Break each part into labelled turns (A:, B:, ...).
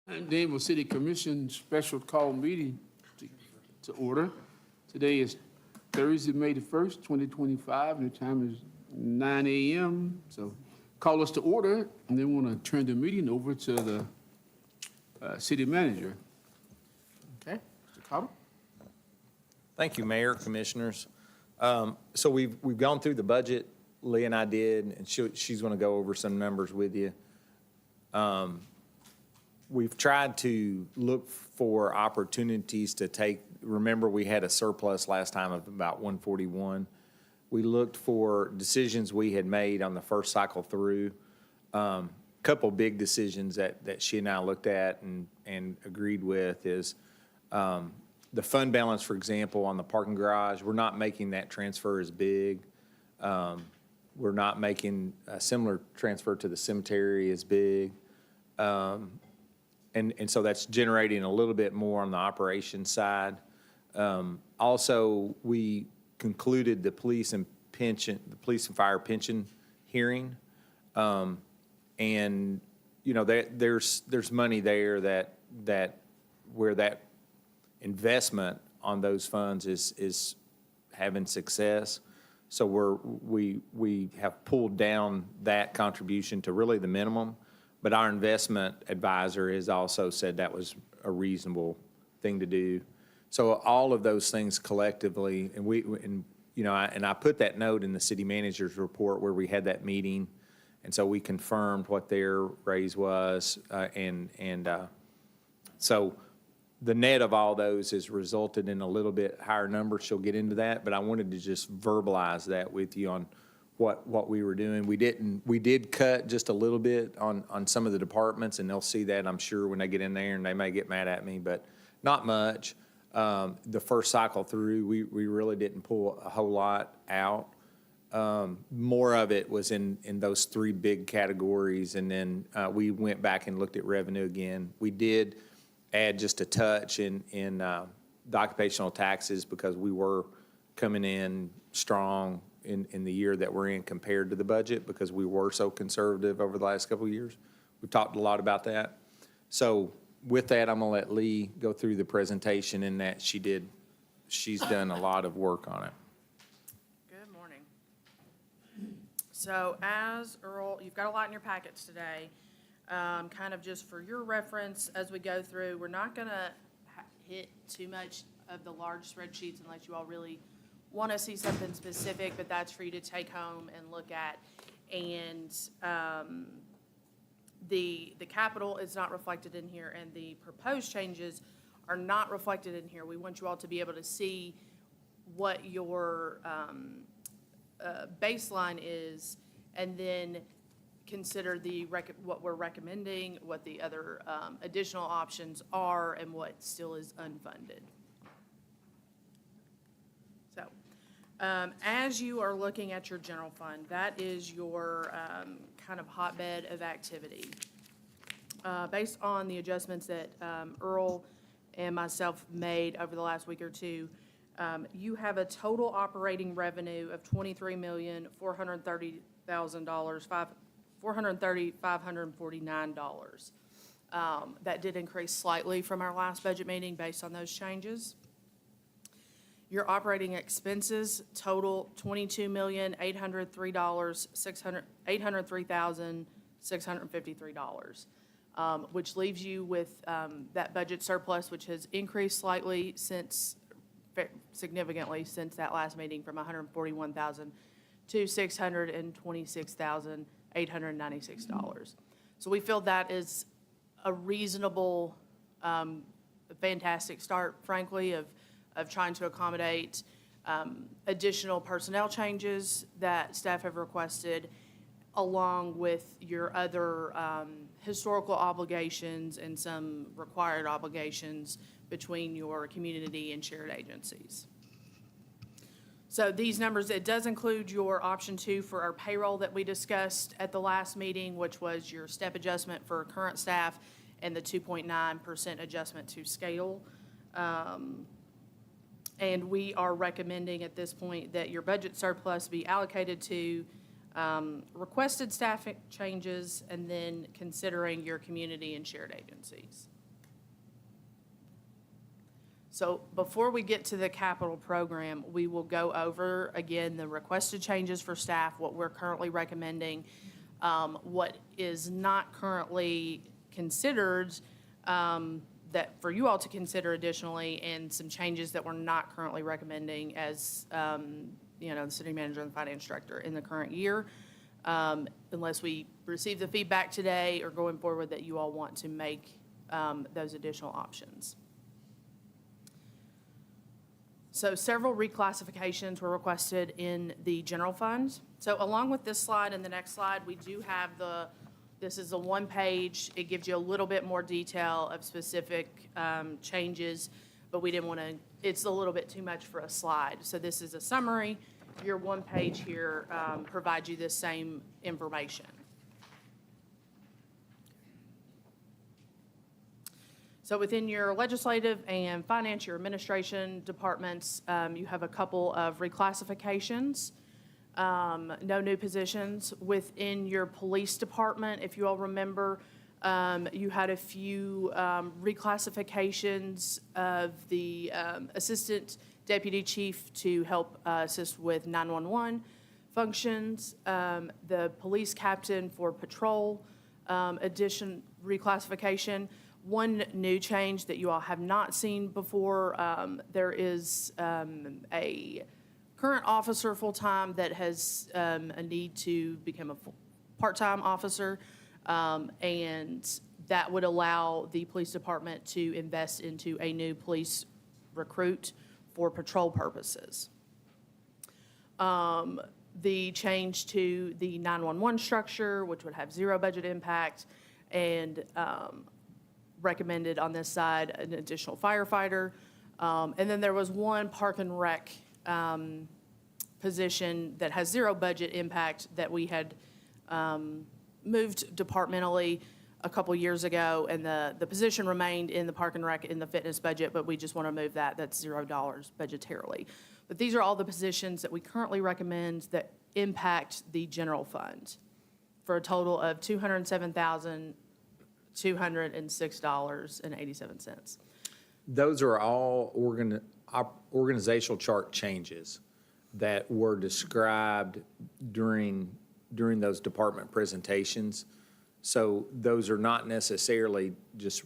A: And Danville City Commission special call meeting to order. Today is Thursday, May the 1st, 2025, and the time is 9 a.m. So call us to order, and then want to turn the meeting over to the city manager. Okay, Mr. Cottle?
B: Thank you, Mayor, Commissioners. So we've gone through the budget, Lee and I did, and she's going to go over some numbers with you. We've tried to look for opportunities to remember we had a surplus last time of about 141. We looked for decisions we had made on the first cycle through. Couple big decisions that she and I looked at and agreed with is the fund balance, for example, on the parking garage. We're not making that transfer as big. We're not making a similar transfer to the cemetery as big. And so that's generating a little bit more on the operations side. Also, we concluded the police and fire pension hearing. And, you know, there's money there that where that investment on those funds is having success. So we have pulled down that contribution to really the minimum. But our investment advisor has also said that was a reasonable thing to do. So all of those things collectively, and I put that note in the city manager's report where we had that meeting, and so we confirmed what their raise was, so the net of all those has resulted in a little bit higher number. She'll get into that, but I wanted to just verbalize that with you on what we were doing. We did cut just a little bit on some of the departments, and they'll see that, I'm sure, when they get in there, and they may get mad at me, but not much. The first cycle through, we really didn't pull a whole lot out. More of it was in those three big categories, and then we went back and looked at revenue again. We did add just a touch in the occupational taxes because we were coming in strong in the year that we're in compared to the budget because we were so conservative over the last couple of years. We've talked a lot about that. So with that, I'm going to let Lee go through the presentation in that she's done a lot of work on it.
C: Good morning. So as Earl, you've got a lot in your packets today. Kind of just for your reference as we go through, we're not going to hit too much of the large spreadsheets unless you all really want to see something specific, but that's for you to take home and look at. And the capital is not reflected in here, and the proposed changes are not reflected in here. We want you all to be able to see what your baseline is, and then consider what we're recommending, what the other additional options are, and what still is unfunded. So, as you are looking at your general fund, that is your kind of hotbed of activity. Based on the adjustments that Earl and myself made over the last week or two, you have a total operating revenue of $23,430,549. That did increase slightly from our last budget meeting based on those changes. Your operating expenses total $22,803,653, which leaves you with that budget surplus, which has increased slightly significantly since that last meeting, from $141,000 to $626,896. So we feel that is a reasonable, fantastic start, frankly, of trying to accommodate additional personnel changes that staff have requested, along with your other historical obligations and some required obligations between your community and shared agencies. So these numbers, it does include your option 2 for our payroll that we discussed at the last meeting, which was your step adjustment for current staff and the 2.9% adjustment to scale. And we are recommending at this point that your budget surplus be allocated to requested staff changes and then considering your community and shared agencies. So before we get to the capital program, we will go over, again, the requested changes for staff, what we're currently recommending, what is not currently considered, that for you all to consider additionally, and some changes that we're not currently recommending as, the city manager and the finance director in the current year, unless we receive the feedback today or going forward that you all want to make those additional options. So several reclassifications were requested in the general fund. So along with this slide and the next slide, we do have this is a one-page. It gives you a little bit more detail of specific changes, but we didn't want to, it's a little bit too much for a slide. So this is a summary. Your one page here provides you this same information. So within your legislative and finance, your administration departments, you have a couple of reclassifications, no new positions. Within your police department, if you all remember, you had a few reclassifications of the assistant deputy chief to help assist with 911 functions, the police captain for patrol reclassification. One new change that you all have not seen before, there is a current officer full-time that has a need to become a part-time officer, and that would allow the police department to invest into a new police recruit for patrol purposes. The change to the 911 structure, which would have zero budget impact, and recommended on this side an additional firefighter. And then there was one park and rec position that has zero budget impact that we had moved departmentally a couple years ago, and the position remained in the park and rec in the fitness budget, but we just want to move that. That's $0 budgetarily. But these are all the positions that we currently recommend that impact the general fund for a total of $207,206.87.
B: Those are all organizational chart changes that were described during those department presentations. So those are not necessarily just,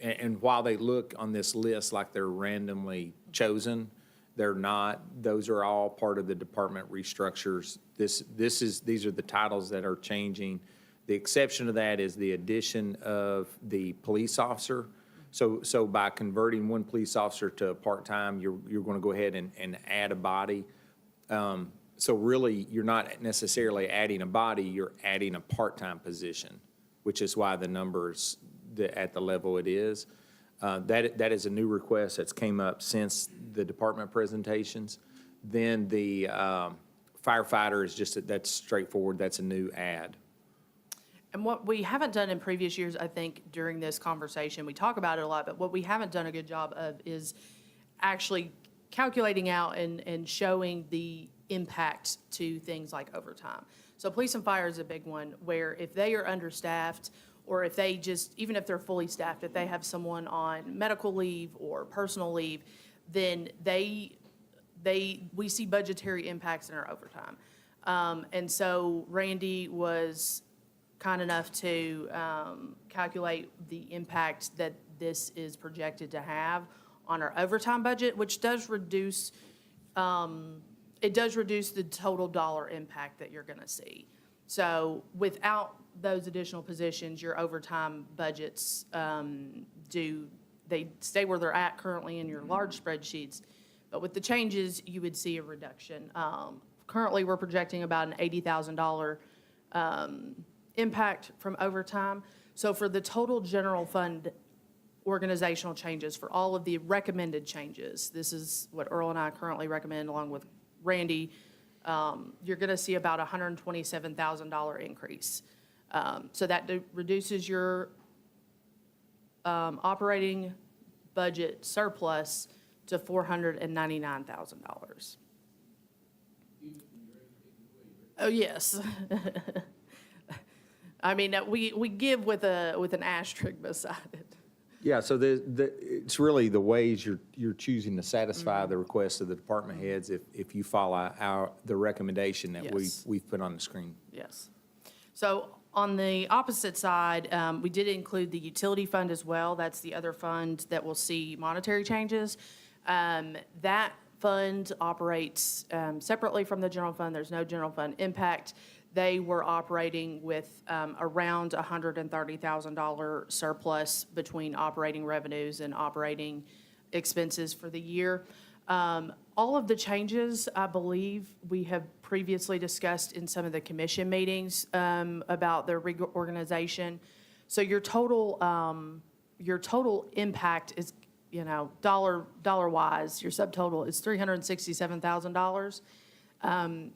B: and while they look on this list like they're randomly chosen, they're not. Those are all part of the department restructures. These are the titles that are changing. The exception to that is the addition of the police officer. So by converting one police officer to a part-time, you're going to go ahead and add a body. So really, you're not necessarily adding a body, you're adding a part-time position, which is why the number's at the level it is. That is a new request that's came up since the department presentations. Then the firefighter is just, that's straightforward, that's a new add.
C: And what we haven't done in previous years, I think, during this conversation, we talk about it a lot, but what we haven't done a good job of is actually calculating out and showing the impact to things like overtime. So police and fire is a big one, where if they are understaffed, or if they just, even if they're fully staffed, if they have someone on medical leave or personal leave, then we see budgetary impacts in our overtime. And so Randy was kind enough to calculate the impact that this is projected to have on our overtime budget, which does reduce, it does reduce the total dollar impact that you're gonna see. So without those additional positions, your overtime budgets they stay where they're at currently in your large spreadsheets, but with the changes, you would see a reduction. Currently, we're projecting about an $80,000 impact from overtime. So for the total general fund organizational changes, for all of the recommended changes, this is what Earl and I currently recommend along with Randy, you're gonna see about a $127,000 increase. So that reduces your operating budget surplus to $499,000. Oh, yes. I mean, we give with an asterisk beside it.
B: Yeah, so it's really the ways you're choosing to satisfy the requests of the department heads if you follow the recommendation that
C: Yes.
B: we've put on the screen.
C: Yes. So on the opposite side, we did include the utility fund as well. That's the other fund that will see monetary changes. That fund operates separately from the general fund. There's no general fund impact. They were operating with around $130,000 surplus between operating revenues and operating expenses for the year. All of the changes, I believe, we have previously discussed in some of the commission meetings about the reorganization. So your total impact is, dollar-wise, your subtotal is $367,000.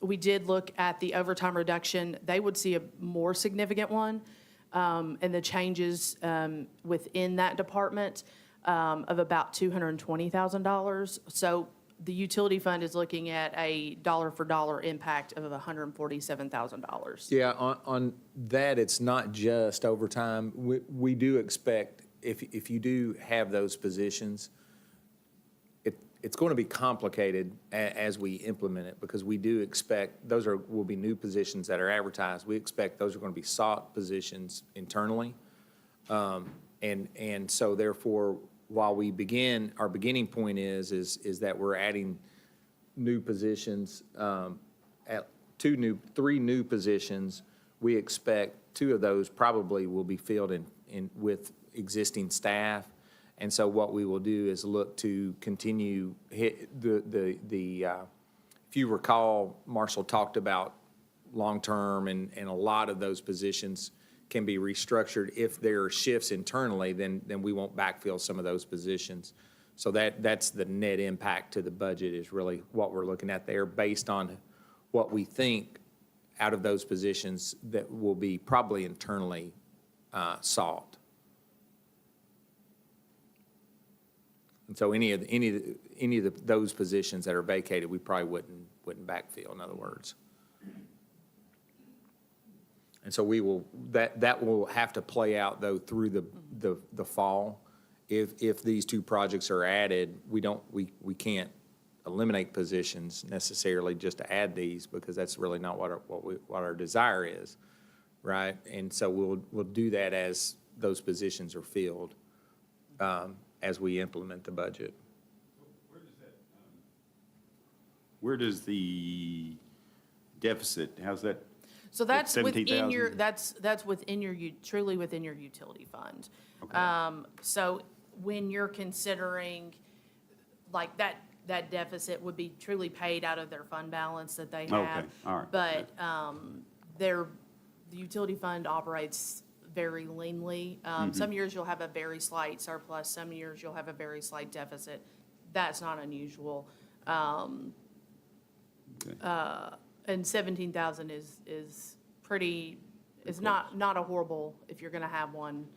C: We did look at the overtime reduction. They would see a more significant one, and the changes within that department of about $220,000. So the utility fund is looking at a dollar-for-dollar impact of $147,000.
B: Yeah, on that, it's not just overtime. We do expect, if you do have those positions, it's going to be complicated as we implement it, because we do expect, will be new positions that are advertised. We expect those are going to be sought positions internally. And so therefore, while our beginning point is that we're adding new positions, three new positions. We expect two of those probably will be filled with existing staff. And so what we will do is look to continue if you recall, Marshall talked about long-term, and a lot of those positions can be restructured. If there are shifts internally, then we won't backfill some of those positions. So that's the net impact to the budget, is really what we're looking at there, based on what we think out of those positions that will be probably internally sought. And so any of those positions that are vacated, we probably wouldn't backfill, in other words. And so that will have to play out, though, through the fall. If these two projects are added, we can't eliminate positions necessarily just to add these, because that's really not what our desire is, right? And so we'll do that as those positions are filled, as we implement the budget.
D: Where does the deficit, how's that?
C: So that's within
D: 17,000?
C: your, that's within your, truly within your utility fund.
D: Okay.
C: So when you're considering, like, that deficit would be truly paid out of their fund balance that they have.
D: Okay, all right.
C: But the utility fund operates very leanly. Some years you'll have a very slight surplus, some years you'll have a very slight deficit. That's not unusual.
D: Okay.
C: And 17,000 is pretty, is not a horrible, if you're gonna have one,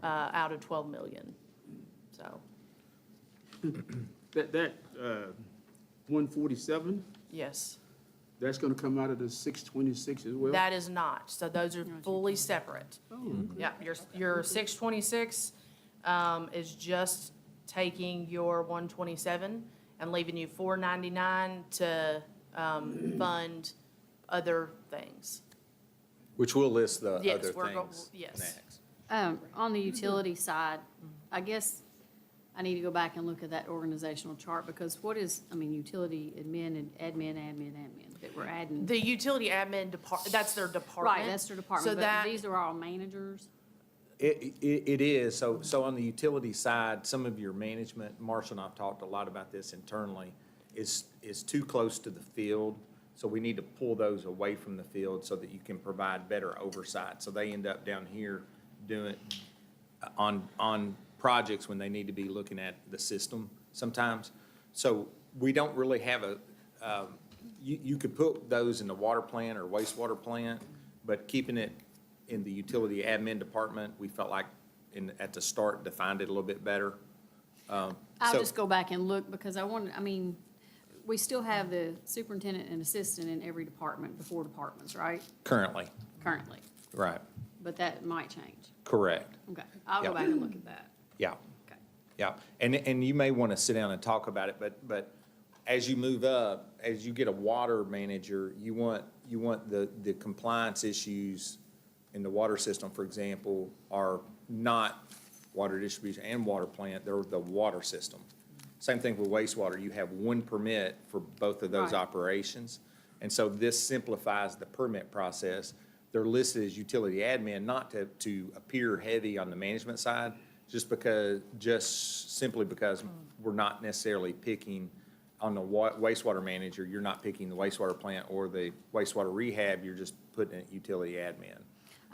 C: out of 12 million, so,
A: That 147,
C: yes.
A: that's gonna come out of the 626 as well?
C: That is not, so those are fully separate. Yeah, your 626 is just taking your 127 and leaving you 499 to fund other things.
B: Which we'll list the
C: Yes,
B: other
C: we're
B: things
C: yes.
B: next.
E: On the utility side, I guess I need to go back and look at that organizational chart, because utility admin that we're adding.
C: The utility admin that's their department.
E: Right, that's their department,
C: So
E: but
C: that,
E: these are all managers.
B: It is. So on the utility side, some of your management, Marshall and I've talked a lot about this internally, is too close to the field. So we need to pull those away from the field so that you can provide better oversight. So they end up down here doing on projects when they need to be looking at the system sometimes. So we don't really have you could put those in the water plant or wastewater plant, but keeping it in the utility admin department, we felt like at the start defined it a little bit better.
E: I'll
B: So-
E: just go back and look, because we still have the superintendent and assistant in every department, the 4 departments, right?
B: Currently,
E: Currently,
B: right,
E: but that might change.
B: correct,
E: Okay, I'll go
B: Yeah.
E: back and look at that.
B: yeah.
E: Okay.
B: Yeah, and you may want to sit down and talk about it, but as you move up, as you get a water manager, you want the compliance issues in the water system, for example, are not water distribution and water plant, they're the water system. Same thing with wastewater, you have one permit for both of those
E: Right.
B: operations. And so this simplifies the permit process. They're listed as utility admin, not to appear heavy on the management side, just simply because we're not necessarily picking on the wastewater manager, you're not picking the wastewater plant or the wastewater rehab, you're just putting it utility admin.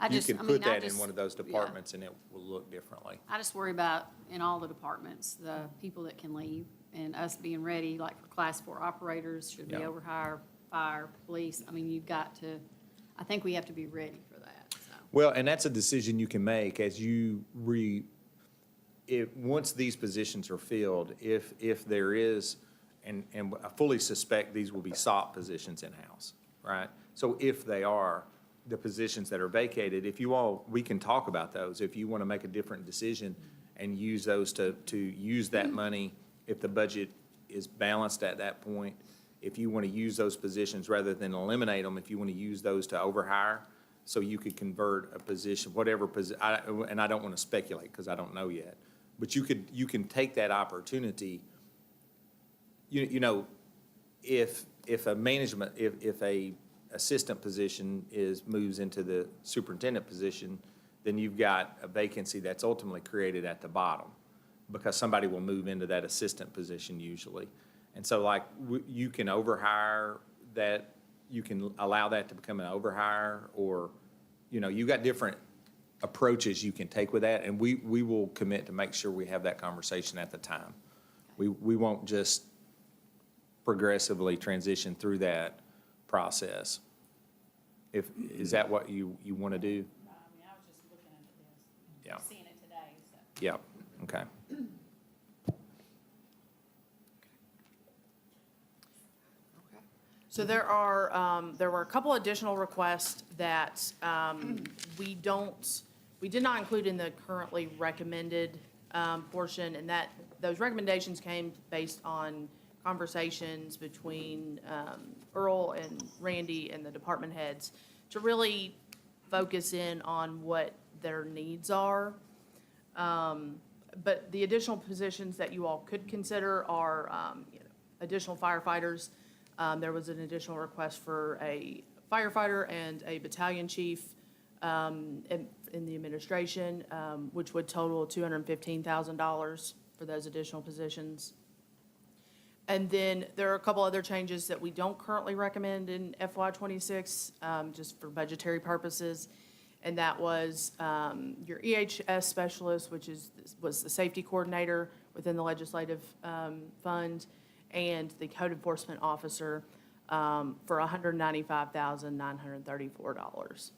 B: You can put that in one of those departments and it will look differently.
E: I just worry about, in all the departments, the people that can leave, and us being ready, like for Class 4 operators, should be
B: Yeah.
E: overhire, fire, police. I mean, you've got to, I think we have to be ready for that, so.
B: Well, and that's a decision you can make as you once these positions are filled, if there is, and I fully suspect these will be SOP positions in-house, right? So if they are, the positions that are vacated, we can talk about those. If you want to make a different decision and use those to use that money, if the budget is balanced at that point, if you want to use those positions rather than eliminate them, if you want to use those to overhire, so you could convert a position, whatever position, and I don't want to speculate because I don't know yet, but you can take that opportunity. You know, if a assistant position moves into the superintendent position, then you've got a vacancy that's ultimately created at the bottom because somebody will move into that assistant position usually. And so like you can overhire that, you can allow that to become an overhire, or, you know, you got different approaches you can take with that, and we will commit to make sure we have that conversation at the time. We won't just progressively transition through that process. Is that what you want to do?
E: I mean, I was just looking into this,
B: Yeah.
E: seeing it today, so.
B: Yeah, okay.
C: So there were a couple additional requests that we did not include in the currently recommended portion, and those recommendations came based on conversations between Earl and Randy and the department heads to really focus in on what their needs are. But the additional positions that you all could consider are additional firefighters. There was an additional request for a firefighter and a battalion chief in the administration, which would total $215,000 for those additional positions. And then there are a couple other changes that we don't currently recommend in FY '26, just for budgetary purposes. And that was your EHS specialist, which was the safety coordinator within the legislative fund, and the code enforcement officer for $195,934.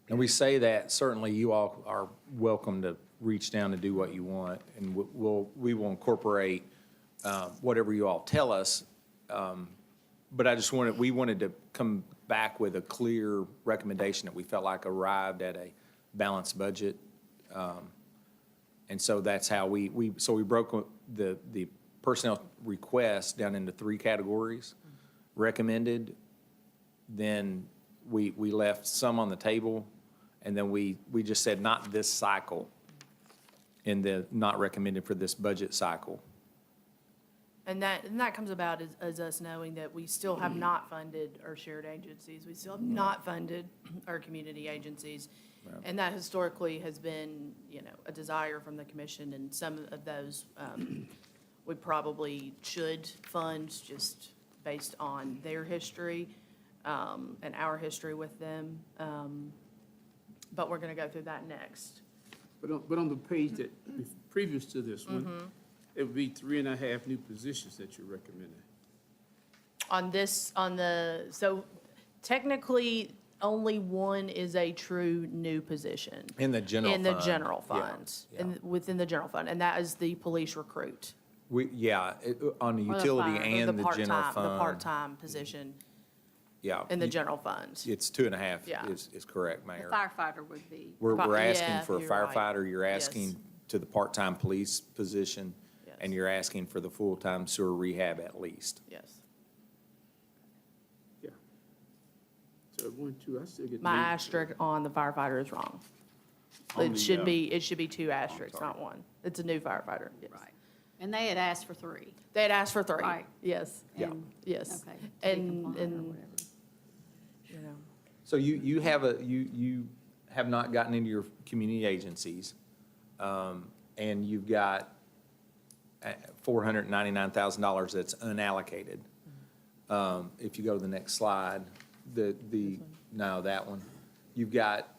B: And we say that, certainly you all are welcome to reach down and do what you want, and we will incorporate whatever you all tell us. But we wanted to come back with a clear recommendation that we felt like arrived at a balanced budget. And so that's how we broke the personnel requests down into 3 categories. Recommended, then we left some on the table, and then we just said not this cycle, and the not recommended for this budget cycle.
C: And that comes about as us knowing that we still have not funded our shared agencies. We still have not funded our community agencies. And that historically has been, a desire from the commission, and some of those we probably should fund just based on their history and our history with them. But we're going to go through that next.
A: But on the page that, previous to this one, it would be 3.5 new positions that you're recommending.
C: So technically, only one is a true new position.
B: In the general
C: In the
B: fund.
C: general
B: Yeah,
C: funds,
B: yeah.
C: within the general fund, and that is the police recruit.
B: On the
E: Or the
B: utility
E: fire, or
B: and the general fund.
C: The part-time position.
B: Yeah.
C: in the general fund.
B: It's 2.5
C: Yeah.
B: is correct,
E: The
B: Mayor.
E: firefighter would be,
B: We're
C: Yeah,
B: asking for a
C: you're right.
B: firefighter, you're
C: Yes.
B: asking to the part-time police position, and
C: Yes.
B: you're asking for the full-time sewer rehab at least.
C: Yes.
A: Yeah. So 1, 2, I still get.
C: My
A: three.
C: asterisk on the firefighter is wrong.
D: On
C: It
D: the,
C: should be 2
D: sorry.
C: asterisks, not 1. It's a new firefighter, yes.
E: right. And they had asked for 3.
C: They had asked for 3.
E: Right.
C: Yes,
B: Yeah.
E: And-
C: yes.
E: Okay. to be
C: And,
E: compliant or
C: and,
E: whatever.
C: you know,
B: So you have not gotten into your community agencies, and you've got $499,000 that's unallocated. If you go to the next slide, no, that one. You've got,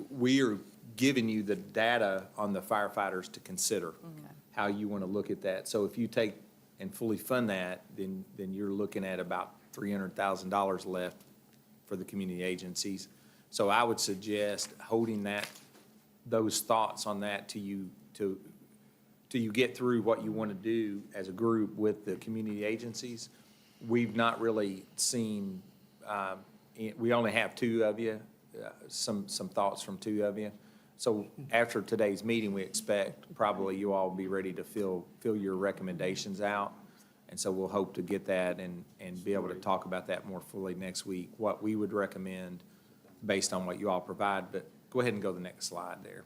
B: we are giving you the data on the firefighters to consider, how you want to look at that. So if you take and fully fund that, then you're looking at about $300,000 left for the community agencies. So I would suggest holding those thoughts on that till you get through what you want to do as a group with the community agencies. We've not really seen, we only have 2 of you, some thoughts from 2 of you. So after today's meeting, we expect probably you all will be ready to fill your recommendations out. And so we'll hope to get that and be able to talk about that more fully next week, what we would recommend based on what you all provide. But go ahead and go to the next slide there.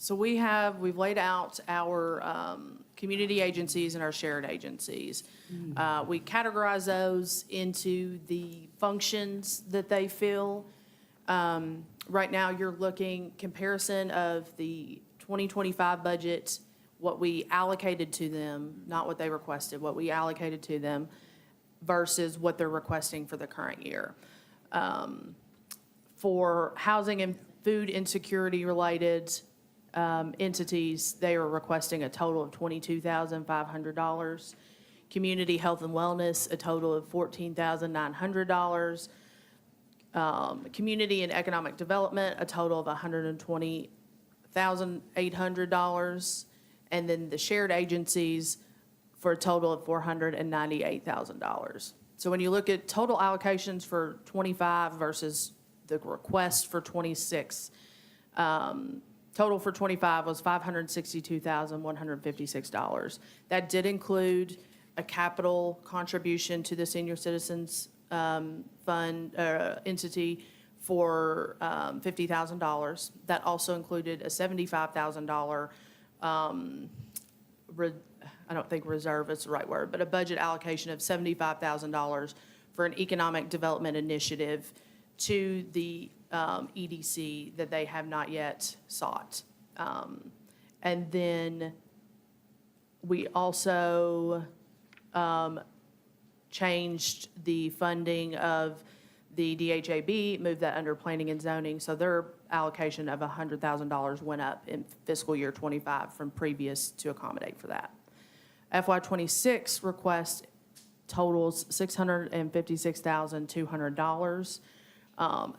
C: so we've laid out our community agencies and our shared agencies. We categorize those into the functions that they fill. Right now, you're looking comparison of the 2025 budget, what we allocated to them, not what they requested, what we allocated to them versus what they're requesting for the current year. For housing and food insecurity related entities, they are requesting a total of $22,500. Community health and wellness, a total of $14,900. Community and economic development, a total of $120,800. And then the shared agencies for a total of $498,000. So when you look at total allocations for 25 versus the request for 26, total for 25 was $562,156. That did include a capital contribution to the senior citizens fund entity for $50,000. That also included a $75,000 I don't think reserve is the right word, but a budget allocation of $75,000 for an economic development initiative to the EDC that they have not yet sought. And then we also changed the funding of the DHAB, moved that under planning and zoning, so their allocation of $100,000 went up in fiscal year '25 from previous to accommodate for that. FY '26 request totals $656,200.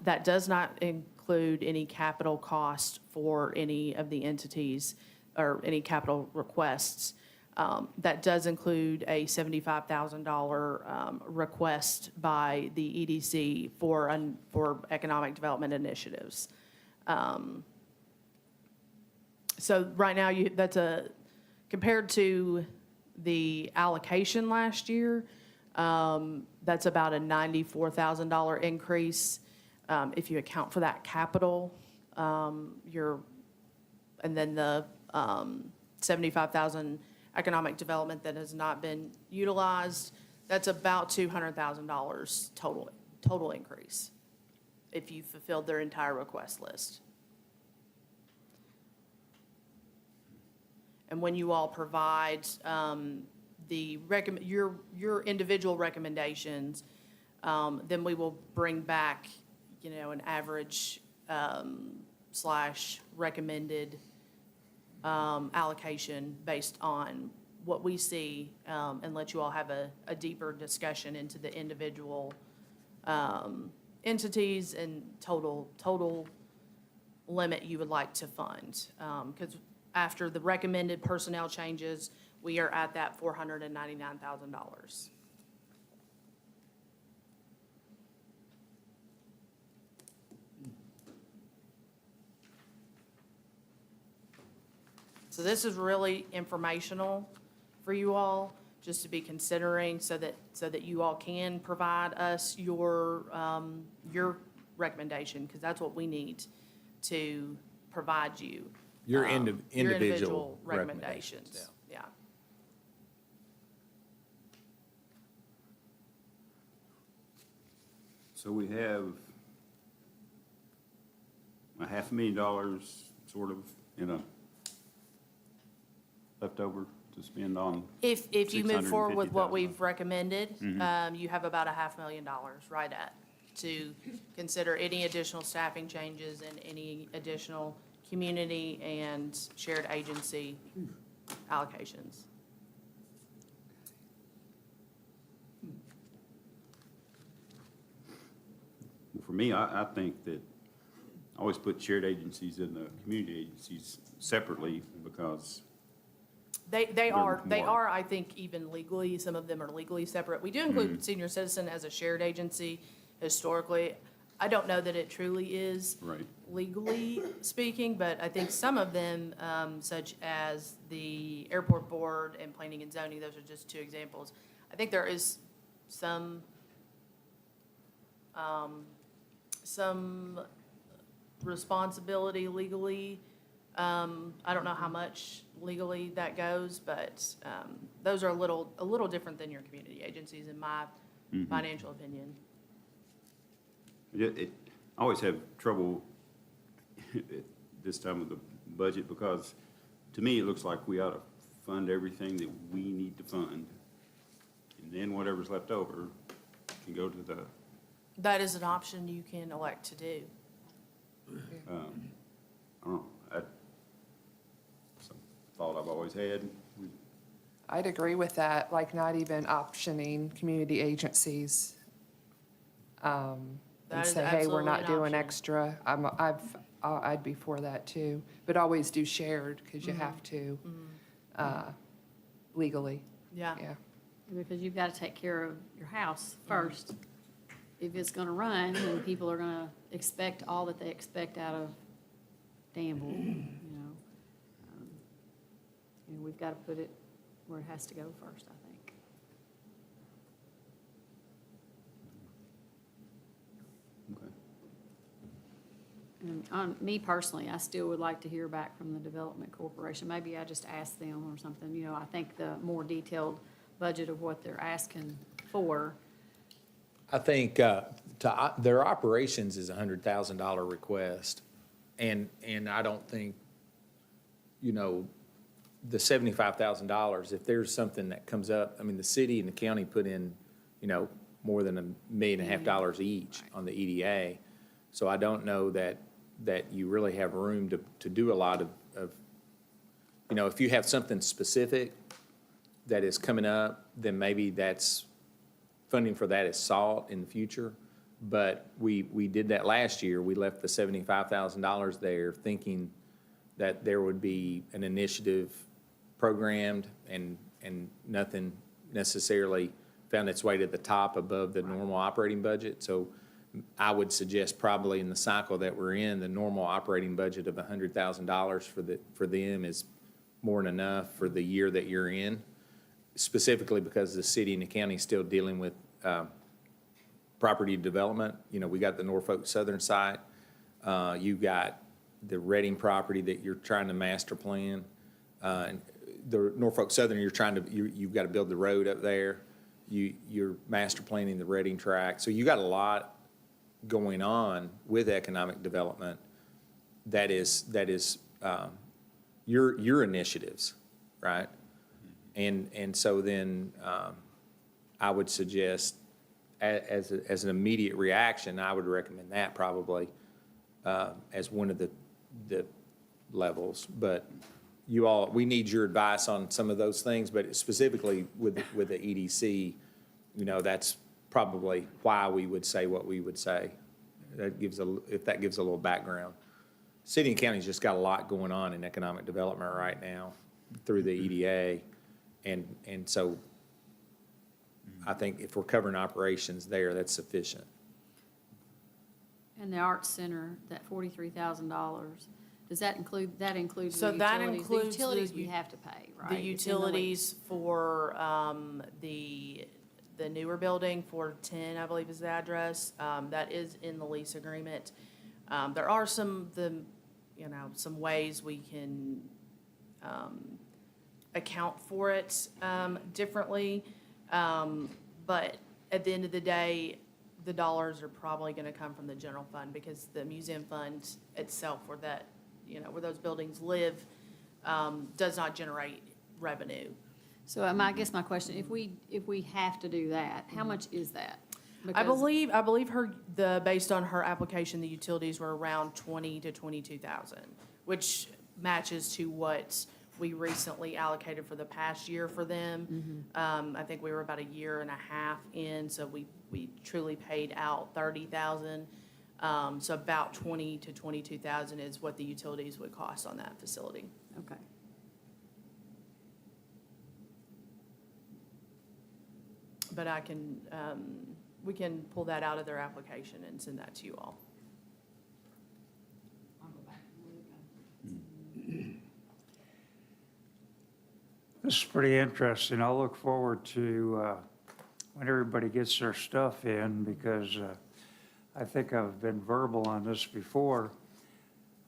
C: That does not include any capital cost for any of the entities or any capital requests. That does include a $75,000 request by the EDC for economic development initiatives. So right now, compared to the allocation last year, that's about a $94,000 increase. If you account for that capital, and then the $75,000 economic development that has not been utilized, that's about $200,000 total increase if you fulfilled their entire request list. And when you all provide your individual recommendations, then we will bring back, an average / recommended allocation based on what we see, and let you all have a deeper discussion into the individual entities and total limit you would like to fund. Because after the recommended personnel changes, we are at that $499,000. So this is really informational for you all, just to be considering, so that you all can provide us your recommendation, because that's what we need to provide you.
B: Your
C: Your
B: individual
C: recommendations, yeah.
D: So we have $500,000 sort of in a leftover to spend on.
C: If you move forward with what
D: $650,000.
C: we've recommended, you have about $500,000 right at, to consider any additional staffing changes and any additional community and shared agency allocations.
D: For me, I think that I always put shared agencies and the community agencies separately because
C: They are,
D: more.
C: I think, even legally, some of them are legally separate. We do include senior citizen as a shared agency historically. I don't know that it truly is.
D: Right.
C: Legally speaking, but I think some of them, such as the airport board and planning and zoning, those are just two examples. I think there is some responsibility legally. I don't know how much legally that goes, but those are a little different than your community agencies, in my financial opinion.
D: I always have trouble at this time of the budget because to me, it looks like we ought to fund everything that we need to fund. And then whatever's left over can go to the,
C: That is an option you can elect to do.
D: I don't know, some thought I've always had.
F: I'd agree with that, like not even optioning community agencies.
C: That
F: And
C: is
F: say, hey, we're
C: absolutely
F: not
C: an
F: doing
C: option.
F: extra. I'd be for that too, but always do shared, because you have to, legally,
C: Yeah.
F: yeah.
E: Because you've got to take care of your house first. If it's gonna run, then people are gonna expect all that they expect out of Danville, you know. And we've got to put it where it has to go first, I think.
D: Okay.
E: And on me personally, I still would like to hear back from the Development Corporation. Maybe I just ask them or something, you know, I think the more detailed budget of what they're asking for.
B: I think their operations is $100,000 request. And I don't think, you know, the $75,000, if there's something that comes up, I mean, the city and the county put in, you know, more than $1.5 million each on the EDA. So I don't know that you really have room to do a lot of, you know, if you have something specific that is coming up, then maybe that's, funding for that is sought in the future. But we did that last year. We left the $75,000 there thinking that there would be an initiative programmed and nothing necessarily found its way to the top above the normal operating budget. So I would suggest probably in the cycle that we're in, the normal operating budget of $100,000 for them is more than enough for the year that you're in, specifically because the city and the county is still dealing with property development. You know, we got the Norfolk Southern site. You've got the Reading property that you're trying to master plan. And the Norfolk Southern, you've got to build the road up there. You're master planning the Reading track. So you got a lot going on with economic development that is your initiatives, right? And so then I would suggest as an immediate reaction, I would recommend that probably as one of the levels. But you all, we need your advice on some of those things, but specifically with the EDC, you know, that's probably why we would say what we would say. If that gives a little background. City and county's just got a lot going on in economic development right now through the EDA. And so I think if we're covering operations there, that's sufficient.
E: And the Arts Center, that $43,000, Does that include the
C: So
E: utilities?
C: that
E: The
C: includes the
E: utilities we
C: u-
E: have to pay, right?
C: The
E: It's in the lease.
C: utilities for the newer building, 410, I believe is the address, that is in the lease agreement. There are some ways we can account for it differently. But at the end of the day, the dollars are probably going to come from the general fund because the museum fund itself, where that, where those buildings live, does not generate revenue.
E: So I guess my question, if we have to do that, how much is that?
C: I
E: Because-
C: believe based on her application, the utilities were around 20 to 22,000, which matches to what we recently allocated for the past year for them. I think we were about a year and a half in, so we truly paid out 30,000. So about 20 to 22,000 is what the utilities would cost on that facility.
E: Okay.
C: But we can pull that out of their application and send that to you all.
G: This is pretty interesting. I'll look forward to when everybody gets their stuff in, because I think I've been verbal on this before.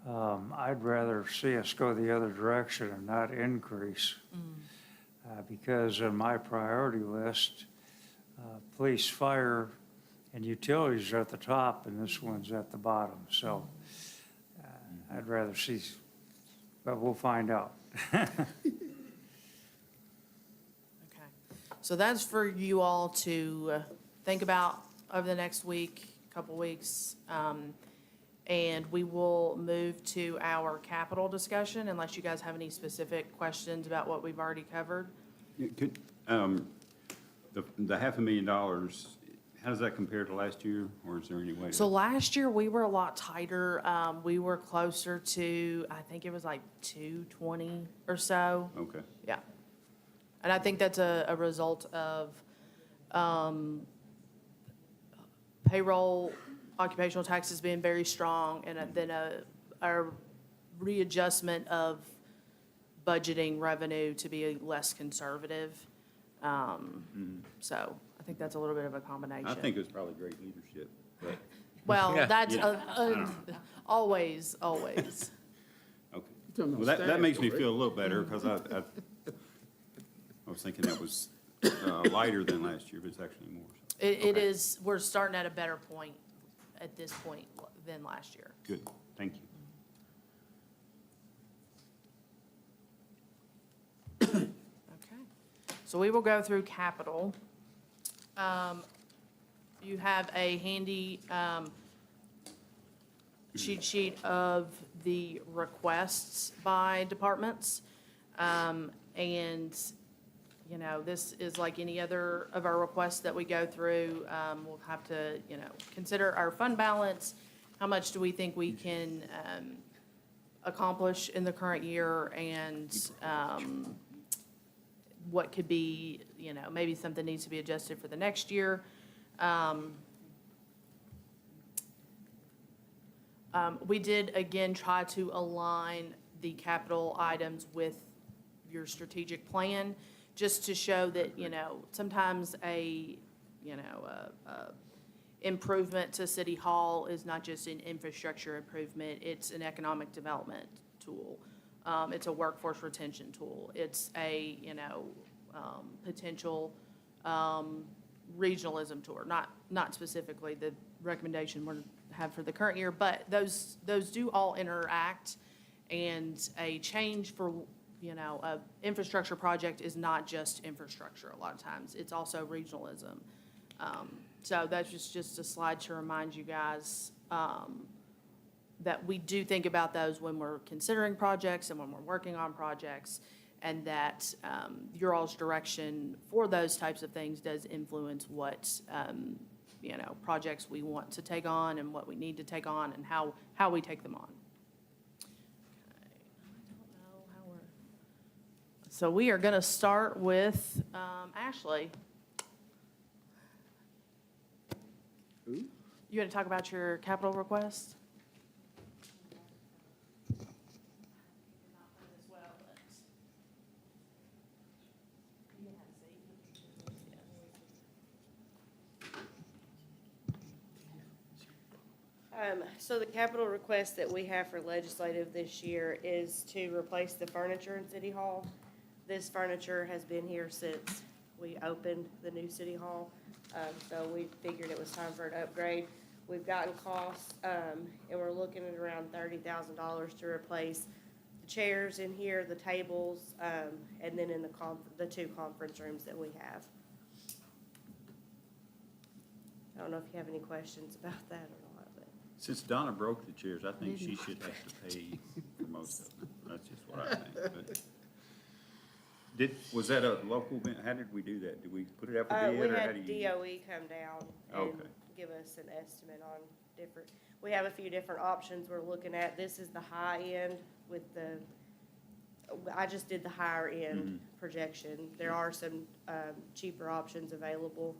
G: I'd rather see us go the other direction and not increase. Because in my priority list, police, fire, and utilities are at the top, and this one's at the bottom. So I'd rather see, but we'll find out.
C: Okay. So that's for you all to think about over the next week, couple weeks. And we will move to our capital discussion unless you guys have any specific questions about what we've already covered.
D: Yeah, the $500,000, how does that compare to last year, or is there any way to?
C: So last year, we were a lot tighter. We were closer to, I think it was like 220 or so.
D: Okay,
C: Yeah. And I think that's a result of payroll, occupational taxes being very strong, and then a readjustment of budgeting revenue to be less conservative. So I think that's a little bit of a combination.
D: I think it was probably great leadership, but,
C: Well,
B: Yeah.
C: that's
D: Yeah.
C: always.
D: okay.
A: Talking
D: Well,
A: about
D: that makes me
A: staff,
D: feel a little better, because I was thinking that was lighter than last year, but it's actually more. So.
C: It
D: Okay.
C: is, we're starting at a better point at this point than last year.
D: Good, thank you.
C: Okay. So we will go through capital. You have a handy cheat sheet of the requests by departments. And, this is like any other of our requests that we go through. We'll have to, consider our fund balance. How much do we think we can accomplish in the current year, and what could be, maybe something needs to be adjusted for the next year. We did, again, try to align the capital items with your strategic plan, just to show that, sometimes a improvement to City Hall is not just an infrastructure improvement, it's an economic development tool. It's a workforce retention tool. It's a, potential regionalism tour, not specifically the recommendation we have for the current year, but those do all interact, and a change for, a infrastructure project is not just infrastructure a lot of times. It's also regionalism. So that's just a slide to remind you guys that we do think about those when we're considering projects and when we're working on projects, and that your all's direction for those types of things does influence what, projects we want to take on and what we need to take on and how we take them on. So we are going to start with Ashley.
A: Who?
C: You want to talk about your capital request?
H: So the capital request that we have for legislative this year is to replace the furniture in City Hall. This furniture has been here since we opened the new City Hall, so we figured it was time for an upgrade. We've gotten costs, and we're looking at around $30,000 to replace the chairs in here, the tables, and then in the two conference rooms that we have. I don't know if you have any questions about that or not, but.
D: Since Donna broke the chairs, I think she should have to pay for most of them. That's just what I think. But was that a local, how did we do that? Did we put it out for
H: We
D: bid, or how
H: had
D: do you?
H: DOE come down and
D: Okay.
H: give us an estimate on different, we have a few different options we're looking at. This is the high end with I just did the higher end projection. There are some cheaper options available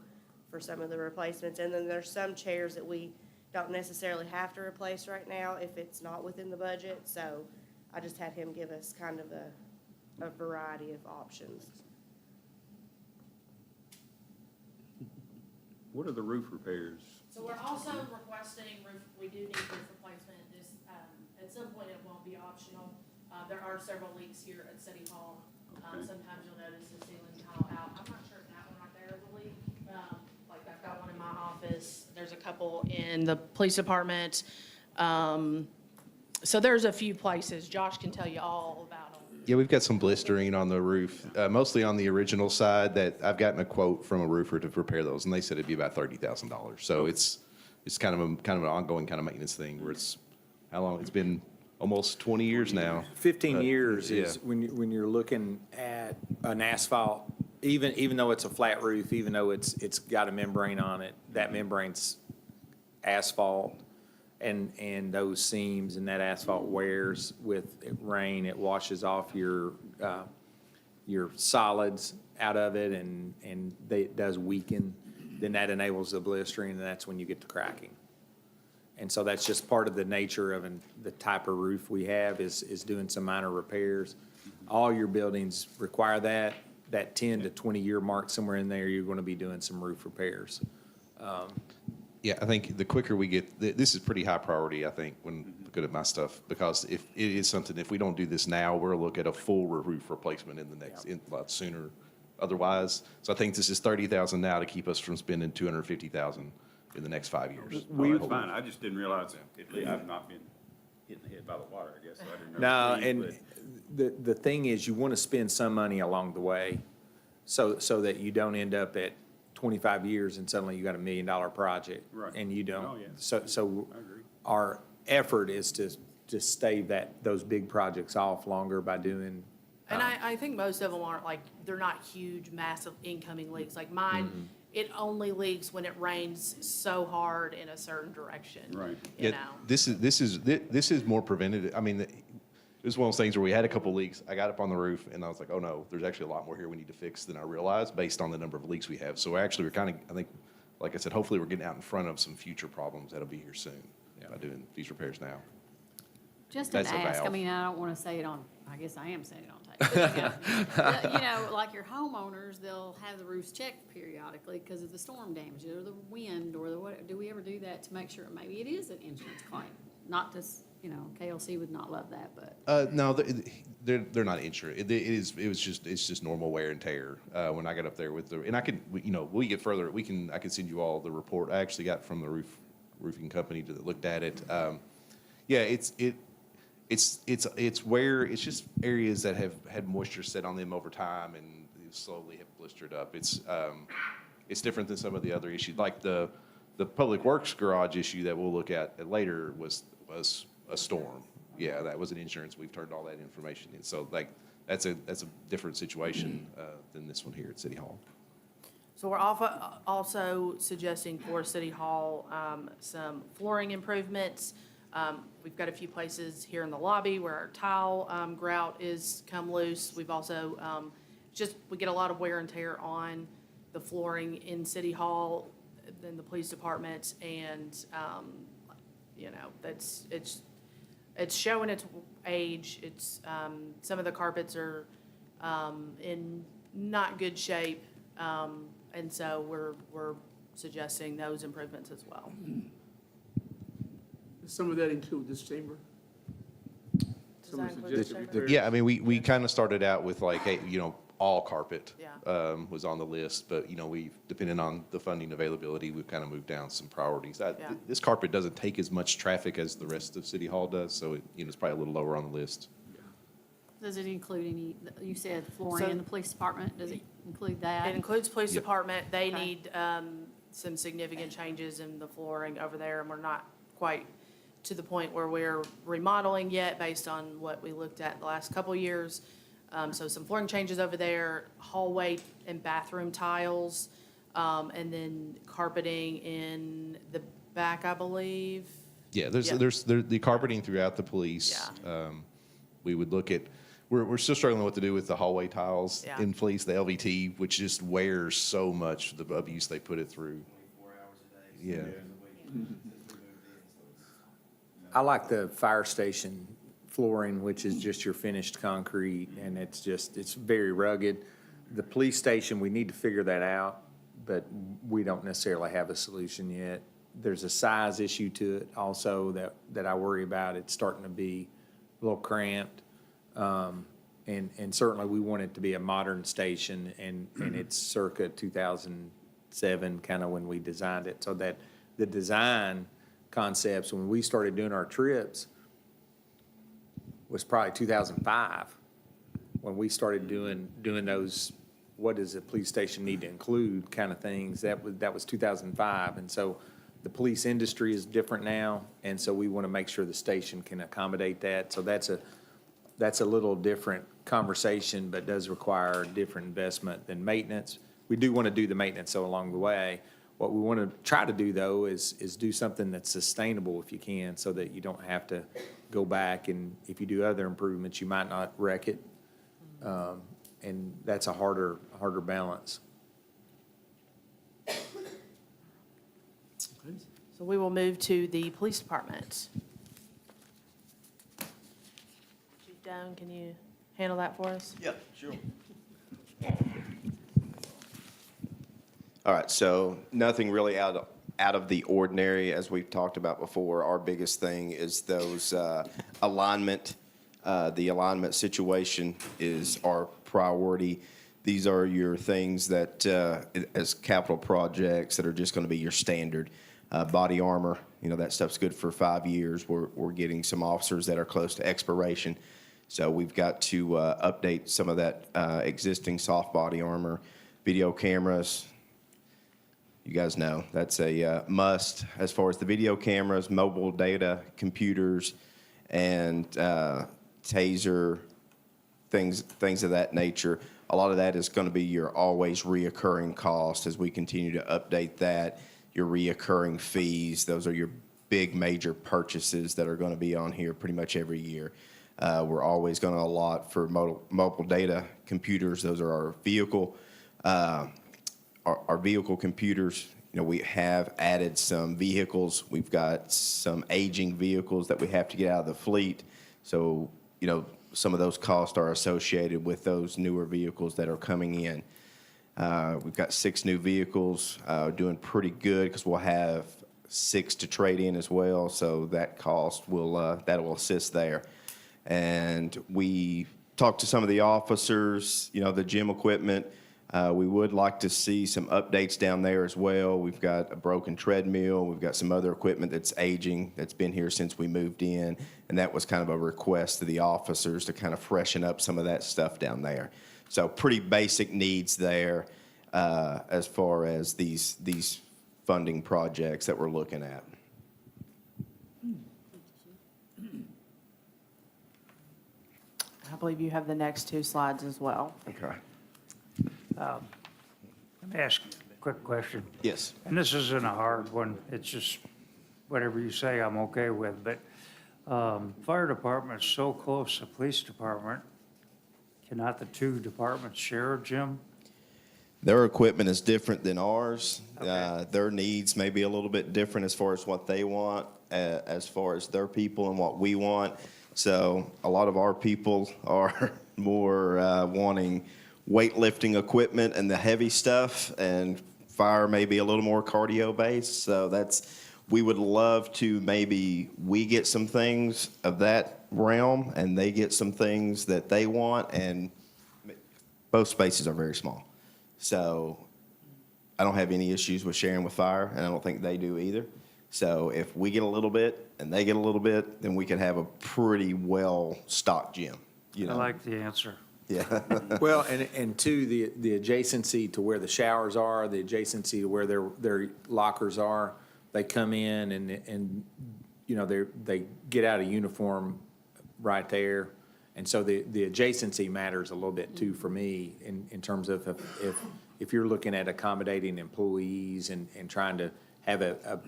H: for some of the replacements. And then there's some chairs that we don't necessarily have to replace right now if it's not within the budget. So I just had him give us kind of a variety of options.
D: What are the roof repairs?
C: So we're also requesting roof, we do need roof replacement. This, at some point it won't be optional. There are several leaks here at City Hall.
D: Okay.
C: Sometimes you'll notice the ceiling tile out. I'm not sure if that one right there is a leak. Like I've got one in my office. There's a couple in the police department. So there's a few places. Josh can tell you all about them.
I: Yeah, we've got some blistering on the roof, mostly on the original side that I've gotten a quote from a roofer to repair those, and they said it'd be about $30,000. So it's kind of an ongoing kind of maintenance thing where it's, how long? It's been almost 20 years now.
B: 15 years
I: yeah.
B: is when you're looking at an asphalt, even though it's a flat roof, even though it's got a membrane on it, that membrane's asphalt, and those seams and that asphalt wears with rain. It washes off your solids out of it, and it does weaken. Then that enables the blistering, and that's when you get the cracking. And so that's just part of the nature of the type of roof we have is doing some minor repairs. All your buildings require that 10 to 20 year mark somewhere in there, you're going to be doing some roof repairs.
I: Yeah, I think the quicker we get, this is pretty high priority, I think, when looking at my stuff, because if it is something, if we don't do this now, we'll look at a full roof replacement in the next, a lot sooner otherwise. So I think this is $30,000 now to keep us from spending $250,000 in the next 5 years.
D: Well, that's fine. I just didn't realize I've not been hit in the head by the water, I guess. So I didn't know.
B: No, and the thing is, you want to spend some money along the way so that you don't end up at 25 years and suddenly you got $1 million project.
D: Right.
B: And you don't.
D: Oh, yeah.
B: So
D: I agree.
B: our effort is to stave those big projects off longer by doing.
C: And I think most of them aren't like, they're not huge, massive incoming leaks. Like mine, it only leaks when it rains so hard in a certain direction.
D: Right.
C: You
I: Yeah,
C: know?
I: this is more preventative. I mean, it was one of those things where we had a couple leaks. I got up on the roof and I was like, oh no, there's actually a lot more here we need to fix than I realized based on the number of leaks we have. So we're kind of, I think, like I said, hopefully we're getting out in front of some future problems that'll be here soon by doing these repairs now.
E: Just an
I: That's a
E: ask, I
I: valve.
E: mean, I don't want to say it on, I guess I am saying it on tape. But, you know, like your homeowners, they'll have the roofs checked periodically because of the storm damage or the wind or the what. Do we ever do that to make sure maybe it is an insurance claim? Not to, KLC would not love that, but.
I: No, they're not insured. It's just normal wear and tear. When I got up there and I can, we get further, I can send you all the report I actually got from the roofing company that looked at it. Yeah, it's where, it's just areas that have had moisture set on them over time and slowly have blistered up. It's different than some of the other issues, like the Public Works garage issue that we'll look at later was a storm. Yeah, that was an insurance. We've turned all that information in. So like, that's a different situation than this one here at City Hall.
C: So we're also suggesting for City Hall, some flooring improvements. We've got a few places here in the lobby where our tile grout is come loose. We've also, we get a lot of wear and tear on the flooring in City Hall, then the police department, and, it's showing its age. It's, some of the carpets are in not good shape, and so we're suggesting those improvements as well.
A: Does some of that include this chamber?
C: Does
A: Some
C: that
A: of the
C: include the
A: suggested
C: chamber?
A: repairs?
I: Yeah, I mean, we kind of started out with like, hey, all carpet.
C: Yeah.
I: Was on the list, but, depending on the funding availability, we've kind of moved down some priorities.
C: Yeah.
I: This carpet doesn't take as much traffic as the rest of City Hall does, so it's probably a little lower on the list.
E: Does it include any, you said flooring in the police department, does it include that?
C: It includes police
I: Yep.
C: department. They
E: Okay.
C: need some significant changes in the flooring over there, and we're not quite to the point where we're remodeling yet based on what we looked at the last couple years. So some flooring changes over there, hallway and bathroom tiles, and then carpeting in the back, I believe.
I: Yeah, there's
C: Yeah.
I: the carpeting throughout the police. We would look at, we're still struggling what to do with the hallway tiles
C: Yeah.
I: in police, the LVT, which just wears so much, the abuse they put it through.
J: 24 hours a day.
I: Yeah.
B: I like the fire station flooring, which is just your finished concrete, and it's very rugged. The police station, we need to figure that out, but we don't necessarily have a solution yet. There's a size issue to it also that I worry about. It's starting to be a little cramped. And certainly we want it to be a modern station, and it's circa 2007, kind of when we designed it. So that the design concepts, when we started doing our trips, was probably 2005, when we started doing those, what does a police station need to include kind of things. That was 2005. And so the police industry is different now, and so we want to make sure the station can accommodate that. So that's a little different conversation, but does require different investment than maintenance. We do want to do the maintenance along the way. What we want to try to do, though, is do something that's sustainable if you can, so that you don't have to go back, and if you do other improvements, you might not wreck it. And that's a harder balance.
C: So we will move to the police department. Chief Doan, can you handle that for us?
J: Yeah, sure. All right, so nothing really out of the ordinary, as we've talked about before. Our biggest thing is those alignment. The alignment situation is our priority. These are your things that, as capital projects, that are just going to be your standard. Body armor, that stuff's good for 5 years. We're getting some officers that are close to expiration. So we've got to update some of that existing soft body armor. Video cameras, you guys know, that's a must as far as the video cameras, mobile data, computers, and taser, things of that nature. A lot of that is going to be your always reoccurring cost as we continue to update that, your reoccurring fees. Those are your big major purchases that are going to be on here pretty much every year. We're always going to allot for mobile data computers. Those are our vehicle computers. We have added some vehicles. We've got some aging vehicles that we have to get out of the fleet. So, some of those costs are associated with those newer vehicles that are coming in. We've got 6 new vehicles, doing pretty good because we'll have 6 to trade in as well. So that cost that will assist there. And we talked to some of the officers, the gym equipment. We would like to see some updates down there as well. We've got a broken treadmill. We've got some other equipment that's aging, that's been here since we moved in. And that was kind of a request to the officers to kind of freshen up some of that stuff down there. So pretty basic needs there as far as these funding projects that we're looking at.
C: I believe you have the next 2 slides as well.
J: Okay.
G: Let me ask a quick question.
J: Yes.
G: And this isn't a hard one, it's just whatever you say I'm okay with, but fire department's so close to police department, cannot the 2 departments share a gym?
J: Their equipment is different than ours.
G: Okay.
J: Their needs may be a little bit different as far as what they want, as far as their people and what we want. So a lot of our people are more wanting weightlifting equipment and the heavy stuff, and fire may be a little more cardio based. So that's we would love to maybe we get some things of that realm and they get some things that they want, and both spaces are very small. So I don't have any issues with sharing with fire, and I don't think they do either. So if we get a little bit and they get a little bit, then we could have a pretty well-stocked gym, you
G: I
J: know?
G: like the answer.
J: Yeah.
B: Well, and two, the adjacency to where the showers are, the adjacency to where their lockers are, they come in and you know, they get out of uniform right there. And so the adjacency matters a little bit too for me in terms of if you're looking at accommodating employees and trying to have a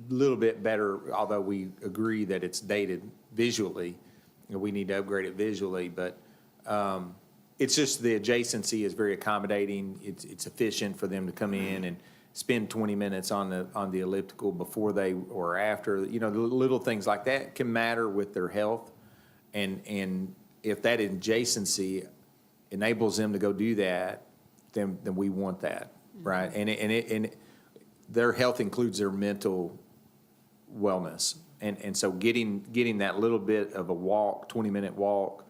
B: little bit better, although we agree that it's dated visually, and we need to upgrade it visually, but it's just the adjacency is very accommodating. It's efficient for them to come in and spend 20 minutes on the elliptical before they or after. You know, the little things like that can matter with their health. And if that adjacency enables them to go do that, then we want that, right? And their health includes their mental wellness. And so getting that little bit of a walk, 20-minute walk,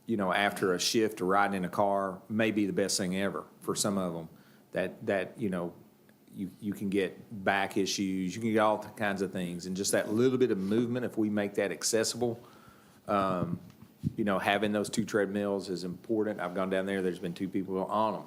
B: you know, after a shift or riding in a car may be the best thing ever for some of them. That you know, you can get back issues, you can get all kinds of things. And just that little bit of movement, if we make that accessible, you know, having those 2 treadmills is important. I've gone down there, there's been 2 people on them,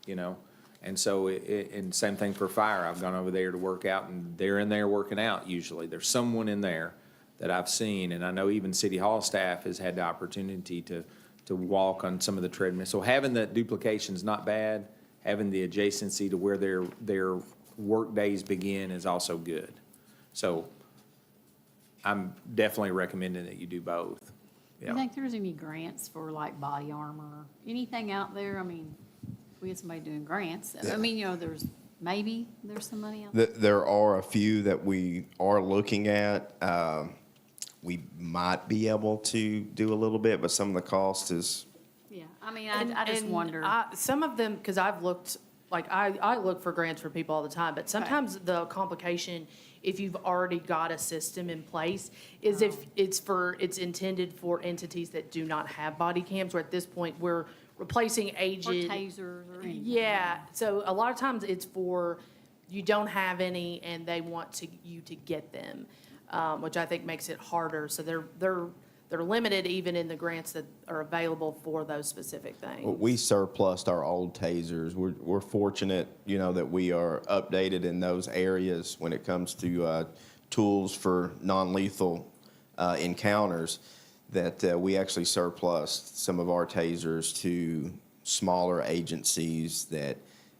B: you know. And so, and same thing for fire. I've gone over there to work out, and they're in there working out usually. There's someone in there that I've seen, and I know even City Hall staff has had the opportunity to walk on some of the treadmills. So having that duplication is not bad. Having the adjacency to where their work days begin is also good. So I'm definitely recommending that you do both.
E: Do you
B: Yeah.
E: think there's any grants for like body armor, anything out there? I mean, if we get somebody doing grants. I mean, you know, there's some money out there.
J: There are a few that we are looking at. We might be able to do a little bit, but some of the cost is,
E: Yeah, I mean, I just wonder.
C: Some of them, because I've looked, like, I look for grants for people all the time, but sometimes the complication, if you've already got a system in place, is if it's intended for entities that do not have body cams, or at this point, we're replacing
E: Or
C: aged.
E: tasers or anything.
C: Yeah, so a lot of times it's for, you don't have any and they want you to get them, which I think makes it harder. So they're limited even in the grants that are available for those specific things.
J: we surplused our old tasers. We're fortunate, you know, that we are updated in those areas when it comes to tools for non-lethal encounters, that we actually surplused some of our tasers to smaller agencies that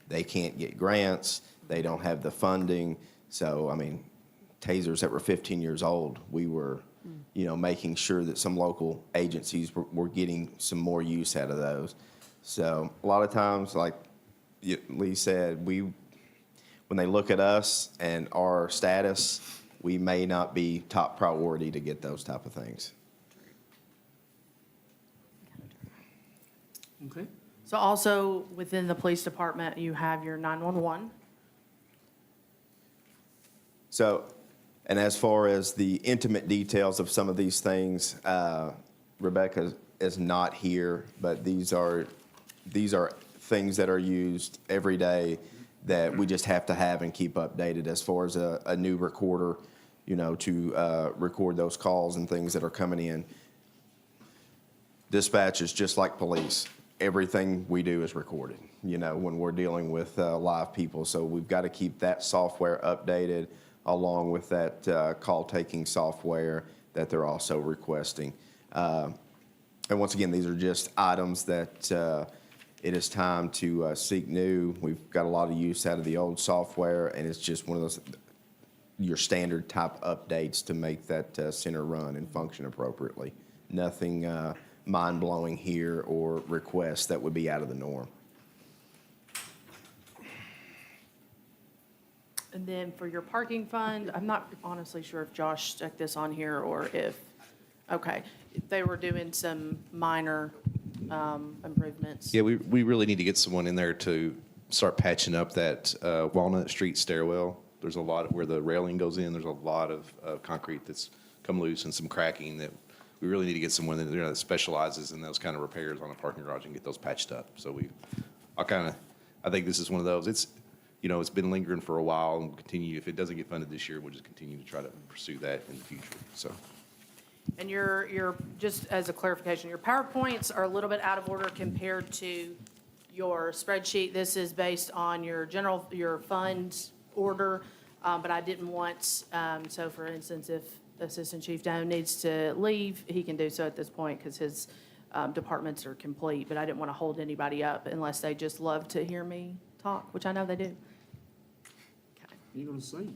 J: they can't get grants, they don't have the funding. So, I mean, tasers that were 15 years old, we were, you know, making sure that some local agencies were getting some more use out of those. So a lot of times, like Lee said, when they look at us and our status, we may not be top priority to get those type of things.
A: Okay.
C: So also within the police department, you have your 911.
J: So, and as far as the intimate details of some of these things, Rebecca is not here, but these are things that are used every day that we just have to have and keep updated as far as a new recorder, you know, to record those calls and things that are coming in. Dispatch is just like police. Everything we do is recorded, you know, when we're dealing with live people. So we've got to keep that software updated along with that call-taking software that they're also requesting. And once again, these are just items that it is time to seek new. We've got a lot of use out of the old software, and it's just one of those, your standard type updates to make that center run and function appropriately. Nothing mind-blowing here or requests that would be out of the norm.
C: And then for your parking fund, I'm not honestly sure if Josh stuck this on here or if they were doing some minor improvements.
I: Yeah, we really need to get someone in there to start patching up that Walnut Street stairwell. There's a lot of, where the railing goes in, there's a lot of concrete that's come loose and some cracking that we really need to get someone that, that specializes in those kind of repairs on a parking garage and get those patched up. So I think this is one of those, it's been lingering for a while and we'll continue, if it doesn't get funded this year, we'll just continue to try to pursue that in the future, so.
C: And your, just as a clarification, your PowerPoints are a little bit out of order compared to your spreadsheet. This is based on your fund order, but I didn't want, so for instance, if Assistant Chief Doan needs to leave, he can do so at this point because his departments are complete, but I didn't want to hold anybody up unless they just love to hear me talk, which I know they do.
A: You gonna sing?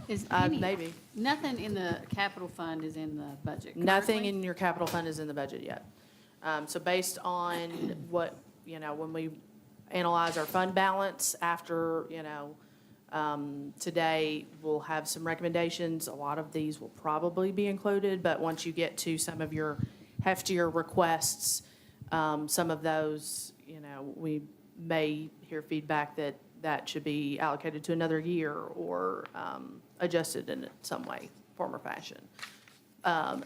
E: Is
C: Maybe.
E: nothing in the capital fund is in the budget
C: Nothing
E: currently?
C: in your capital fund is in the budget yet. So based on what, when we analyze our fund balance after, today, we'll have some recommendations. A lot of these will probably be included, but once you get to some of your heftier requests, some of those, we may hear feedback that should be allocated to another year or adjusted in some way, form, or fashion. A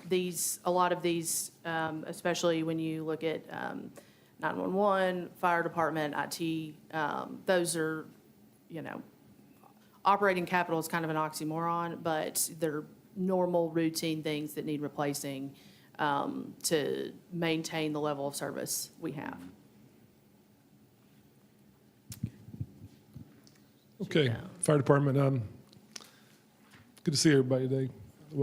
C: lot of these, especially when you look at 911, fire department, IT, those are, operating capital is kind of an oxymoron, but they're normal routine things that need replacing to maintain the level of service we have.
K: Okay,
C: Yeah.
K: fire department, good to see everybody today, by the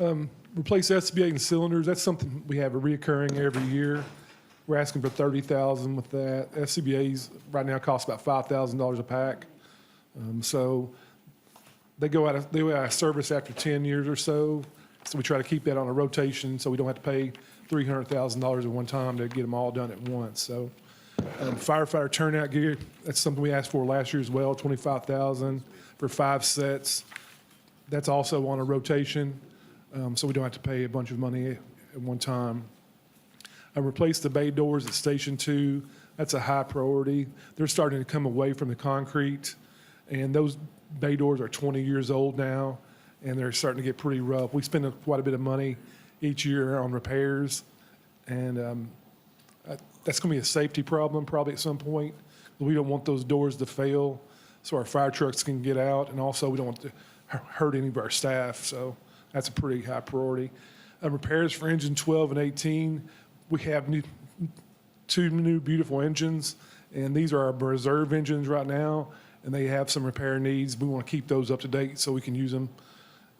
K: way. Replace SCBA and cylinders, that's something we have a reoccurring every year. We're asking for $30,000 with that. SCBA's right now cost about $5,000 a pack. So they go out of service after 10 years or so. So we try to keep that on a rotation so we don't have to pay $300,000 at one time to get them all done at once. So firefighter turnout gear, that's something we asked for last year as well, $25,000 for 5 sets. That's also on a rotation, so we don't have to pay a bunch of money at one time. I replaced the bay doors at Station 2. That's a high priority. They're starting to come away from the concrete, and those bay doors are 20 years old now, and they're starting to get pretty rough. We spend quite a bit of money each year on repairs, and that's going to be a safety problem probably at some point. We don't want those doors to fail so our fire trucks can get out, and also we don't want to hurt any of our staff, so that's a pretty high priority. Repairs for engine 12 and 18, we have two new beautiful engines, and these are our reserve engines right now, and they have some repair needs. We want to keep those up to date so we can use them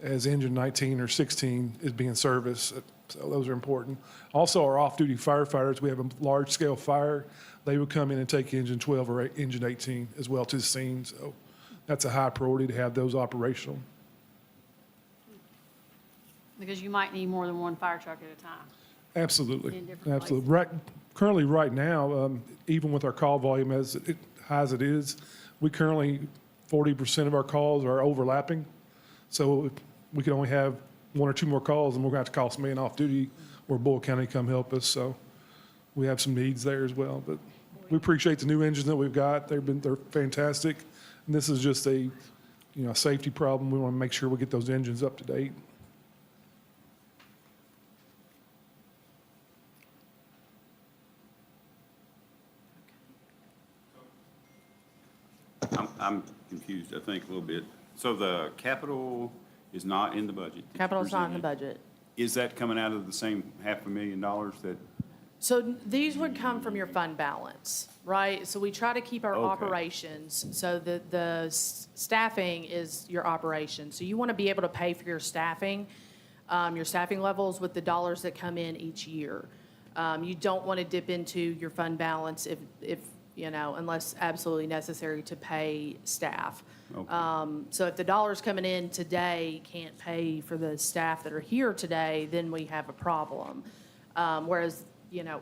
K: as engine 19 or 16 is being serviced. So those are important. Also, our off-duty firefighters, we have a large-scale fire. They would come in and take engine 12 or engine 18 as well to the scene. So that's a high priority to have those operational.
E: Because you might need more than one fire truck at a time.
K: Absolutely,
E: In different
K: absolutely. Currently, right now, even with our call volume as high as it is, we currently 40% of our calls are overlapping. So we can only have 1 or 2 more calls, and we're going to have to call somebody off duty or Bull County to come help us. So we have some needs there as well. But we appreciate the new engines that we've got. They're fantastic, and this is just a safety problem. We want to make sure we get those engines up to date.
D: I'm confused, I think, a little bit. So the capital is not in the budget? that you
C: Capital's not in the
D: presented.
C: budget.
D: Is that coming out of the same $500,000 that,
C: So these would come from your fund balance, right? So we try to keep our
D: Okay.
C: operations, so the staffing is your operation. So you want to be able to pay for your staffing levels with the dollars that come in each year. You don't want to dip into your fund balance if unless absolutely necessary to pay staff.
D: Okay.
C: So if the dollars coming in today can't pay for the staff that are here today, then we have a problem. Whereas,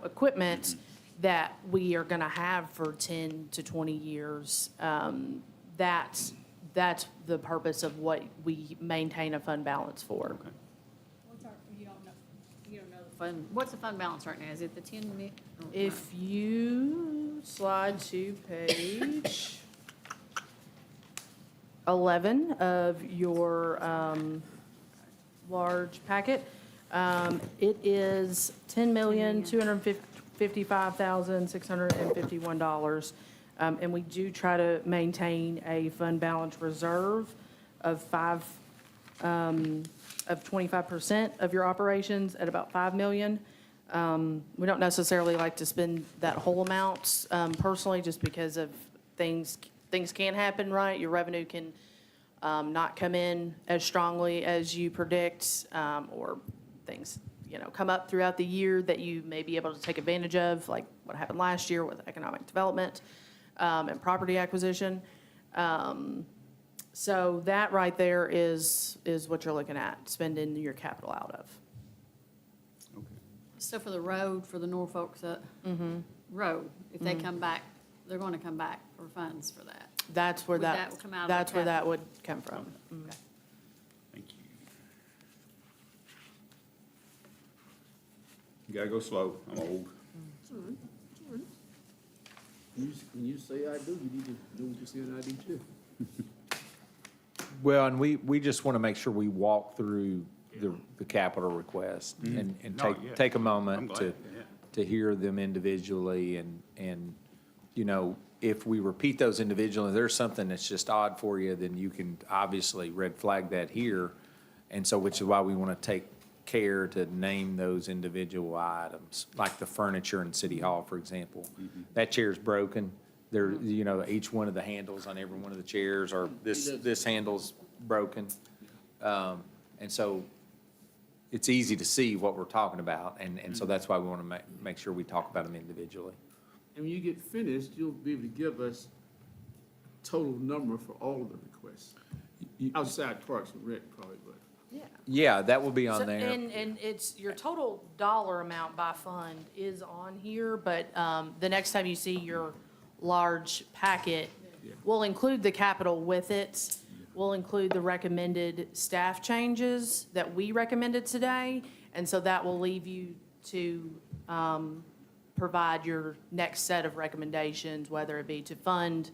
C: equipment that we are going to have for 10 to 20 years, that's the purpose of what we maintain a fund balance for.
E: You don't know the fund, what's the fund balance right now? Is it the 10 million?
C: If you slide to page 11 of your large packet. It is $10,255,651. And we do try to maintain a fund balance reserve of 25% of your operations at about 5 million. We don't necessarily like to spend that whole amount, personally, just because of things can happen, right? Your revenue can not come in as strongly as you predict, or things, come up throughout the year that you may be able to take advantage of, like what happened last year with economic development and property acquisition. So that right there is what you're looking at, spending your capital out of.
D: Okay.
E: So for the road, for the Norfolk road, if they come back, they're going to come back for funds for that.
C: That's where
E: Would that come out of the
C: that's where that
E: capital?
C: would come from. Mhm.
D: Thank you. You gotta go slow. I'm old.
A: When you say I do, you need to do what you say and I do too.
B: Well, and we just want to make sure we walk through the capital request and
D: No, yeah.
B: take a
D: I'm
B: moment
D: glad,
B: to,
D: yeah.
B: to hear them individually and, if we repeat those individually, if there's something that's just odd for you, then you can obviously red flag that here. And so, which is why we want to take care to name those individual items, like the furniture in City Hall, for example. That chair's broken. There, each one of the handles on every one of the chairs, or this handle's broken. And so it's easy to see what we're talking about, and so that's why we want to make sure we talk about them individually.
A: And when you get finished, you'll be able to give us a total number for all of the requests. Outside Parks and Rec probably, but.
B: Yeah, that will be on
C: So-
B: there.
C: And it's, your total dollar amount by fund is on here, but the next time you see your large packet, we'll include the capital with it. We'll include the recommended staff changes that we recommended today, and so that will leave you to provide your next set of recommendations, whether it be to fund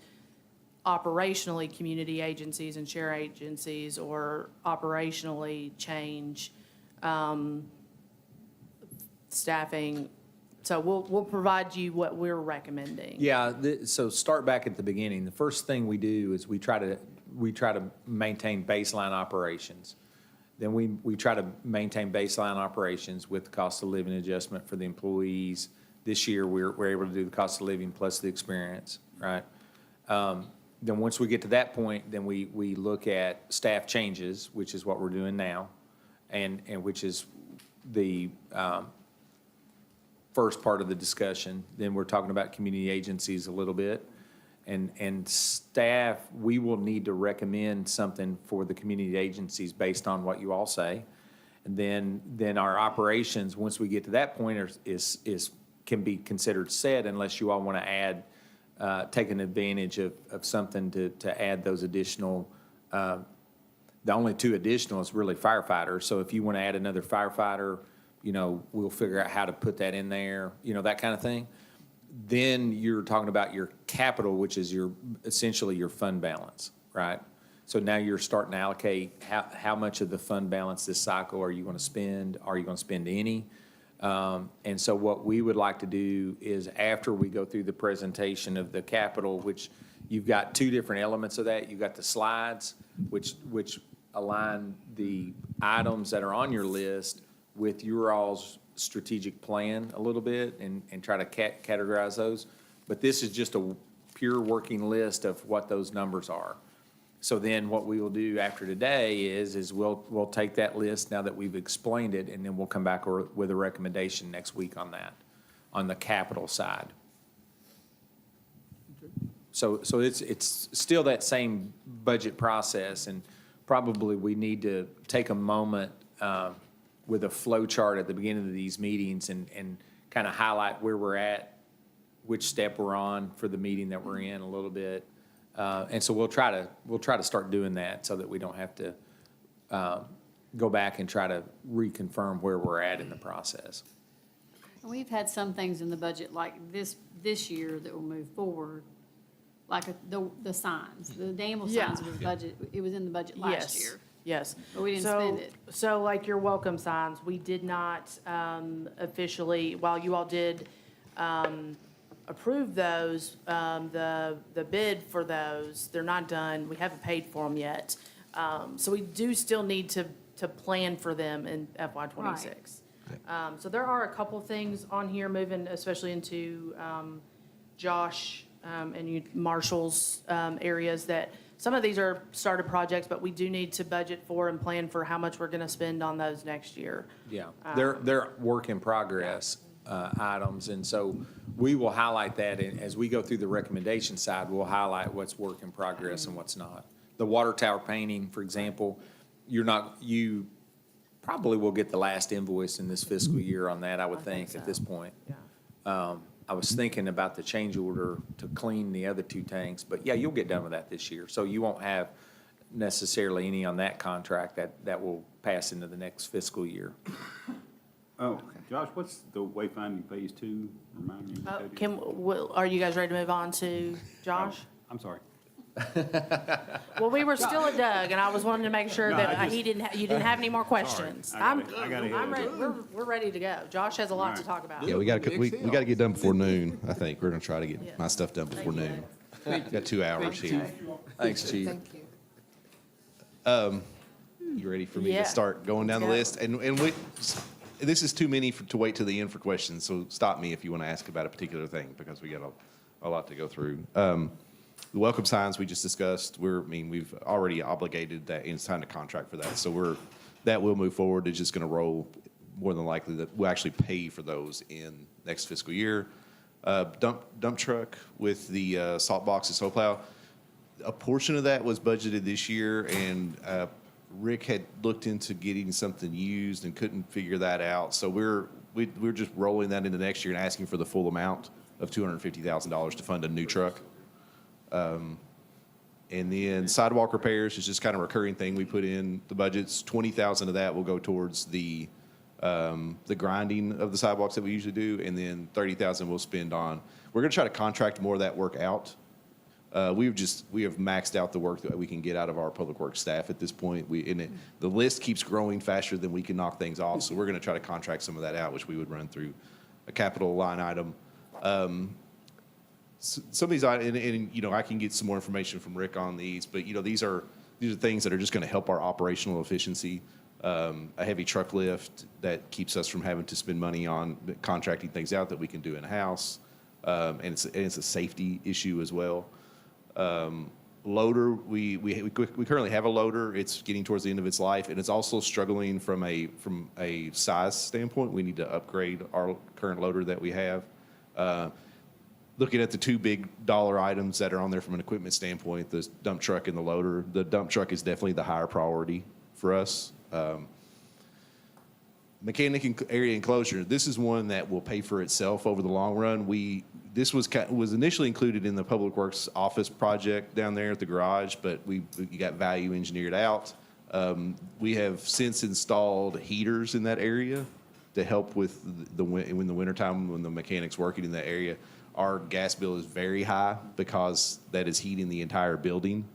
C: operationally community agencies and share agencies, or operationally change staffing. So we'll provide you what we're recommending.
B: Yeah, so start back at the beginning. The first thing we do is we try to maintain baseline operations. Then we try to maintain baseline operations with the cost of living adjustment for the employees. This year, we're able to do the cost of living plus the experience, right? Then once we get to that point, then we look at staff changes, which is what we're doing now, and which is the first part of the discussion. Then we're talking about community agencies a little bit. And staff, we will need to recommend something for the community agencies based on what you all say. And then our operations, once we get to that point, can be considered set unless you all want to add, taking advantage of something to add those additional, the only two additional is really firefighters. So if you want to add another firefighter, we'll figure out how to put that in there, that kind of thing. Then you're talking about your capital, which is essentially your fund balance, right? So now you're starting to allocate how much of the fund balance this cycle are you going to spend? Are you going to spend any? And so what we would like to do is, after we go through the presentation of the capital, which you've got two different elements of that. You've got the slides, which align the items that are on your list with your all's strategic plan a little bit and try to categorize those. But this is just a pure working list of what those numbers are. So then what we will do after today is we'll take that list now that we've explained it, and then we'll come back with a recommendation next week on that, on the capital side. So it's still that same budget process, and probably we need to take a moment with a flow chart at the beginning of these meetings and kind of highlight where we're at, which step we're on for the meeting that we're in a little bit. And so we'll try to start doing that so that we don't have to go back and try to reconfirm where we're at in the process.
E: And we've had some things in the budget like this year that will move forward like the signs, the Danville
C: Yeah.
E: signs was budget, it was in the budget last
C: Yes,
E: year.
C: yes.
E: But we didn't
C: So-
E: spend it.
C: So like your welcome signs, we did not officially, while you all did approve those, the bid for those, they're not done. We haven't paid for them yet. So we do still need to plan for them in FY '26. So there are a couple things on here moving, especially into Josh and Marshall's areas that, some of these are started projects, but we do need to budget for and plan for how much we're gonna spend on those next year.
B: Yeah, they're work in progress items, and so we will highlight that, and as we go through the recommendation side, we'll highlight what's work in progress and what's not. The water tower painting, for example, you probably will get the last invoice in this fiscal year on that, I would think, at this point.
C: Yeah.
B: I was thinking about the change order to clean the other two tanks, but yeah, you'll get done with that this year. So you won't have necessarily any on that contract that will pass into the next fiscal year.
D: Oh, Josh, what's the wayfinding phase 2? Remind me.
C: Are you guys ready to move on to Josh?
D: I'm sorry.
C: Well, we were still at Doug, and I was wanting to make sure
D: No,
C: that
D: I just-
C: you didn't have any more questions.
D: I
C: I'm
D: gotta hit
C: I'm
D: it.
C: ready, we're ready to go. Josh has a lot to talk about.
I: Yeah, we got to get done before noon, I think. We're going to try to
C: Yeah.
I: get my stuff done before noon. Got 2 hours here.
B: Thanks, Chief.
F: Thank you.
I: You ready for me
C: Yeah.
I: to start going down the
C: Let's
I: list? And we, this is too many to wait till the end for questions, so stop me if you want to ask about a particular thing, because we got a lot to go through. The welcome signs we just discussed, we've already obligated that, and it's time to contract for that. So that will move forward. It's just going to roll, more than likely that we'll actually pay for those in next fiscal year. Dump truck with the salt box and snowplow. A portion of that was budgeted this year, and Rick had looked into getting something used and couldn't figure that out. So we're just rolling that into next year and asking for the full amount of $250,000 to fund a new truck. And then sidewalk repairs is just kind of a recurring thing we put in the budgets. 20,000 of that will go towards the grinding of the sidewalks that we usually do, and then 30,000 we'll spend on. We're going to try to contract more of that work out. We have maxed out the work that we can get out of our public works staff at this point. The list keeps growing faster than we can knock things off, so we're going to try to contract some of that out, which we would run through a capital line item. Some of these, and I can get some more information from Rick on these, but these are things that are just going to help our operational efficiency. A heavy truck lift that keeps us from having to spend money on contracting things out that we can do in-house, and it's a safety issue as well. Loader, we currently have a loader. It's getting towards the end of its life, and it's also struggling from a size standpoint. We need to upgrade our current loader that we have. Looking at the 2 big dollar items that are on there from an equipment standpoint, the dump truck and the loader. The dump truck is definitely the higher priority for us. Mechanic and area enclosure. This is one that will pay for itself over the long run. This was initially included in the Public Works office project down there at the garage, but we got value engineered out. We have since installed heaters in that area to help with in the wintertime when the mechanic's working in that area. Our gas bill is very high because that is heating the entire building.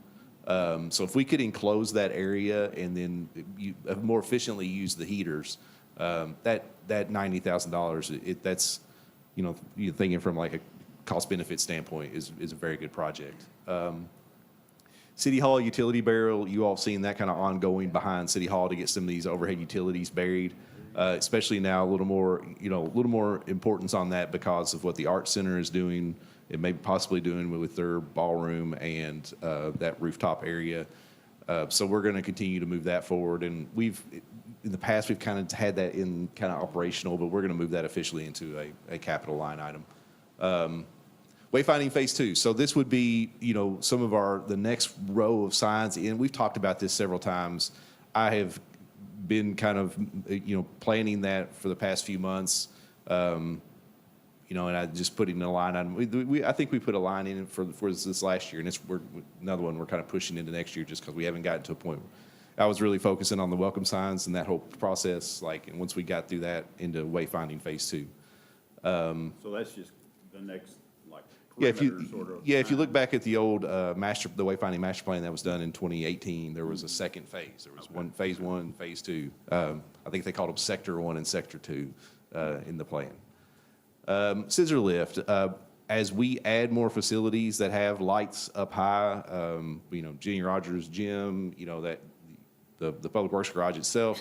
I: So if we could enclose that area and then more efficiently use the heaters, that $90,000, that's, you're thinking from like a cost benefit standpoint is a very good project. City Hall utility barrel, you all seen that kind of ongoing behind City Hall to get some of these overhead utilities buried. Especially now, a little more importance on that because of what the Art Center is doing. It may possibly doing with their ballroom and that rooftop area. So we're going to continue to move that forward. And in the past, we've kind of had that in kind of operational, but we're going to move that officially into a capital line item. Wayfinding phase 2. So this would be, some of the next row of signs. And we've talked about this several times. I have been kind of, planning that for the past few months. And I just put in a line on. I think we put a line in for this last year, and another one we're kind of pushing into next year just because we haven't gotten to a point. I was really focusing on the welcome signs and that whole process, and once we got through that into wayfinding phase 2.
D: So that's just the next like
I: Yeah, if
D: perimeter
I: you,
D: sort of.
I: yeah, if you look back at the old the wayfinding master plan that was done in 2018, there was a second phase. There was phase one, phase two. I think they called them sector one and sector two in the plan. Scissor lift, as we add more facilities that have lights up high, Jenny Rogers Gym, that the Public Works Garage itself,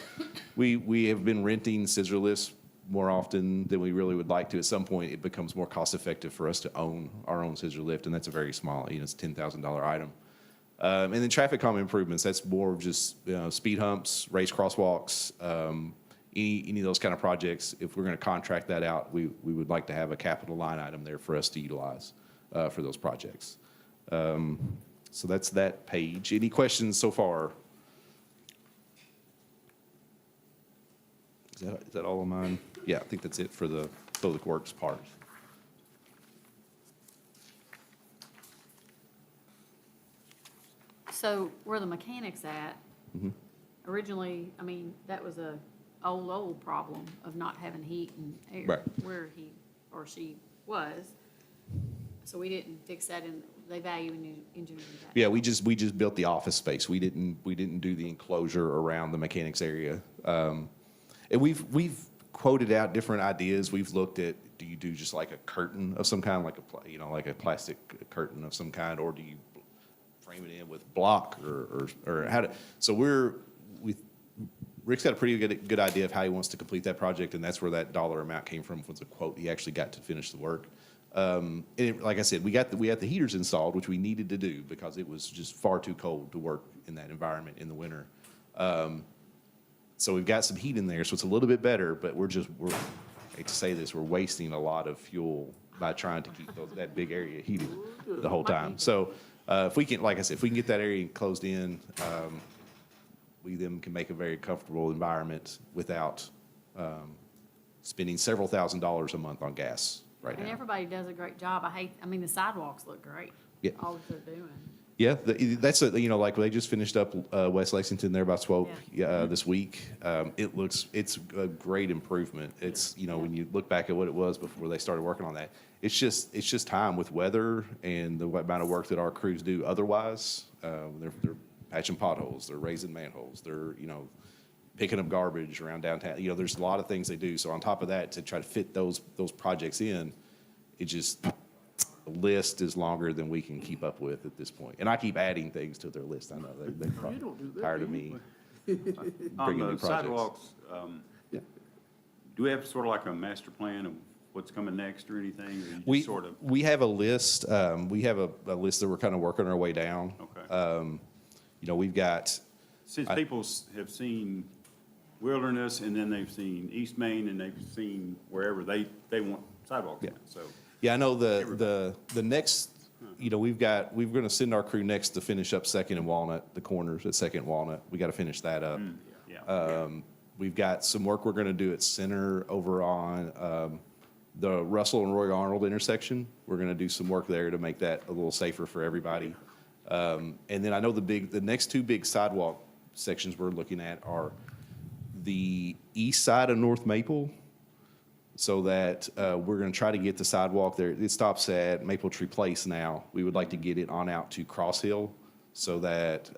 I: we have been renting scissor lifts more often than we really would like to. At some point, it becomes more cost effective for us to own our own scissor lift, and that's a very small, it's a $10,000 item. And then traffic calming improvements, that's more of just speed humps, raised crosswalks, any of those kind of projects. If we're going to contract that out, we would like to have a capital line item there for us to utilize for those projects. So that's that page. Any questions so far? Is that all of mine? Yeah, I think that's it for the Public Works part.
E: So where the mechanics at, originally, I mean, that was a old problem of not having heat and air.
I: Right.
E: Where he or she was. So we didn't fix that, and they value in engineering that.
I: Yeah, we just built the office space. We didn't do the enclosure around the mechanics area. And we've quoted out different ideas. We've looked at, do you do just like a curtain of some kind, like a plastic curtain of some kind, or do you frame it in with block or how to? So Rick's got a pretty good idea of how he wants to complete that project, and that's where that dollar amount came from, was a quote he actually got to finish the work. And like I said, we had the heaters installed, which we needed to do because it was just far too cold to work in that environment in the winter. So we've got some heat in there, so it's a little bit better, but we're I hate to say this, we're wasting a lot of fuel by trying to keep that big area heated the whole time. So if we can, like I said, if we can get that area closed in, we then can make a very comfortable environment without spending several $1,000s a month on gas right
E: And
I: now.
E: everybody does a great job. I mean, the sidewalks look great.
I: Yeah.
E: All that they're doing.
I: Yeah, that's like they just finished up West Lexington there by 12 this week. It's a great improvement. It's, when you look back at what it was before they started working on that, it's just time with weather and the amount of work that our crews do otherwise. They're patching potholes, they're raising manholes, they're, picking up garbage around downtown. There's a lot of things they do. So on top of that, to try to fit those projects in, the list is longer than we can keep up with at this point. And I keep adding things to their list. I know they're probably tired of me
D: On
I: bringing new
D: the
I: projects.
D: sidewalks,
I: Yeah.
D: do we have sort of like a master plan of what's coming next or anything? Or you just
I: We
D: sort of,
I: we have a list. We have a list that we're kind of working our way down.
D: Okay.
I: We've got.
D: Since people have seen Wilderness, and then they've seen East Main, and they've seen wherever they want sidewalks in, so.
I: Yeah, I know the next. We're going to send our crew next to finish up Second and Walnut, the corners at Second and Walnut. We got to finish that up.
D: Yeah.
I: We've got some work we're going to do at Center over on the Russell and Roy Arnold intersection. We're going to do some work there to make that a little safer for everybody. And then I know the next two big sidewalk sections we're looking at are the east side of North Maple, so that we're going to try to get the sidewalk there. It stops at Maple Tree Place now. We would like to get it on out to Cross Hill so that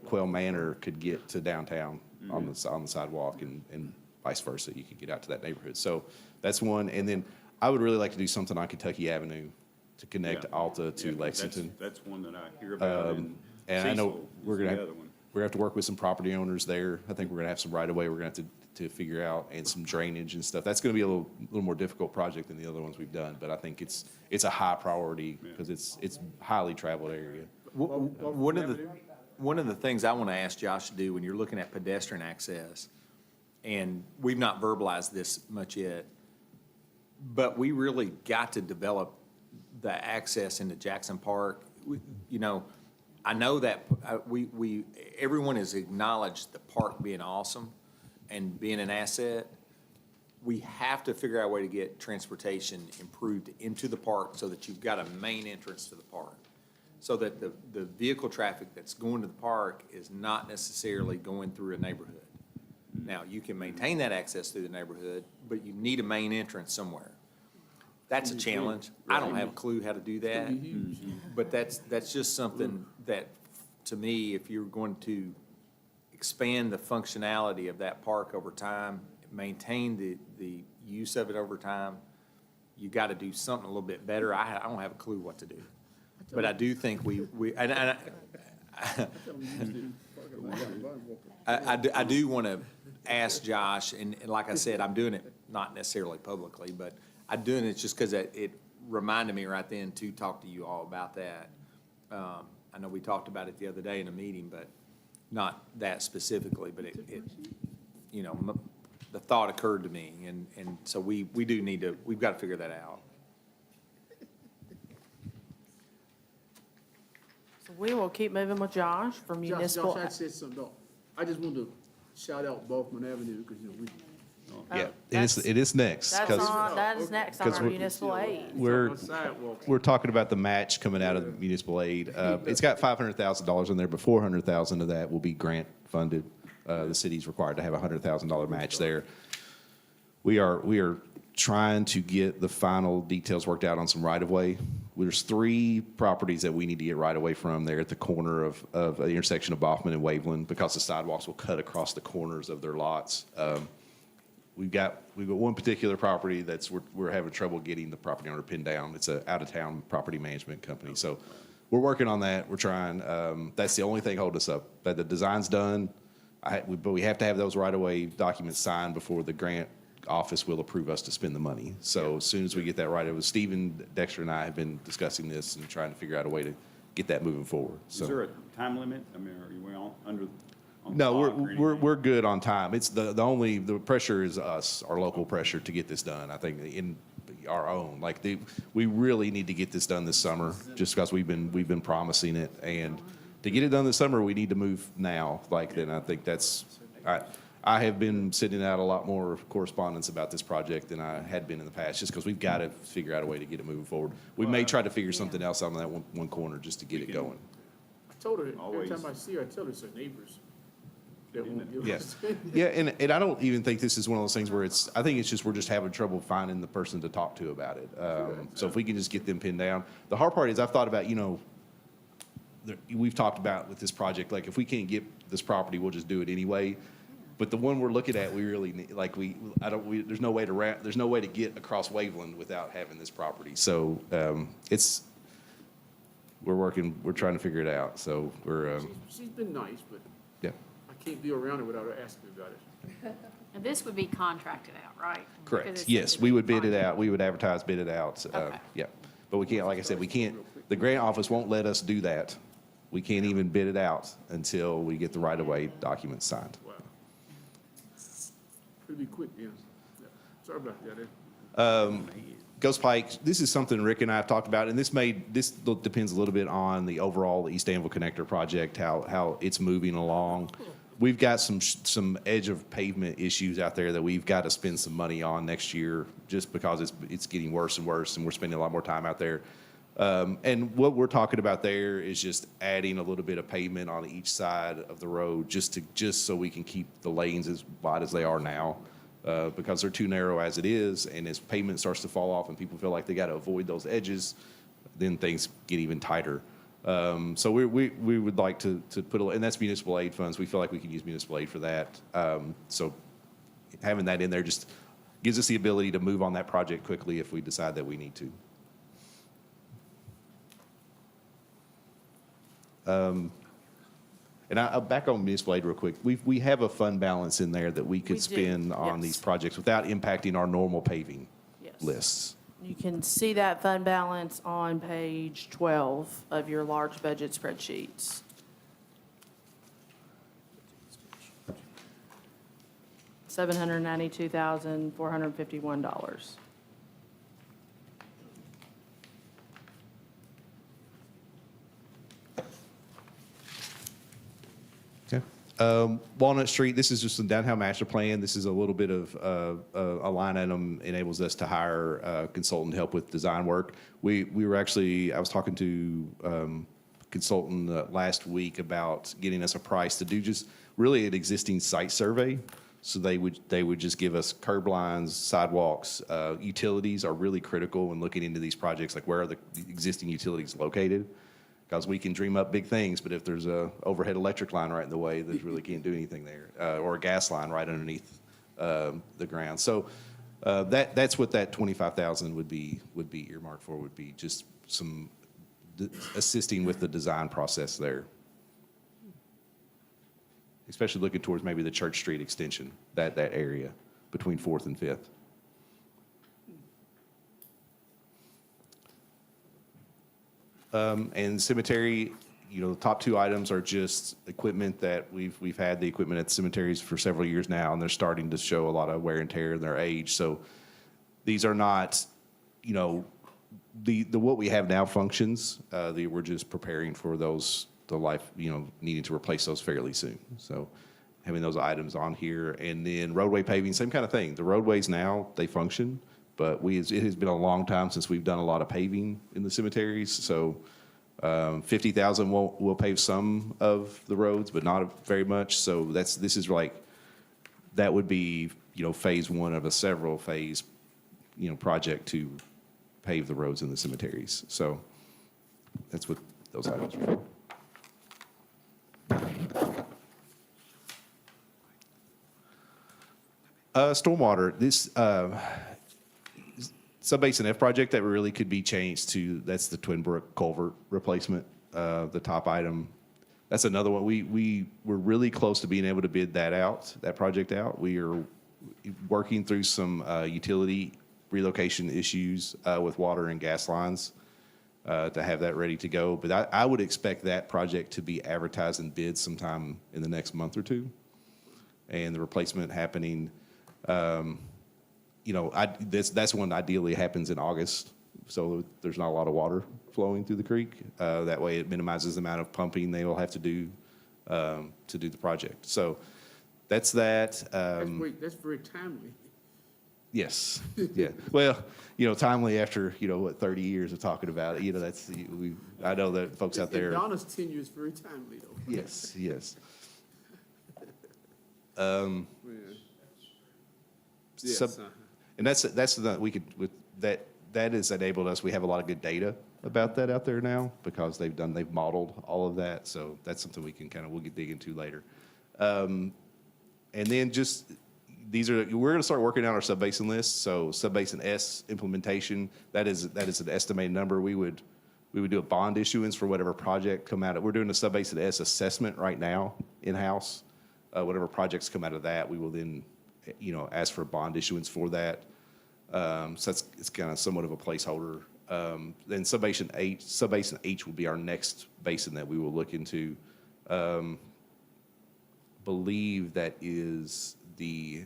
I: Quail Manor could get to downtown on the sidewalk, and vice versa. You could get out to that neighborhood. So that's one. And then I would really like to do something on Kentucky Avenue to connect
D: Yeah.
I: Alta to
D: Yeah,
I: Lexington.
D: That's one that I hear about,
I: And I know
D: Cecil
I: we're
D: is
I: going
D: the
I: to
D: other one.
I: have to work with some property owners there. I think we're going to have some right of way we're going to have to figure out, and some drainage and stuff. That's going to be a little more difficult project than the other ones we've done, but I think it's a high priority because it's highly traveled area.
B: One of the things I want to ask Josh to do when you're looking at pedestrian access, and we've not verbalized this much yet, but we really got to develop the access into Jackson Park. I know that everyone has acknowledged the park being awesome and being an asset. We have to figure out a way to get transportation improved into the park so that you've got a main entrance to the park, so that the vehicle traffic that's going to the park is not necessarily going through a neighborhood. Now, you can maintain that access through the neighborhood, but you need a main entrance somewhere. That's a challenge. I don't have a clue how to do that. But that's just something that, to me, if you're going to expand the functionality of that park over time, maintain the use of it over time, you got to do something a little bit better. I don't have a clue what to do. But I do think I do want to ask Josh, and like I said, I'm doing it not necessarily publicly, but I'm doing it just because it reminded me right then to talk to you all about that. I know we talked about it the other day in a meeting, but not that specifically, but the thought occurred to me, and so we do need to, we've got to figure that out.
C: So we will keep moving with Josh for municipal.
A: Josh, I said something, though. I just wanted to shout out Baughman Avenue, because, we,
I: Yeah, it is next.
C: That
I: 'cause
C: is next on our
I: we're-
C: municipal aid.
I: We're,
A: sidewalk.
I: we're talking about the match coming out of the municipal aid. It's got $500,000 in there, but $400,000 of that will be grant funded. The city's required to have a $100,000 match there. We are trying to get the final details worked out on some right-of-way. There's 3 properties that we need to get right-of-way from there at the corner of the intersection of Baughman and Waveland, because the sidewalks will cut across the corners of their lots. We've got one particular property that's, we're having trouble getting the property owner pinned down. It's a out-of-town property management company. So we're working on that. We're trying. That's the only thing holding us up. But the design's done. But we have to have those right-of-way documents signed before the grant office will approve us to spend the money. So as soon as we get that right, it was Stephen, Dexter, and I have been discussing this and trying to figure out a way to get that moving forward. So.
D: Is there a time limit? I mean, are you on the
I: No,
D: clock or anything?
I: we're good on time. It's the pressure is us, our local pressure to get this done. I think in our own, we really need to get this done this summer, just because we've been promising it. And to get it done this summer, we need to move now. Then I think I have been sending out a lot more correspondence about this project than I had been in the past, just because we've got to figure out a way to get it moving forward. We may try to figure something else out on that one corner just to get it going.
A: I told her, every
D: Always.
A: time I see her, I tell her it's her neighbors. That won't give
I: Yes.
A: us-
I: Yeah, and I don't even think this is one of those things where I think it's just we're just having trouble finding the person to talk to about it. So if we can just get them pinned down. The hard part is I've thought about, we've talked about with this project, if we can't get this property, we'll just do it anyway. But the one we're looking at, we really need, there's no way to get across Waveland without having this property. So we're trying to figure it out. So
A: She's been nice, but
I: yeah.
A: I can't be around her without her asking me about it.
E: And this would be contracted out, right? Because
I: Correct.
E: it's
I: Yes,
E: such a
I: we
E: big
I: would bid it
E: project.
I: out. We would advertise, bid it out.
E: Okay.
I: Yeah. But we can't, like I said, the grant office won't let us do that. We can't even bid it out until we get the right-of-way documents signed.
A: Wow. It'll be quick, yeah. Sorry about that.
I: Ghost Pike, this is something Rick and I have talked about, and this depends a little bit on the overall East Danville Connector project, how it's moving along. We've got some edge of pavement issues out there that we've got to spend some money on next year, just because it's getting worse and worse, and we're spending a lot more time out there. And what we're talking about there is just adding a little bit of pavement on each side of the road, just so we can keep the lanes as wide as they are now. Because they're too narrow as it is, and as pavement starts to fall off and people feel like they got to avoid those edges, then things get even tighter. So we would like to put, and that's municipal aid funds. We feel like we can use municipal aid for that. So having that in there just gives us the ability to move on that project quickly if we decide that we need to. And I'll back on municipal aid real quick. We have a fund balance in there that we
C: We
I: could
C: do,
I: spend on these
C: yes.
I: projects without impacting our normal paving
C: Yes.
I: lists.
C: You can see that fund balance on page 12 of your large budget spreadsheets. $792,451.
I: Okay. Walnut Street, this is just a downtown master plan. This is a little bit of a line item, enables us to hire a consultant to help with design work. I was talking to consultant last week about getting us a price to do just really an existing site survey So they would just give us curb lines, sidewalks. Utilities are really critical when looking into these projects, like where are the existing utilities located? Because we can dream up big things, but if there's a overhead electric line right in the way, there's really can't do anything there, or a gas line right underneath the ground. So that's what that 25,000 would be earmarked for. Would be just some assisting with the design process there, especially looking towards maybe the Church Street extension, that area between 4th and 5th. And cemetery, the top two items are just equipment that we've had the equipment at cemeteries for several years now, and they're starting to show a lot of wear and tear in their age. So these are not, the what we have now functions. We're just preparing for those, the life, needing to replace those fairly soon. So having those items on here, and then roadway paving, same kind of thing. The roadways now, they function, but it has been a long time since we've done a lot of paving in the cemeteries. So 50,000 will pave some of the roads, but not very much. So this is like, that would be, phase one of a several phase, project to pave the roads in the cemeteries. So that's what those items are for. Stormwater, this Sub-Basin F project that really could be changed to, that's the Twin Brook culvert replacement, the top item. That's another one. We were really close to being able to bid that project out. We are working through some utility relocation issues with water and gas lines to have that ready to go. But I would expect that project to be advertised and bid sometime in the next month or two, and the replacement happening. That's one ideally happens in August, so there's not a lot of water flowing through the creek. That way, it minimizes the amount of pumping they will have to do the project. So that's that.
A: That's very timely.
I: Yes, yeah. Well, timely after 30 years of talking about it. I know that folks out there.
A: Donna's tenure is very timely, though.
I: Yes, yes.
A: Yes,
I: And that's the we could with that has enabled us. We have a lot of good data about that out there now because they've modeled all of that. So that's something we can we'll dig into later. And then just we're going to start working on our sub-basin list. So sub-basin S implementation, that is an estimated number. We would do a bond issuance for whatever project come out of. We're doing a sub-basin S assessment right now in-house. Whatever projects come out of that, we will then ask for bond issuance for that. So it's kind of somewhat of a placeholder. Then sub-basin H will be our next basin that we will look into. Believe that is the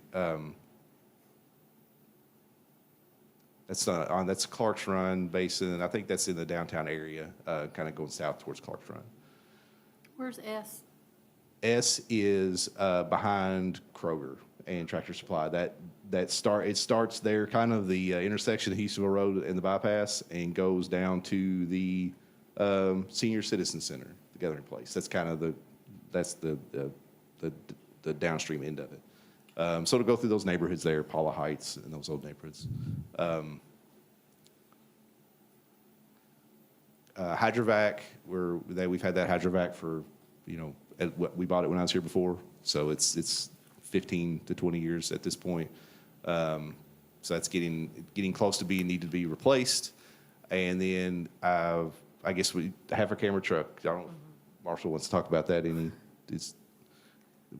I: that's Clark's Run Basin, and I think that's in the downtown area, kind of going south towards Clark's Run.
E: Where's S?
I: S is behind Kroger and Tractor Supply. It starts there, kind of the intersection of Houstonville Road and the bypass, and goes down to the Senior Citizen Center, the gathering place. That's kind of the downstream end of it. So to go through those neighborhoods there, Paula Heights and those old neighborhoods. Hydrovac, we've had that Hydrovac for, we bought it when I was here before, so it's 15 to 20 years at this point. So that's getting close to need to be replaced. And then I guess we have a camera truck. I don't know if Marshall wants to talk about that any.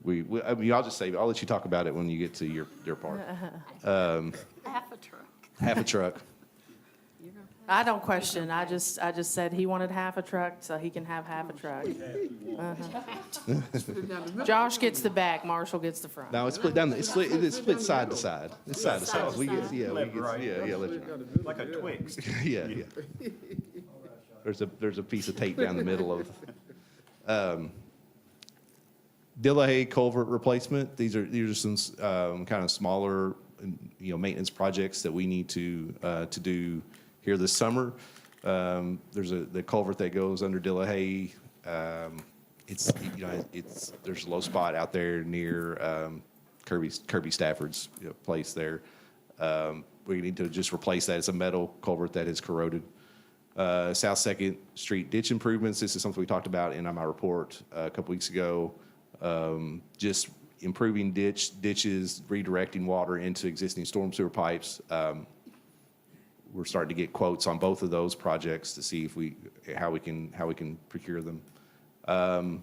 I: I'll just say, I'll let you talk about it when you get to your part.
E: Half a truck.
I: Half a truck.
E: You're gonna pay.
C: I don't question. I just said he wanted half a truck, so he can have half a truck. Josh gets the back, Marshall gets the front.
I: No, it's split down. It is split side to side. It's side to side.
E: Side to side.
D: Left, right.
I: Left, right.
D: Like a Twix.
I: Yeah. There's a piece of tape down the middle of. Dillahay culvert replacement. These are some kind of smaller, maintenance projects that we need to do here this summer. There's the culvert that goes under Dillahay. There's a low spot out there near Kirby Stafford's place there. We need to just replace that. It's a metal culvert that is corroded. South Second Street ditch improvements. This is something we talked about in my report a couple weeks ago. Just improving ditches, redirecting water into existing storm sewer pipes. We're starting to get quotes on both of those projects to see how we can procure them.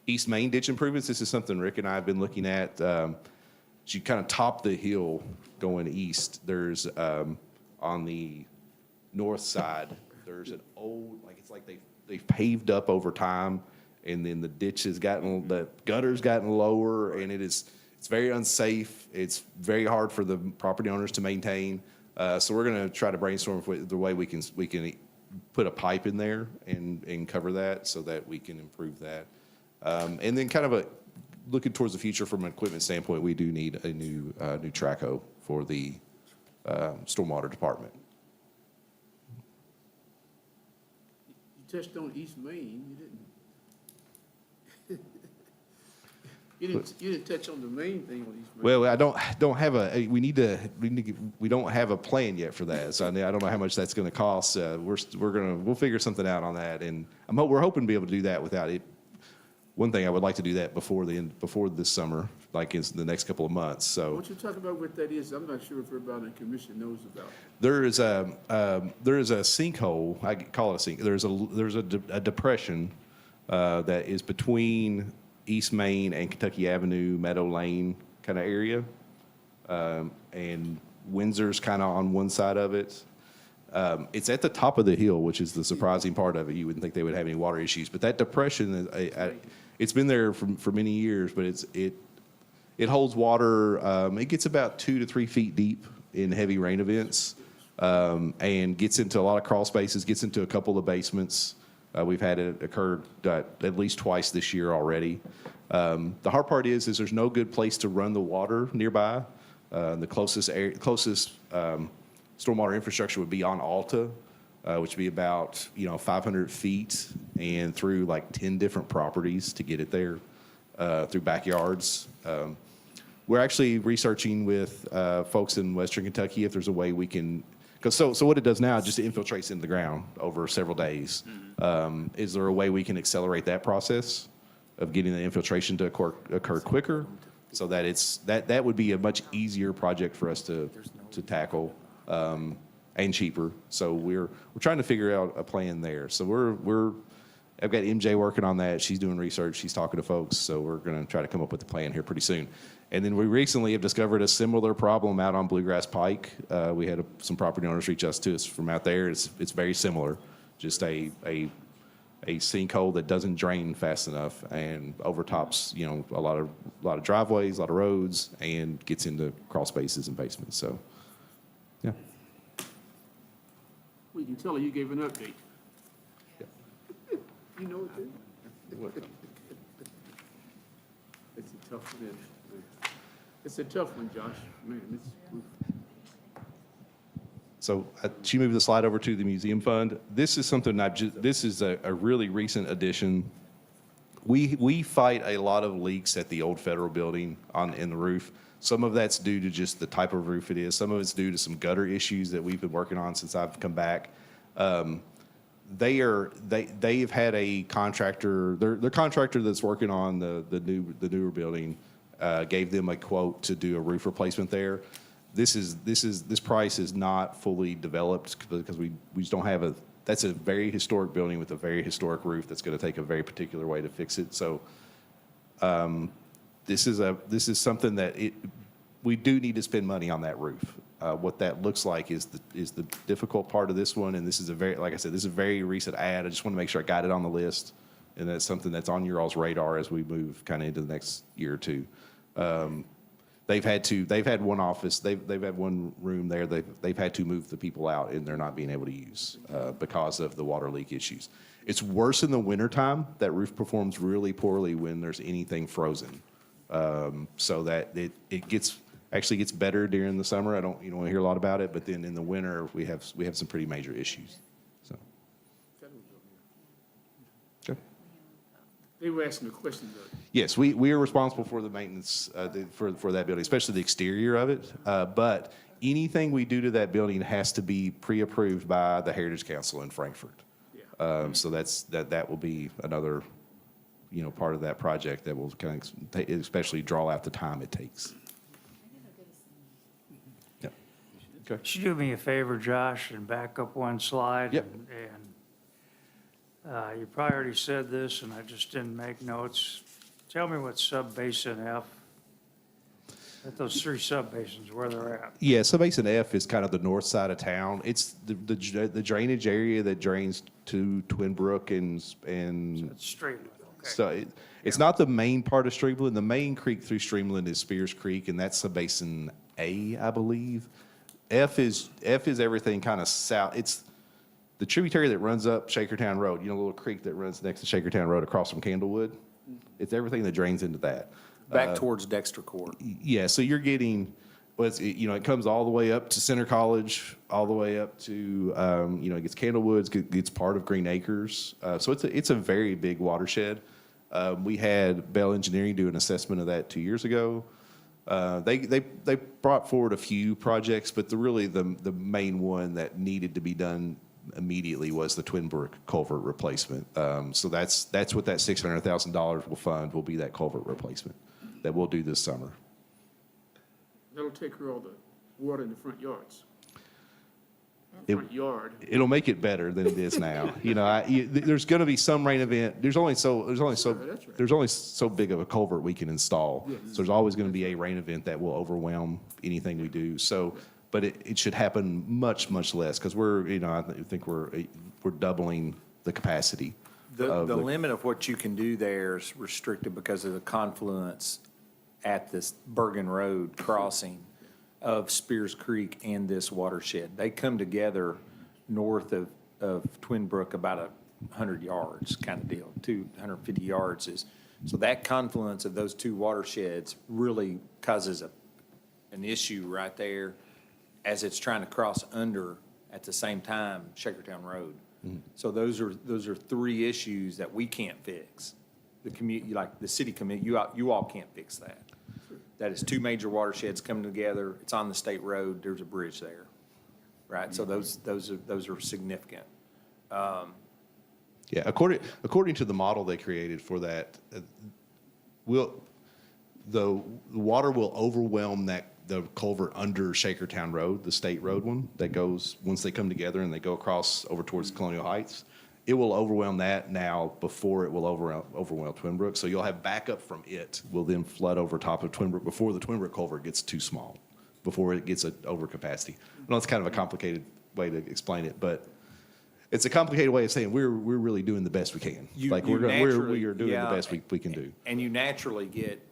I: East Main ditch improvements. This is something Rick and I have been looking at. As you kind of top the hill going east, there's on the north side, there's an old, it's like they've paved up over time, and then the gutter's gotten lower, and it's very unsafe. It's very hard for the property owners to maintain. So we're going to try to brainstorm the way we can put a pipe in there and cover that so that we can improve that. And then kind of looking towards the future from an equipment standpoint, we do need a new trackhoe for the stormwater department.
A: You touched on East Main, you didn't touch on the main thing on East Main.
I: Well, I don't have we don't have a plan yet for that. So I don't know how much that's going to cost. We'll figure something out on that, and we're hoping to be able to do that without it. One thing I would like to do that before this summer, like in the next couple of months. So.
A: Why don't you talk about what that is? I'm not sure if everybody in the commission knows about.
I: There is a sinkhole. I call it a sink. There's a depression that is between East Main and Kentucky Avenue, Meadow Lane kind of area, and Windsor's kind of on one side of it. It's at the top of the hill, which is the surprising part of it. You wouldn't think they would have any water issues, but that depression, it's been there for many years, but it holds water. It gets about 2 to 3 feet deep in heavy rain events, and gets into a lot of crawl spaces, gets into a couple of basements. We've had it occur at least twice this year already. The hard part is there's no good place to run the water nearby. The closest stormwater infrastructure would be on Alta, which would be about 500 feet and through like 10 different properties to get it there, through backyards. We're actually researching with folks in Western Kentucky if there's a way we can. So what it does now, just infiltrates into the ground over several days. Is there a way we can accelerate that process of getting the infiltration to occur quicker, so that that would be a much easier project for us to tackle, and cheaper. So we're trying to figure out a plan there. So I've got MJ working on that. She's doing research. She's talking to folks. So we're going to try to come up with a plan here pretty soon. And then we recently have discovered a similar problem out on Bluegrass Pike. We had some property owners reach out to us from out there. It's very similar, just a sinkhole that doesn't drain fast enough and overtops a lot of driveways, a lot of roads, and gets into crawl spaces and basements. So, yeah.
A: We can tell her you gave an update. You know it, did? It's a tough one. It's a tough one, Josh. Man,
I: So she moved the slide over to the museum fund. This is something this is a really recent addition. We fight a lot of leaks at the old federal building in the roof. Some of that's due to just the type of roof it is. Some of it's due to some gutter issues that we've been working on since I've come back. They've had a contractor. Their contractor that's working on the newer building gave them a quote to do a roof replacement there. This price is not fully developed because we just don't have that's a very historic building with a very historic roof that's going to take a very particular way to fix it. So this is something that we do need to spend money on that roof. What that looks like is the difficult part of this one, and this is like I said, this is a very recent ad. I just want to make sure I got it on the list, and that's something that's on your all's radar as we move kind of into the next year or two. They've had one office, they've had one room there. They've had to move the people out, and they're not being able to use because of the water leak issues. It's worse in the wintertime. That roof performs really poorly when there's anything frozen. So that it actually gets better during the summer. You don't want to hear a lot about it, but then in the winter we have some pretty major issues. So. Okay.
A: They were asking a question, though.
I: Yes, we are responsible for the maintenance for that building, especially the exterior of it. But anything we do to that building has to be pre-approved by the Heritage Council in Frankfurt. So that will be another, part of that project that will kind of especially draw out the time it takes. Yep. Okay.
G: Could you do me a favor, Josh, and back up one slide?
I: Yep.
G: You probably already said this, and I just didn't make notes. Tell me what sub-basin F, at those three sub-basins, where they're at.
I: Yeah, so Basin F is kind of the north side of town. It's the drainage area that drains to Twin Brook and
G: It's Streamland, okay.
I: so it's not the main part of Streamland. The main creek through Streamland is Spears Creek, and that's Basin A, I believe. F is everything kind of south. It's the tributary that runs up Shakertown Road. The little creek that runs next to Shakertown Road across from Candlewood. It's everything that drains into that.
B: Back towards Dexter Court.
I: Yeah, so you're getting, it comes all the way up to Center College, all the way up to, it gets Candlewoods, gets part of Green Acres. So it's a very big watershed. We had Bell Engineering do an assessment of that 2 years ago. They brought forward a few projects, but the main one that needed to be done immediately was the Twin Brook culvert replacement. So that's what that $600,000 will fund, will be that culvert replacement that we'll do this summer.
A: That'll take care of all the water in the front yards.
I: It-
A: Front yard.
I: It'll make it better than it is now. There's going to be some rain event. There's only so big of a culvert we can install.
A: Yes.
I: So there's always going to be a rain event that will overwhelm anything we do. So, but it should happen much, much less because I think we're doubling the capacity.
B: The limit of what you can do there is restricted because of the confluence at this Bergen Road crossing of Spears Creek and this watershed. They come together north of Twin Brook about 100 yards kind of deal, 250 yards is. So that confluence of those two watersheds really causes an issue right there as it's trying to cross under at the same time Shakertown Road. So those are three issues that we can't fix. The city committee, you all can't fix that. That is two major watersheds coming together. It's on the state road. There's a bridge there, right? So those are significant.
I: Yeah, according to the model they created for that, the water will overwhelm the culvert under Shakertown Road, the state road one that goes once they come together and they go across over towards Colonial Heights. It will overwhelm that now before it will overwhelm Twin Brook. So you'll have backup from it will then flood over top of Twin Brook before the Twin Brook culvert gets too small, before it gets over capacity. I know it's kind of a complicated way to explain it, but it's a complicated way of saying we're really doing the best we can. We are doing the best we can do.
B: And you naturally get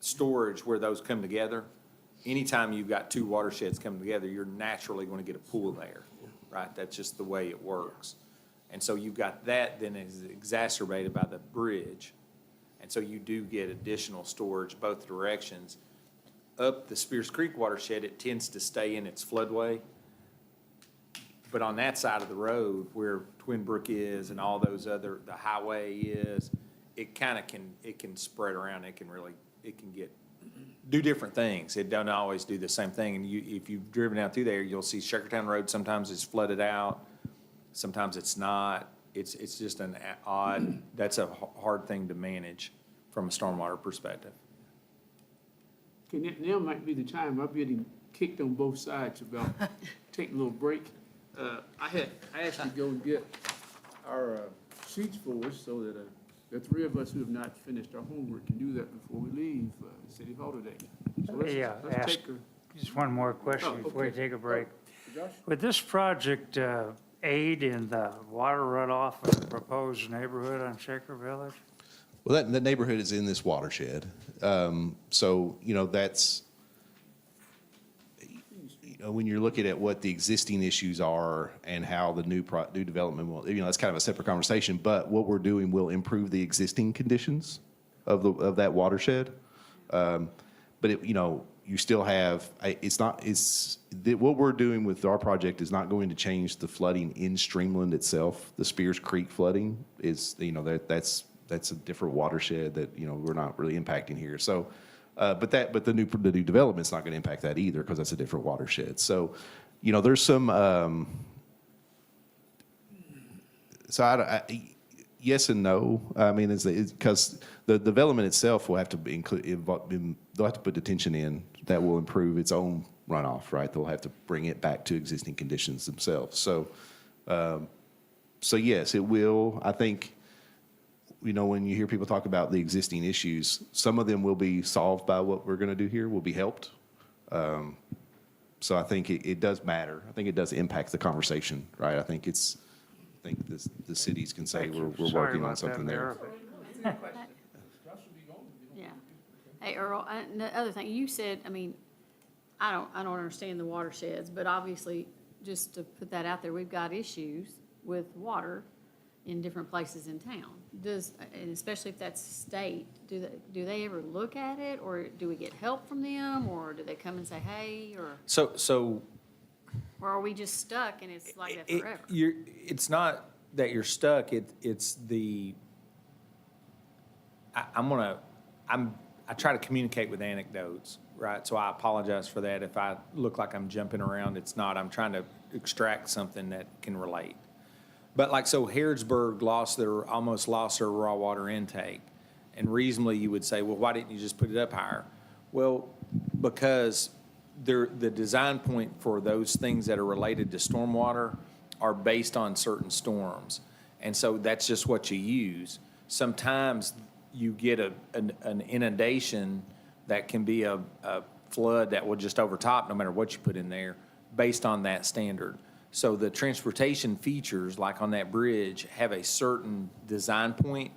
B: storage where those come together. Anytime you've got two watersheds coming together, you're naturally going to get a pool there, right? That's just the way it works. And so you've got that then is exacerbated by the bridge. And so you do get additional storage both directions. Up the Spears Creek watershed, it tends to stay in its floodway. But on that side of the road where Twin Brook is and all those the highway is, it kind of can spread around. It can do different things. It doesn't always do the same thing. And if you've driven out through there, you'll see Shakertown Road sometimes is flooded out. Sometimes it's not. It's just an odd, that's a hard thing to manage from a stormwater perspective.
A: Okay, now might be the time. I'm getting kicked on both sides about taking a little break. I asked to go and get our sheets for us so that the three of us who have not finished our homework can do that before we leave the city hall today. So let's
G: ask
A: take
G: just one more question before we
A: okay.
G: take a break.
A: Josh?
G: Would this project aid in the water runoff of the proposed neighborhood on Shaker Village?
I: Well, that neighborhood is in this watershed. So, that's, when you're looking at what the existing issues are and how the new development will, that's kind of a separate conversation, but what we're doing will improve the existing conditions of that watershed. But you still have, what we're doing with our project is not going to change the flooding in Streamland itself. The Spears Creek flooding is, that's a different watershed that, you know, we're not really impacting here. So, but the new development's not gonna impact that either, because that's a different watershed. So, you know, there's some, so yes and no. I mean, it's because the development itself will have to they'll have to put detention in that will improve its own runoff, right? They'll have to bring it back to existing conditions themselves. So, so yes, it will. I think, you know, when you hear people talk about the existing issues, some of them will be solved by what we're going to do here, will be helped. So I think it does matter. I think it does impact the conversation, right? I think the cities can say we're
G: Sorry
I: working on
G: about
I: something
G: that,
I: there.
G: Mayor.
E: Yeah. Hey, Earl, the other thing, you said, I mean, I don't understand the watersheds, but obviously, just to put that out there, we've got issues with water in different places in town. And especially if that's state, do they ever look at it, or do we get help from them, or do they come and say, hey, or are we just stuck and it's like that forever?
B: It's not that you're stuck, I try to communicate with anecdotes, right? So I apologize for that. If I look like I'm jumping around, it's not. I'm trying to extract something that can relate. But like, so Harrodsburg almost lost their raw water intake. And reasonably you would say, well, why didn't you just put it up higher? Well, because the design point for those things that are related to stormwater are based on certain storms. And so that's just what you use. Sometimes you get an inundation that can be a flood that will just overtop no matter what you put in there based on that standard. So the transportation features, like on that bridge, have a certain design point,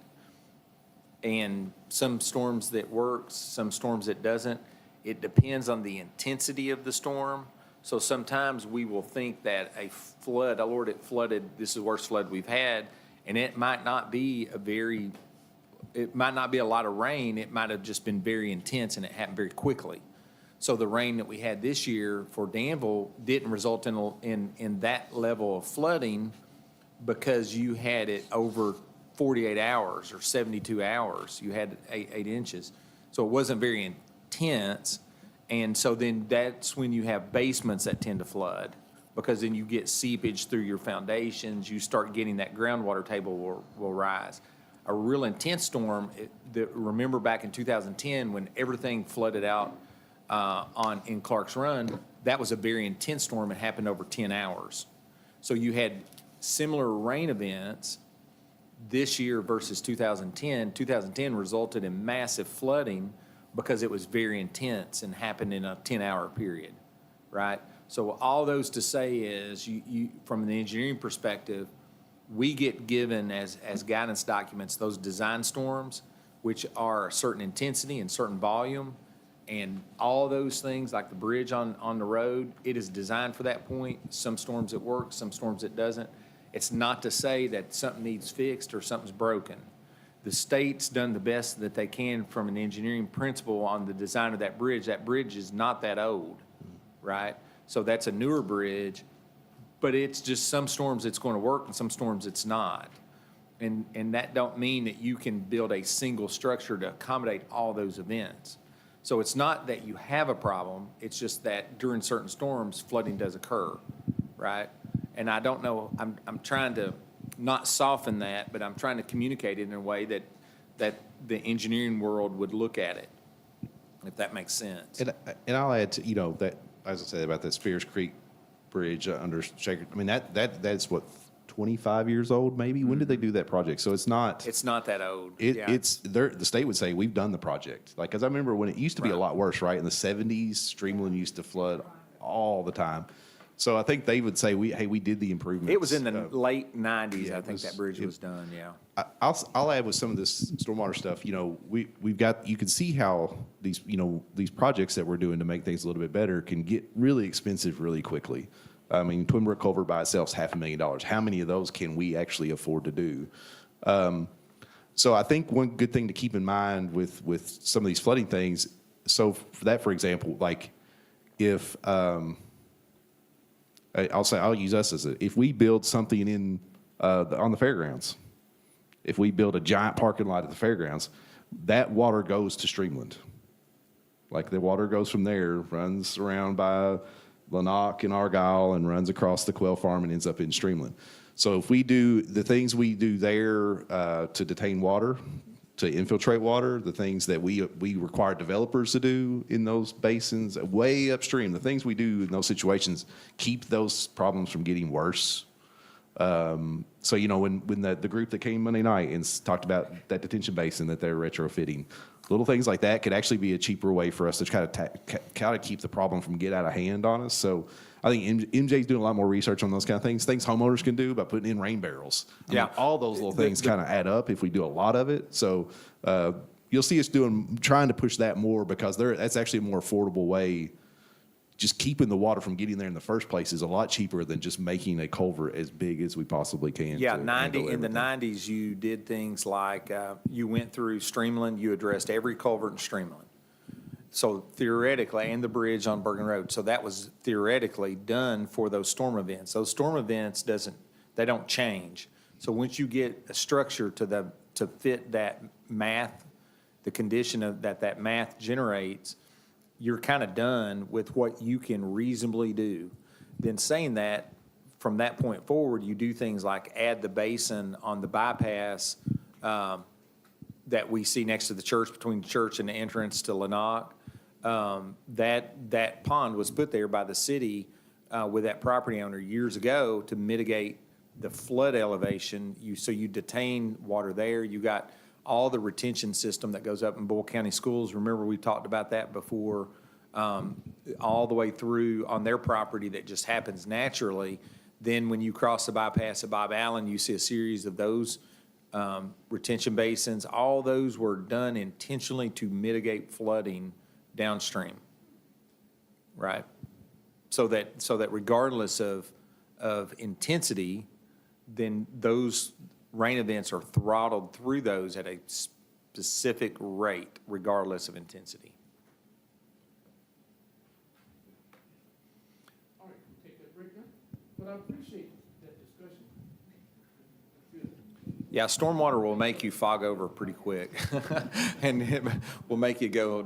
B: and some storms that works, some storms that doesn't. It depends on the intensity of the storm. So sometimes we will think that a flood, oh Lord, it flooded, this is the worst flood we've had, and it might not be it might not be a lot of rain, it might have just been very intense and it happened very quickly. So the rain that we had this year for Danville didn't result in that level of flooding because you had it over 48 hours or 72 hours. You had 8 inches. So it wasn't very intense. And so then that's when you have basements that tend to flood, because then you get seepage through your foundations. You start getting that groundwater table will rise. A real intense storm, remember back in 2010 when everything flooded out in Clark's Run, that was a very intense storm. It happened over 10 hours. So you had similar rain events this year versus 2010. 2010 resulted in massive flooding because it was very intense and happened in a 10-hour period, right? So all those to say is, you from an engineering perspective, we get given as guidance documents those design storms, which are a certain intensity and certain volume, and all those things, like the bridge on the road, it is designed for that point. Some storms it works, some storms it doesn't. It's not to say that something needs fixed or something's broken. The state's done the best that they can from an engineering principle on the design of that bridge. That bridge is not that old, right? So that's a newer bridge, but it's just some storms it's going to work and some storms it's not. And that don't mean that you can build a single structure to accommodate all those events. So it's not that you have a problem, it's just that during certain storms, flooding does occur, right? And I don't know, I'm trying to not soften that, but I'm trying to communicate it in a way that the engineering world would look at it, if that makes sense.
I: And I'll add to, you know, that, as I said about the Spears Creek Bridge under Shaker, I mean, that's what, 25 years old, maybe? When did they do that project? So it's not
B: that old. Yeah.
I: The state would say, we've done the project. Like, because I remember when it used to be a lot worse, right? In the 70s, Streamland used to flood all the time. So I think they would say, we did the improvements.
B: It was in the late 90s,
I: yeah,
B: I think that bridge was done, yeah.
I: I'll add with some of this stormwater stuff, you know, we've got, you can see how these, you know, these projects that we're doing to make things a little bit better can get really expensive really quickly. I mean, Twin Brook Culvert by itself is $500,000. How many of those can we actually afford to do? So I think one good thing to keep in mind with some of these flooding things, so for that, for example, like if, I'll use us as if we build something in on the fairgrounds, If we build a giant parking lot at the fairgrounds, that water goes to Streamland. Like the water goes from there, runs around by Lanock and Argyle and runs across the Quail Farm and ends up in Streamland. So if we do the things we do there to detain water, to infiltrate water, the things that we require developers to do in those basins way upstream, the things we do in those situations keep those problems from getting worse. So, you know, when the group that came Monday night and talked about that detention basin that they're retrofitting, little things like that could actually be a cheaper way for us to kind of keep the problem from get out of hand on us. So I think MJ's doing a lot more research on those kind of things homeowners can do by putting in rain barrels. I mean, all those little things kind of add up if we do a lot of it. So you'll see us trying to push that more because that's actually a more affordable way. Just keeping the water from getting there in the first place is a lot cheaper than just making a culvert as big as we possibly can.
B: Yeah,
I: to
B: 90,
I: handle
B: in the
I: everything.
B: 90s, you did things like you went through Streamland, you addressed every culvert in Streamland. So theoretically, and the bridge on Bergen Road. So that was theoretically done for those storm events. Those storm events they don't change. So once you get a structure to fit that math, the condition of that math generates, you're kind of done with what you can reasonably do. Then saying that, from that point forward, you do things like add the basin on the bypass that we see next to the church, between the church and the entrance to Lanock. That pond was put there by the city with that property owner years ago to mitigate the flood elevation. So you detain water there. You got all the retention system that goes up in Boyle County Schools. Remember, we talked about that before, all the way through on their property that just happens naturally. Then when you cross the bypass at Bob Allen, you see a series of those retention basins. All those were done intentionally to mitigate flooding downstream, right? So that regardless of intensity, then those rain events are throttled through those at a specific rate, regardless of intensity.
A: All right, we'll take that break now, but I appreciate that discussion.
B: Yeah, stormwater will make you fog over pretty quick, and it will make you go,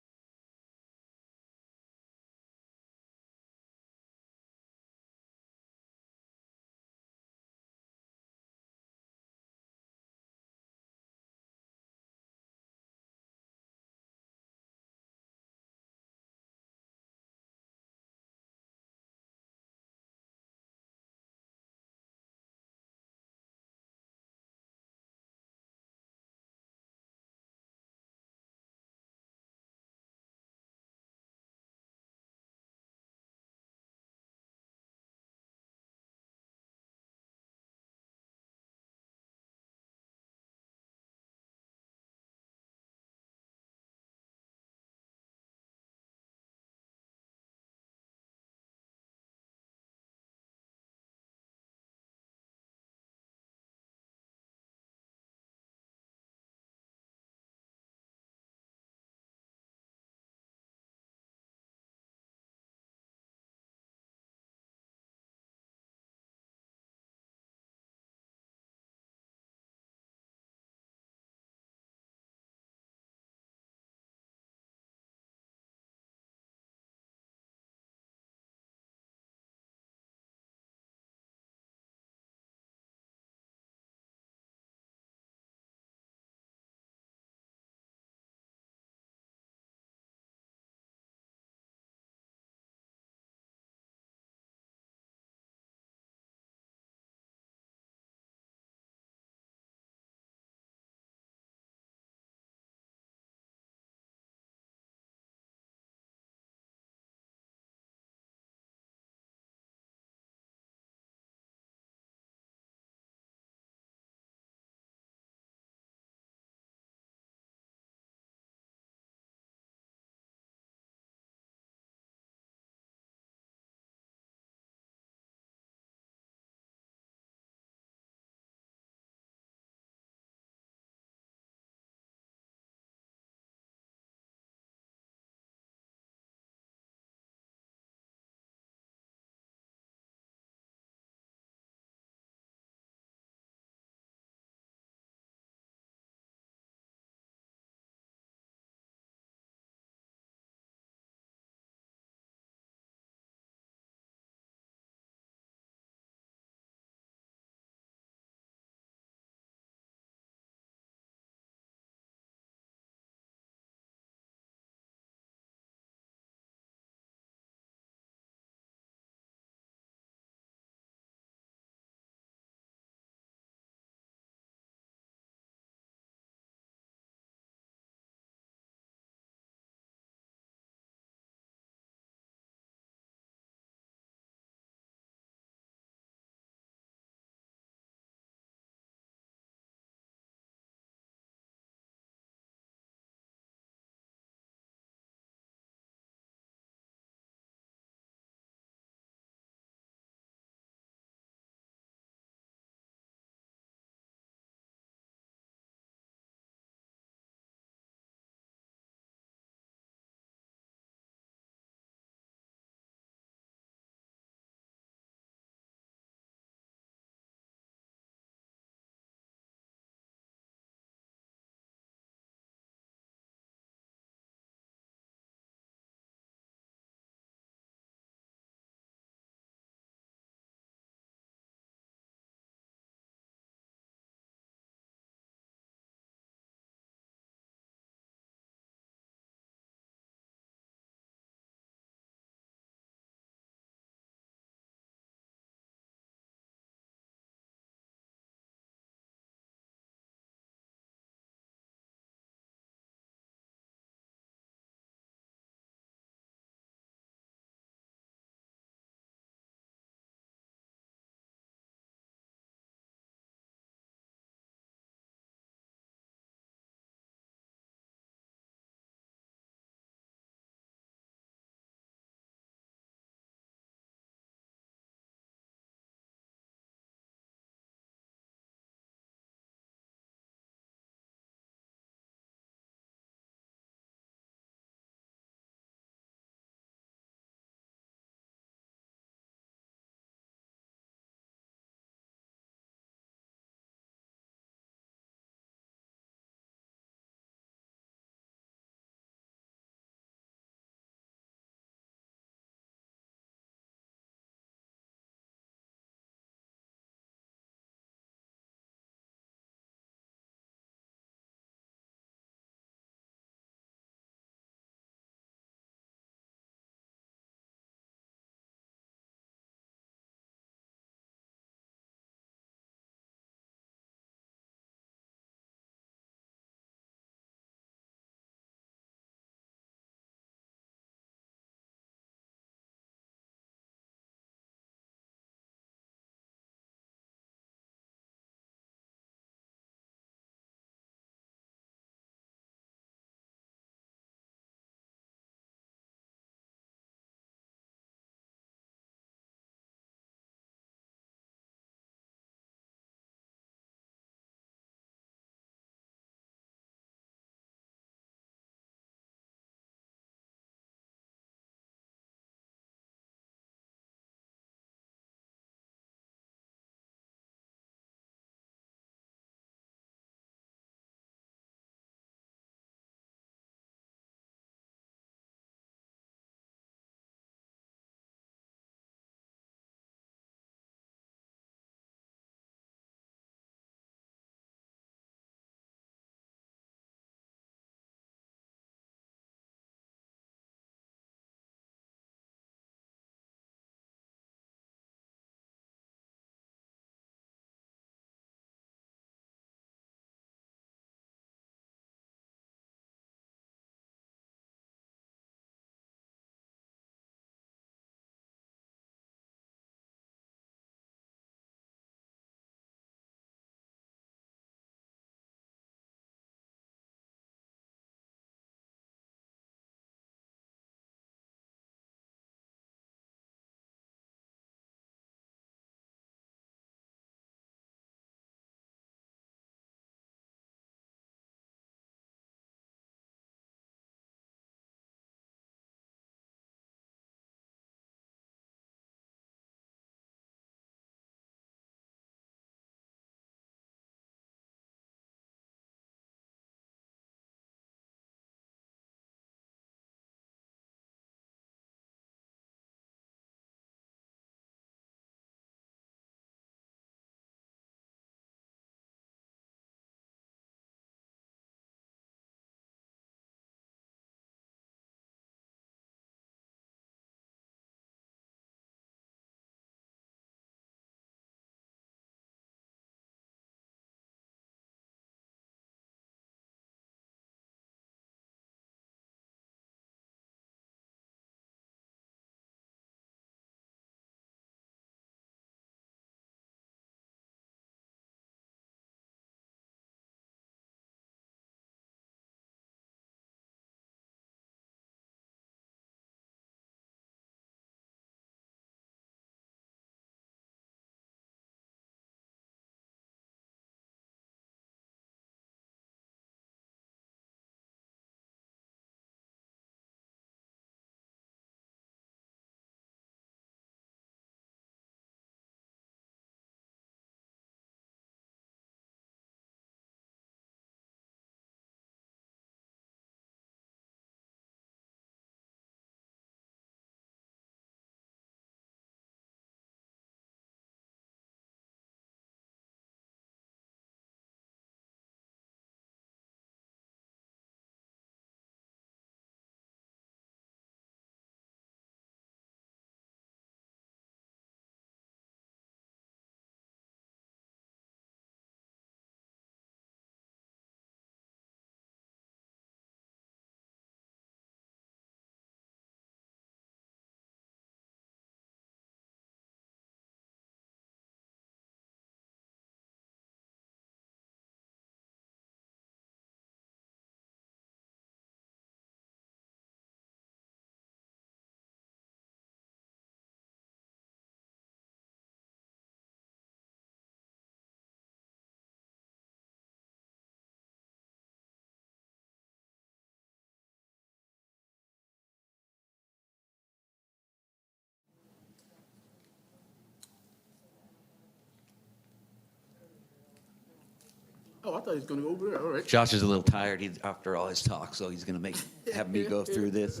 A: Oh, I thought he was gonna go over there, all right.
L: Josh is a little tired after all his talk, so he's going to have me go through this.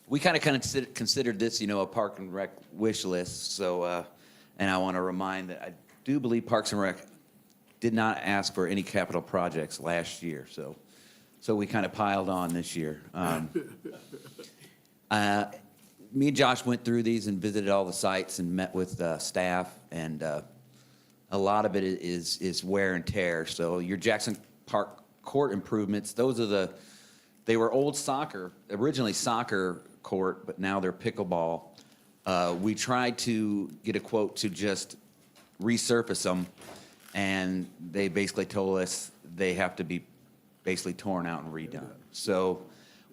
L: We kind of considered this, a Park and Rec wish list. So, and I want to remind that I do believe Parks and Rec did not ask for any capital projects last year. So we kind of piled on this year. Me and Josh went through these and visited all the sites and met with staff, and a lot of it is wear and tear. So your Jackson Park court improvements, they were old originally soccer court, but now they're pickleball. We tried to get a quote to just resurface them, and they basically told us they have to be basically torn out and redone. So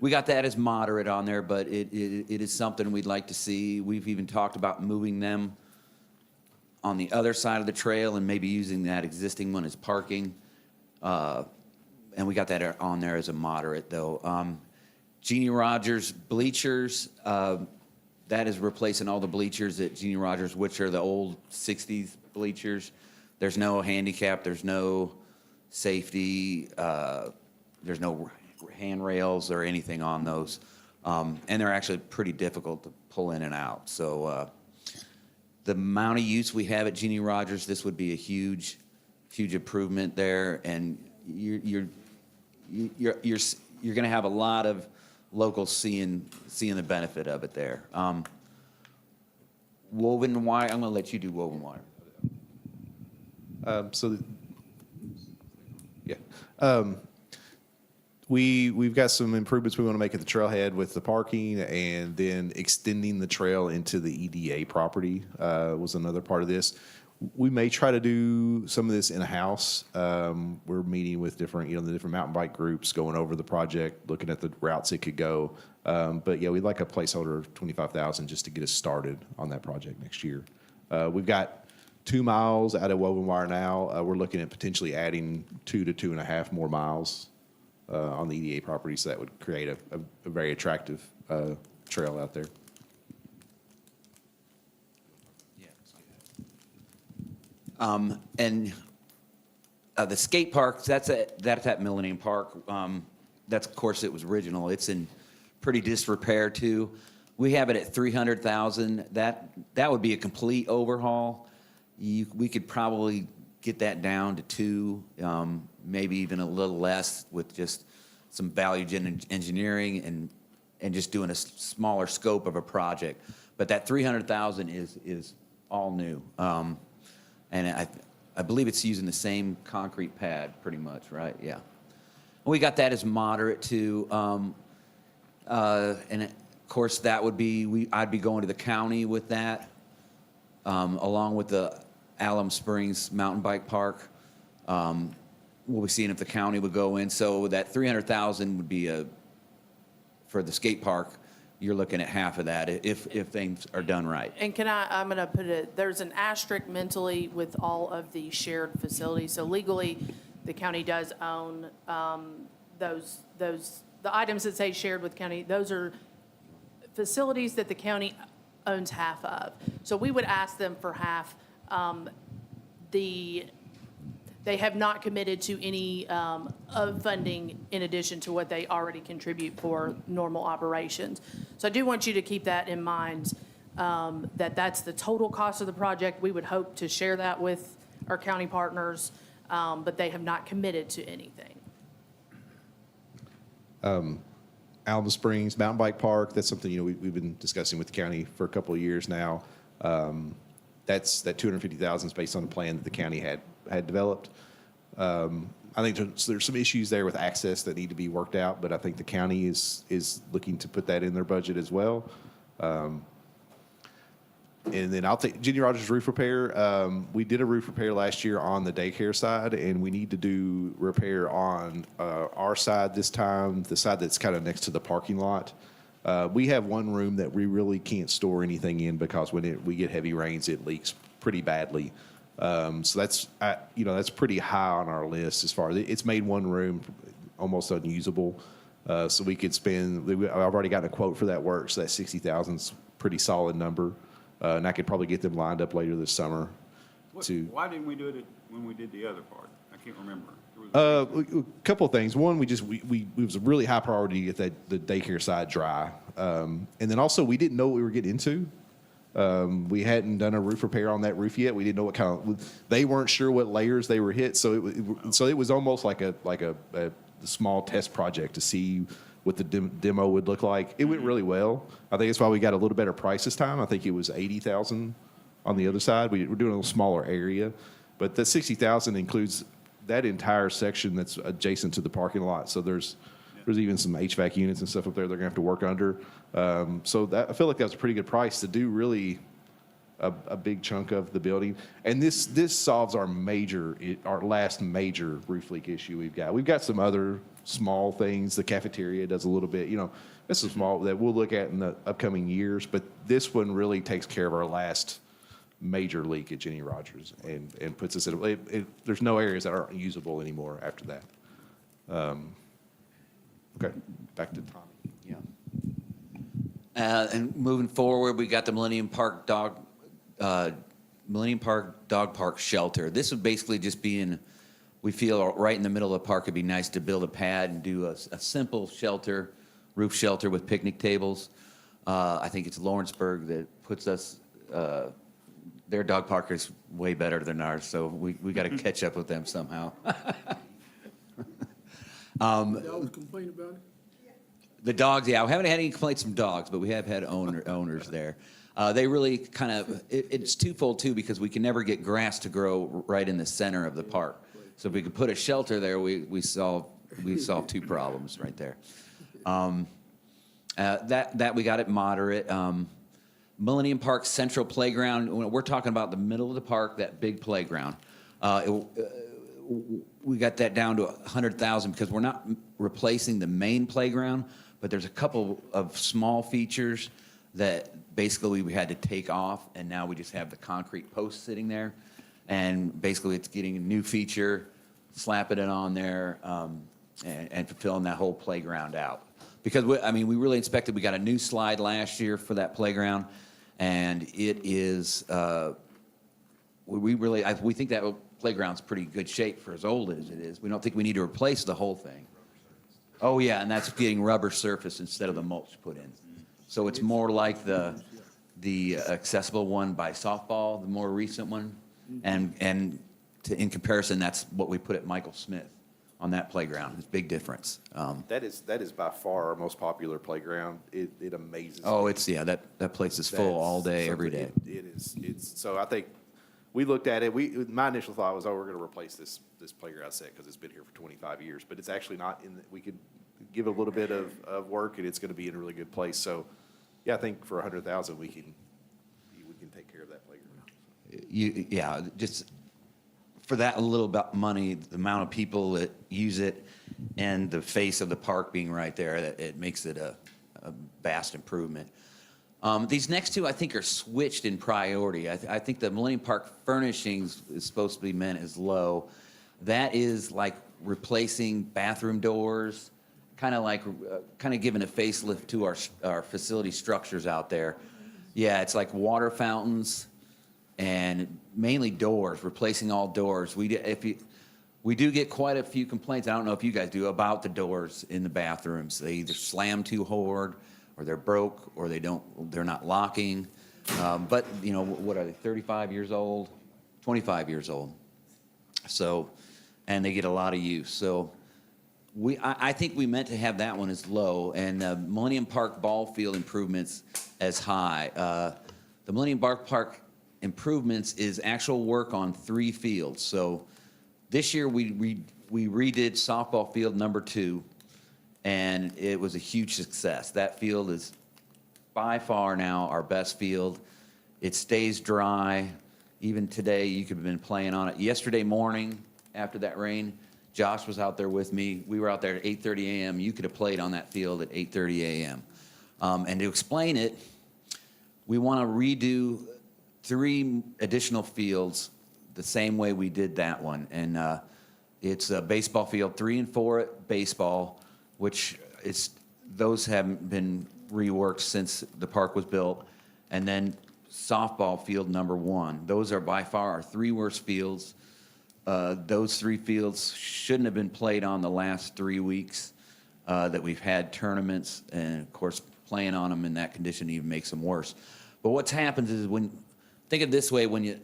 L: we got that as moderate on there, but it is something we'd like to see. We've even talked about moving them on the other side of the trail and maybe using that existing one as parking. And we got that on there as a moderate, though. Jeannie Rogers bleachers, that is replacing all the bleachers at Jeannie Rogers, which are the old 60s bleachers. There's no handicap, there's no safety, there's no handrails or anything on those. And they're actually pretty difficult to pull in and out. So the amount of use we have at Jeannie Rogers, this would be a huge improvement there. And you're going to have a lot of locals seeing the benefit of it there. Woven wire, I'm going to let you do woven wire.
I: We've got some improvements we want to make at the trailhead with the parking, and then extending the trail into the EDA property was another part of this. We may try to do some of this in-house. We're meeting with different mountain bike groups, going over the project, looking at the routes it could go. But yeah, we'd like a placeholder of $25,000 just to get us started on that project next year. We've got 2 miles out of woven wire now. We're looking at potentially adding 2 to 2.5 more miles on the EDA property, so that would create a very attractive trail out there.
L: And the skate park, that's at Millennium Park. That's, of course, it was original. It's in pretty disrepair too. We have it at $300,000. That would be a complete overhaul. We could probably get that down to $2 million, maybe even a little less, with just some value engineering and just doing a smaller scope of a project. But that $300,000 is all new. And I believe it's using the same concrete pad pretty much, right? Yeah. We got that as moderate too. And of course, that would be, I'd be going to the county with that, along with the Alum Springs Mountain Bike Park. We'll be seeing if the county would go in. So that $300,000 would be for the skate park. You're looking at half of that if things are done right.
C: And I'm going to put there's an asterisk mentally with all of the shared facilities. So legally, the county does own the items that say shared with county. Those are facilities that the county owns half of. So we would ask them for half. They have not committed to any of funding in addition to what they already contribute for normal operations. So I do want you to keep that in mind, that that's the total cost of the project. We would hope to share that with our county partners, but they have not committed to anything.
I: Alum Springs Mountain Bike Park, that's something we've been discussing with the county for a couple of years now. That $250,000 is based on a plan that the county had developed. I think there's some issues there with access that need to be worked out, but I think the county is looking to put that in their budget as well. And then I'll take Jenny Rogers roof repair. We did a roof repair last year on the daycare side, and we need to do repair on our side this time, the side that's kind of next to the parking lot. We have one room that we really can't store anything in because when we get heavy rains, it leaks pretty badly. So that's pretty high on our list as far as it's made one room almost unusable. So we could I've already gotten a quote for that work, so that $60,000 is a pretty solid number. And I could probably get them lined up later this summer.
D: Why didn't we do it when we did the other part? I I can't remember. There was a
I: A couple of things. One, it was a really high priority to get the daycare side dry. And then also, we didn't know what we were getting into. We hadn't done a roof repair on that roof yet. We didn't know what they weren't sure what layers they were hit. So it was almost like a small test project to see what the demo would look like. It went really well. I think that's why we got a little better price this time. I think it was $80,000 on the other side. We're doing a little smaller area, but the $60,000 includes that entire section that's adjacent to the parking lot. So there's even some HVAC units and stuff up there they're gonna have to work under. So I feel like that was a pretty good price to do really a big chunk of the building. And this solves our last major roof leak issue we've got. We've got some other small things. The cafeteria does a little bit, this is small that we'll look at in the upcoming years, but this one really takes care of our last major leak at Jenny Rogers and puts us in there's no areas that aren't usable anymore after that. Okay, back to Tommy.
L: Yeah. And moving forward, we got the Millennium Park Dog Park Shelter. This would basically just be we feel right in the middle of the park. It'd be nice to build a pad and do a simple shelter, roof shelter with picnic tables. I think it's Lawrenceburg that puts us, their dog park is way better than ours, so we got to catch up with them somehow.
A: Y'all was complaining about it?
L: The dogs, yeah, we haven't had any complaints from dogs, but we have had owners there. They really kind of, it's twofold too, because we can never get grass to grow right in the center of the park. So if we could put a shelter there, we solve two problems right there. That we got it moderate. Millennium Park Central Playground, we're talking about the middle of the park, that big playground. We got that down to $100,000 because we're not replacing the main playground, but there's a couple of small features that basically we had to take off, and now we just have the concrete post sitting there. And basically it's getting a new feature, slapping it on there, and fulfilling that whole playground out. Because we really inspected, we got a new slide last year for that playground, and it is, we think that playground's pretty good shape for as old as it is. We don't think we need to replace the whole thing. Oh yeah, and that's getting rubber surface instead of the mulch put in. So it's more like the accessible one by softball, the more recent one, and in comparison, that's what we put at Michael Smith on that playground. It's a big difference.
I: That is by far our most popular playground. It amazes me.
L: Oh, that place is full all day, every day.
I: It is. So I think we looked at it. My initial thought was, we're going to replace this playground set because it's been here for 25 years. But it's actually not. We could give it a little bit of work, and it's going to be in a really good place. So, yeah, I think for $100,000 we can take care of that playground.
L: Just for that little bit money, the amount of people that use it, and the face of the park being right there, it makes it a vast improvement. These next two, I think, are switched in priority. I think the Millennium Park furnishings is supposed to be meant as low. That is like replacing bathroom doors, kind of giving a facelift to our facility structures out there. Yeah, it's like water fountains and mainly doors, replacing all doors. We do get quite a few complaints, I don't know if you guys do, about the doors in the bathrooms. They either slam too hard, or they're broke, or they're not locking. But, what are they, 35 years old, 25 years old? So, and they get a lot of use. So I think we meant to have that one as low, and Millennium Park ball field improvements as high. The Millennium Park improvements is actual work on 3 fields. So this year we redid softball field number 2, and it was a huge success. That field is by far now our best field. It stays dry. Even today, you could have been playing on it. Yesterday morning, after that rain, Josh was out there with me. We were out there at 8:30 a.m. You could have played on that field at 8:30 a.m. And to explain it, we want to redo 3 additional fields the same way we did that one. And it's a baseball field 3 and 4 at baseball, which those haven't been reworked since the park was built. And then softball field number 1. Those are by far our 3 worst fields. Those three fields shouldn't have been played on the last 3 weeks that we've had tournaments, and of course, playing on them in that condition even makes them worse. But what's happened is think of it this way, when you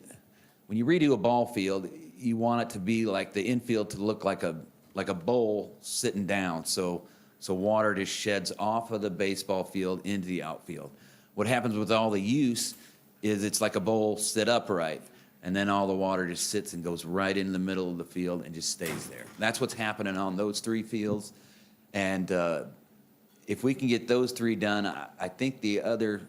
L: redo a ball field, you want it to be like the infield to look like a bowl sitting down, so water just sheds off of the baseball field into the outfield. What happens with all the use is it's like a bowl sit upright, and then all the water just sits and goes right in the middle of the field and just stays there. That's what's happening on those three fields, and if we can get those three done, I think the other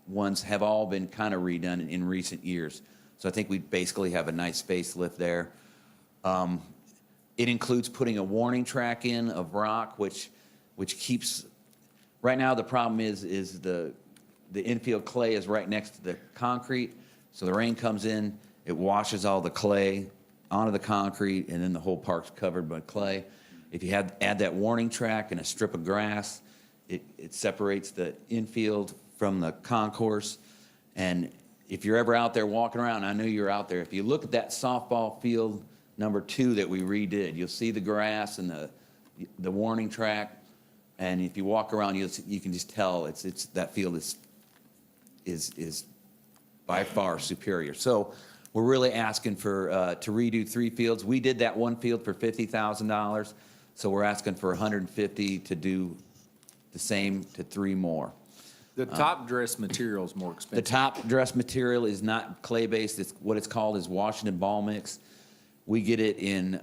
L: ones have all been kind of redone in recent years. So I think we basically have a nice facelift there. It includes putting a warning track in of rock, which keeps, right now the problem is the infield clay is right next to the concrete. So the rain comes in, it washes all the clay onto the concrete, and then the whole park's covered by clay. If you add that warning track and a strip of grass, it separates the infield from the concourse. And if you're ever out there walking around, I know you're out there, if you look at that softball field number 2 that we redid, you'll see the grass and the warning track. And if you walk around, you can just tell that field is by far superior. So we're really asking to redo 3 fields. We did that one field for $50,000, so we're asking for $150,000 to do the same to 3 more.
B: The top dress material is more
L: The
B: expensive.
L: top dress material is not clay-based. It's what it's called is Washington ball mix. We get it in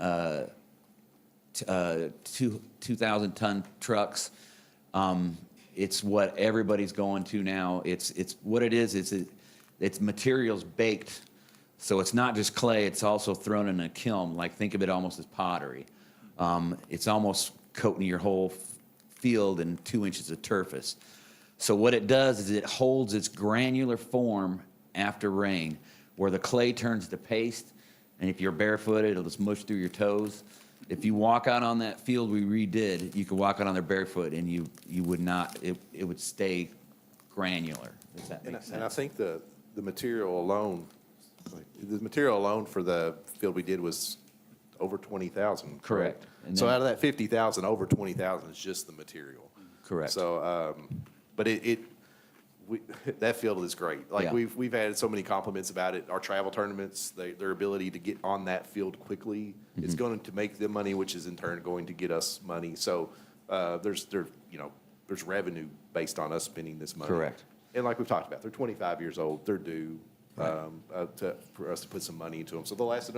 L: 2,000-ton trucks. It's what everybody's going to now. It's what it is. It's materials baked, so it's not just clay. It's also thrown in a kiln. Like, think of it almost as pottery. It's almost coating your whole field in 2 inches of turfus. So what it does is it holds its granular form after rain, where the clay turns to paste, and if you're barefooted, it'll just mush through your toes. If you walk out on that field we redid, you could walk out on there barefoot, and you would not, it would stay granular. Does that make sense?
I: And I think the material alone, for the field we did was over 20,000.
L: Correct. And
I: So
L: then-
I: out of that 50,000, over 20,000 is just the material.
L: Correct.
I: So, but that field is great. Like,
L: Yeah.
I: we've had so many compliments about it. Our travel tournaments, their ability to get on that field quickly
L: Mm-hmm.
I: is going to make them money, which is in turn going to get us money. So, there's revenue based on us spending this money.
L: Correct.
I: And like we've talked about, they're 25 years old. They're due for us to put some money into them. So they'll last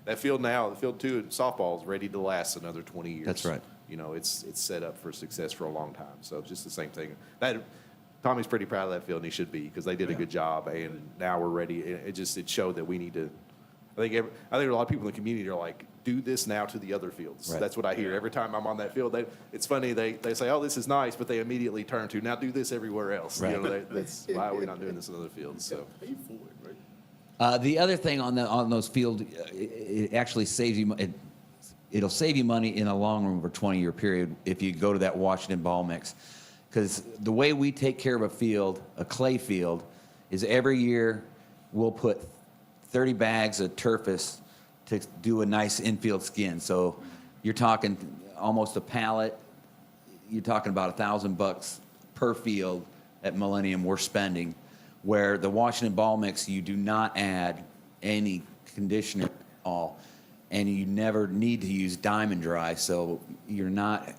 I: that field now, the field 2 softball is ready to last another 20 years.
L: That's right.
I: It's set up for success for a long time. So it's just the same thing. Tommy's pretty proud of that field, and he should be, because they did a good job, and now we're ready. It showed that we need to. I think a lot of people in the community are like, do this now to the other fields.
L: Right.
I: That's what I hear every time I'm on that field. It's funny, they say, oh, this is nice, but they immediately turn to, now do this everywhere else.
L: Right.
I: That's why are we not doing this in other fields? So.
L: The other thing on those fields, it actually saves you. It'll save you money in the long run over a 20-year period if you go to that Washington ball mix, because the way we take care of a field, a clay field, is every year we'll put 30 bags of turfus to do a nice infield skin. So you're talking almost a pallet. You're talking about $1,000 per field at Millennium we're spending. Where the Washington ball mix, you do not add any conditioner at all, and you never need to use Diamond Dry, so you're not.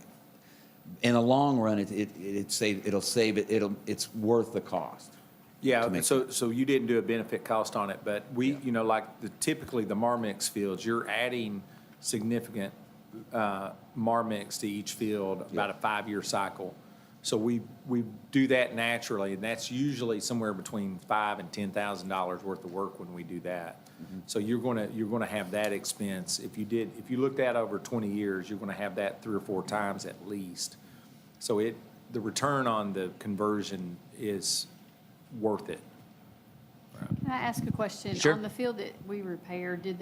L: In the long run, it's worth the cost.
B: Yeah,
L: to make
B: so you didn't do a benefit cost on it, but we, typically the Marmix fields, you're adding significant Marmix to each field, about a 5-year cycle. So we do that naturally, and that's usually somewhere between $5,000 and $10,000 worth of work when we do that.
L: Mm-hmm.
B: So you're gonna have that expense. If you looked at over 20 years, you're gonna have that 3 or 4 times at least. So the return on the conversion is worth it.
E: Can I ask a question?
L: Sure.
E: On the field that we repaired, did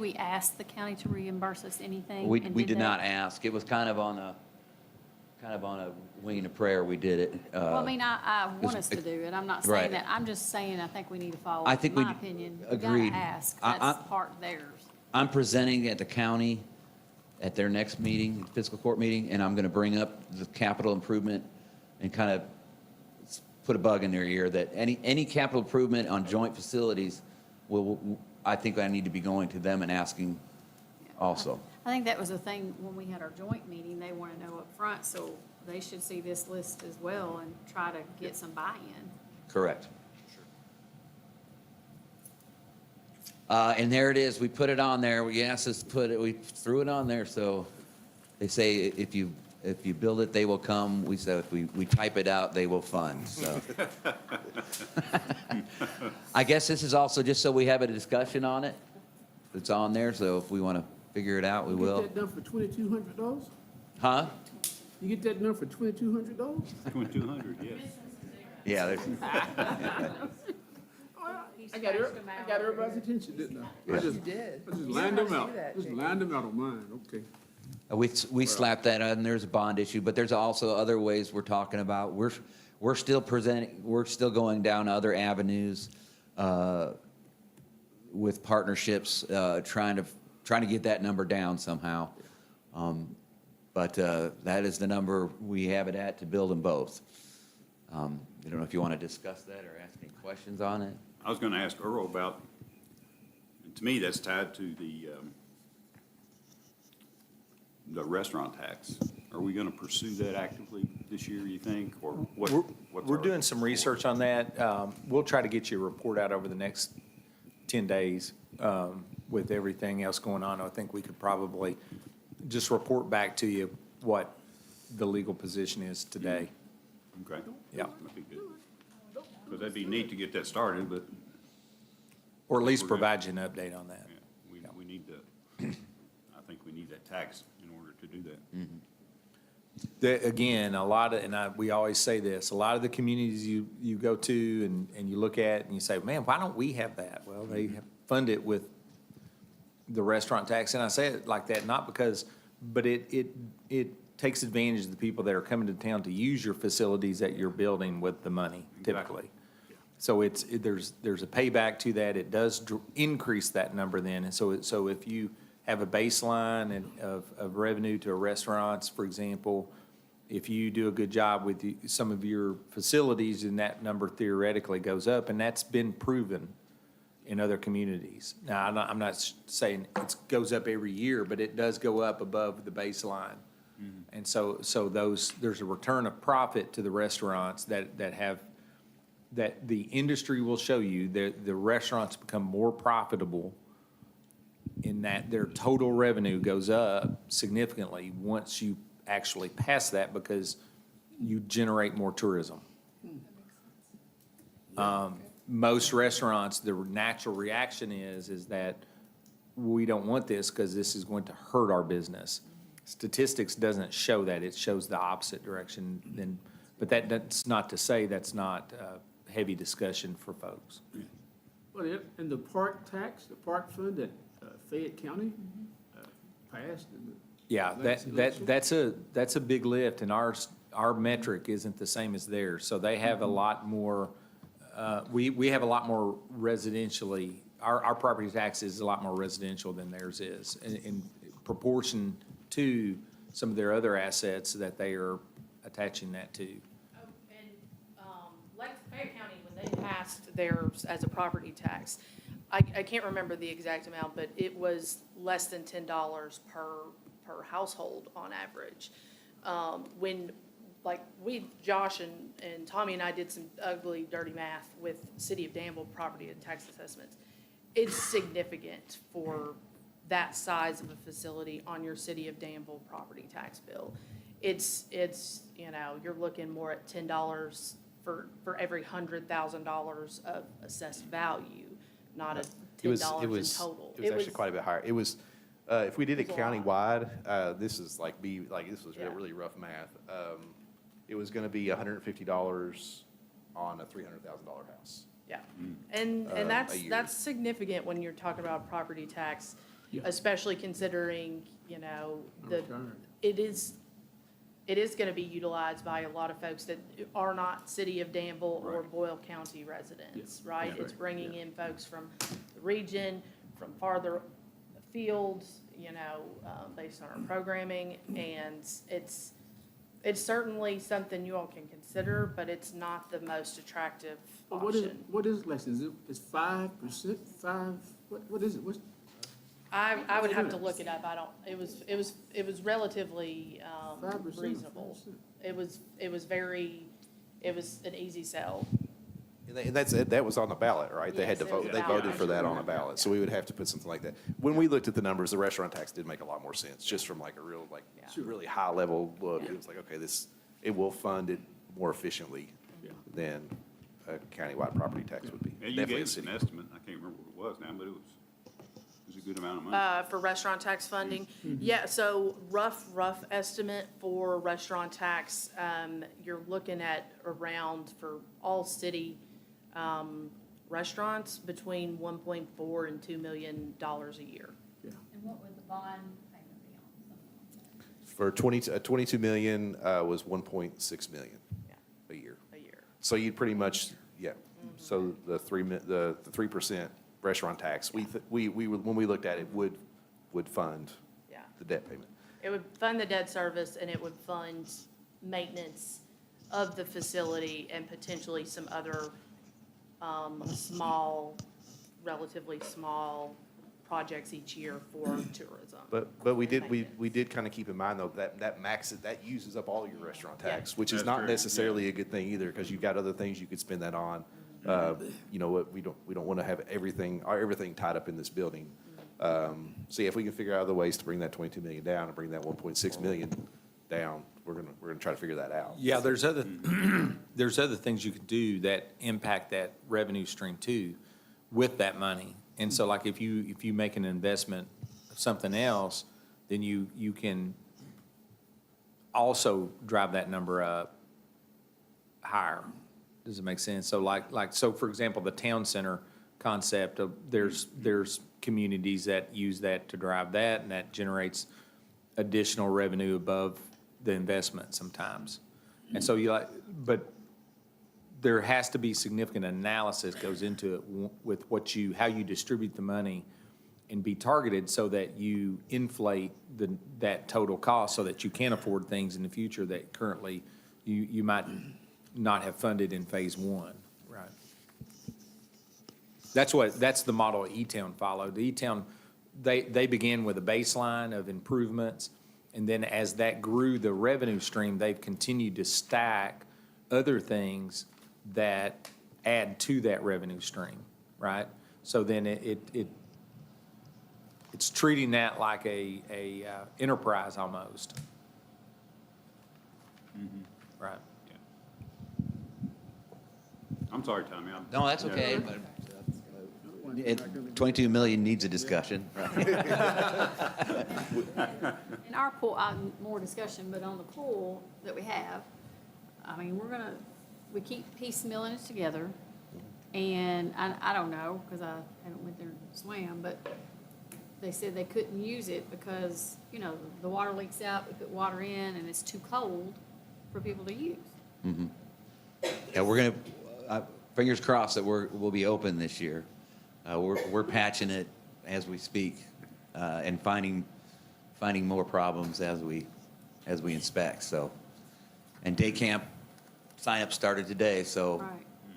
E: we ask the county to reimburse us anything?
L: We
E: And
L: did
E: they?
L: not ask. It was kind of on a wing and a prayer. We did it.
E: Well, I mean, I want us to do it. I'm not saying
L: Right.
E: that. I'm just saying I think we need to follow.
L: I think
E: In my
L: we
E: opinion, we
L: agreed.
E: gotta ask.
L: I-
E: That's part of theirs.
L: I'm presenting at the county at their next meeting, fiscal court meeting, and I'm going to bring up the capital improvement and kind of put a bug in their ear that any capital improvement on joint facilities I think I need to be going to them and asking also.
E: I think that was the thing when we had our joint meeting, they want to know up front, so they should see this list as well and try to get some buy-in.
L: Correct. And there it is. We put it on there. We asked us to put it, we threw it on there. So they say if you build it, they will come. We said if we type it out, they will fund. So I guess this is also just so we have a discussion on it. It's on there. So if we want to figure it out, we will.
A: You get that done for $2,200?
L: Huh?
A: You get that done for $2,200?
D: 2,200, yes.
L: Yeah. There's,
A: I got everybody's attention, didn't I? I just lined them out. Just lined them out on mine, okay.
L: we slapped that on. There's a bond issue, but there's also other ways we're talking about. We're still presenting. We're still going down other avenues with partnerships, trying to get that number down somehow. But that is the number we have it at to build them both. I don't know if you want to discuss that or ask any questions on it.
D: I was gonna ask Earl about, to me, that's tied to the restaurant tax. Are we gonna pursue that actively this year, you think, or what?
B: We're doing some research on that. We'll try to get you a report out over the next 10 days with everything else going on. I think we could probably just report back to you what the legal position is today.
D: Okay.
B: Yeah.
D: That'd be good. Because that'd be neat to get that started, but
B: Or at least provide you an update on that.
D: yeah, we need to, I think we need that tax in order to do that.
B: Again, we always say this, a lot of the communities you go to and you look at and you say, man, why don't we have that? Well, they fund it with the restaurant tax. And I say it like that, not because, but it takes advantage of the people that are coming to town to use your facilities that you're building with the money typically. So there's a payback to that. It does increase that number then. And so if you have a baseline of revenue to a restaurants, for example, if you do a good job with some of your facilities, then that number theoretically goes up, and that's been proven in other communities. Now, I'm not saying it goes up every year, but it does go up above the baseline. And so there's a return of profit to the restaurants that the industry will show you that the restaurants become more profitable in that their total revenue goes up significantly once you actually pass that because you generate more tourism. Most restaurants, the natural reaction is that we don't want this because this is going to hurt our business. Statistics doesn't show that. It shows the opposite direction. But that's not to say that's not heavy discussion for folks.
A: Well, and the park tax, the park fund that Fayette County passed.
B: Yeah, that's a big lift, and our metric isn't the same as theirs. So they have a lot more, we have a lot more residentially, our property tax is a lot more residential than theirs is in proportion to some of their other assets that they are attaching that to.
C: Like Fayette County, when they passed theirs as a property tax, I can't remember the exact amount, but it was less than $10 per household on average. Josh and Tommy and I did some ugly, dirty math with City of Danville property and tax assessments. It's significant for that size of a facility on your City of Danville property tax bill. It's you're looking more at $10 for every $100,000 of assessed value, not a $10 in total.
I: It was actually quite a bit higher. It was, if we did it countywide, this is this was really rough math. It was gonna be $150 on a $300,000 house.
C: Yeah, and that's significant when you're talking about property tax, especially considering, it is gonna be utilized by a lot of folks that are not City of Danville or Boyle County residents, right? It's bringing in folks from the region, from field, you know, based on our programming, and it's certainly something you all can consider, but it's not the most attractive
A: But
C: option.
A: what is less? Is it 5%, what is it? What's,
C: I would have to look it up. I don't, it was relatively,
A: 5%?
C: reasonable. It was an easy sell.
I: And that was on the ballot, right? They had to
C: Yes, it was
I: vote, they
C: ballot.
I: voted for that on a ballot, so we would have to put something like that. When we looked at the numbers, the restaurant tax did make a lot more sense, just from like a real, like,
C: Yeah.
I: really high level look. It was like, okay, it will fund it more efficiently than a countywide property tax would be.
D: Yeah, you
I: Definitely a
D: gave us
I: city.
D: an estimate, I can't remember what it was now, but it was a good amount of money.
C: For restaurant tax funding? Yeah, so rough estimate for restaurant tax, you're looking at around, for all city, restaurants, between 1.4 and $2 million a year.
E: And what would the bond payment be on something like that?
I: For 22 million, was 1.6 million
C: Yeah.
I: a year.
C: A year.
I: So you'd pretty much, yeah. So the 3% restaurant tax, we would, when we looked at it, would fund
C: Yeah.
I: the debt payment.
C: It would fund the debt service, and it would fund maintenance of the facility and potentially some other relatively small projects each year for tourism.
I: But we did kind of keep in mind, though, that uses up all your restaurant tax, which is
D: That's
I: not
D: true,
I: necessarily a good thing either, because you've got other things you could spend that on. You know what, we don't want to have everything tied up in this building. So yeah, if we can figure out other ways to bring that 22 million down and bring that 1.6 million down, we're gonna try to figure that out.
B: Yeah, there's other, there's other things you could do that impact that revenue stream too with that money. And so like if you make an investment of something else, then you can also drive that number up higher. Does it make sense? So so for example, the town center concept of, there's communities that use that to drive that, and that generates additional revenue above the investment sometimes. And so but there has to be significant analysis goes into it with how you distribute the money and be targeted so that you inflate that total cost so that you can afford things in the future that currently you might not have funded in phase one. Right. That's the model E-Town followed. The E-Town, they began with a baseline of improvements, and then as that grew the revenue stream, they've continued to stack other things that add to that revenue stream, right? So then it's treating that like a enterprise almost. Right.
D: I'm sorry, Tommy.
L: No, that's okay. But, 22 million needs a discussion.
E: In our pool, more discussion, but on the pool that we have, I mean, we keep piecemealing it together. And I don't know, because I haven't went there and swam, but they said they couldn't use it because, you know, the water leaks out, we put water in, and it's too cold for people to use.
L: Yeah, we're gonna, fingers crossed that we'll be open this year. We're patching it as we speak, and finding more problems as we inspect, so. And day camp sign-up started today, so
E: Right.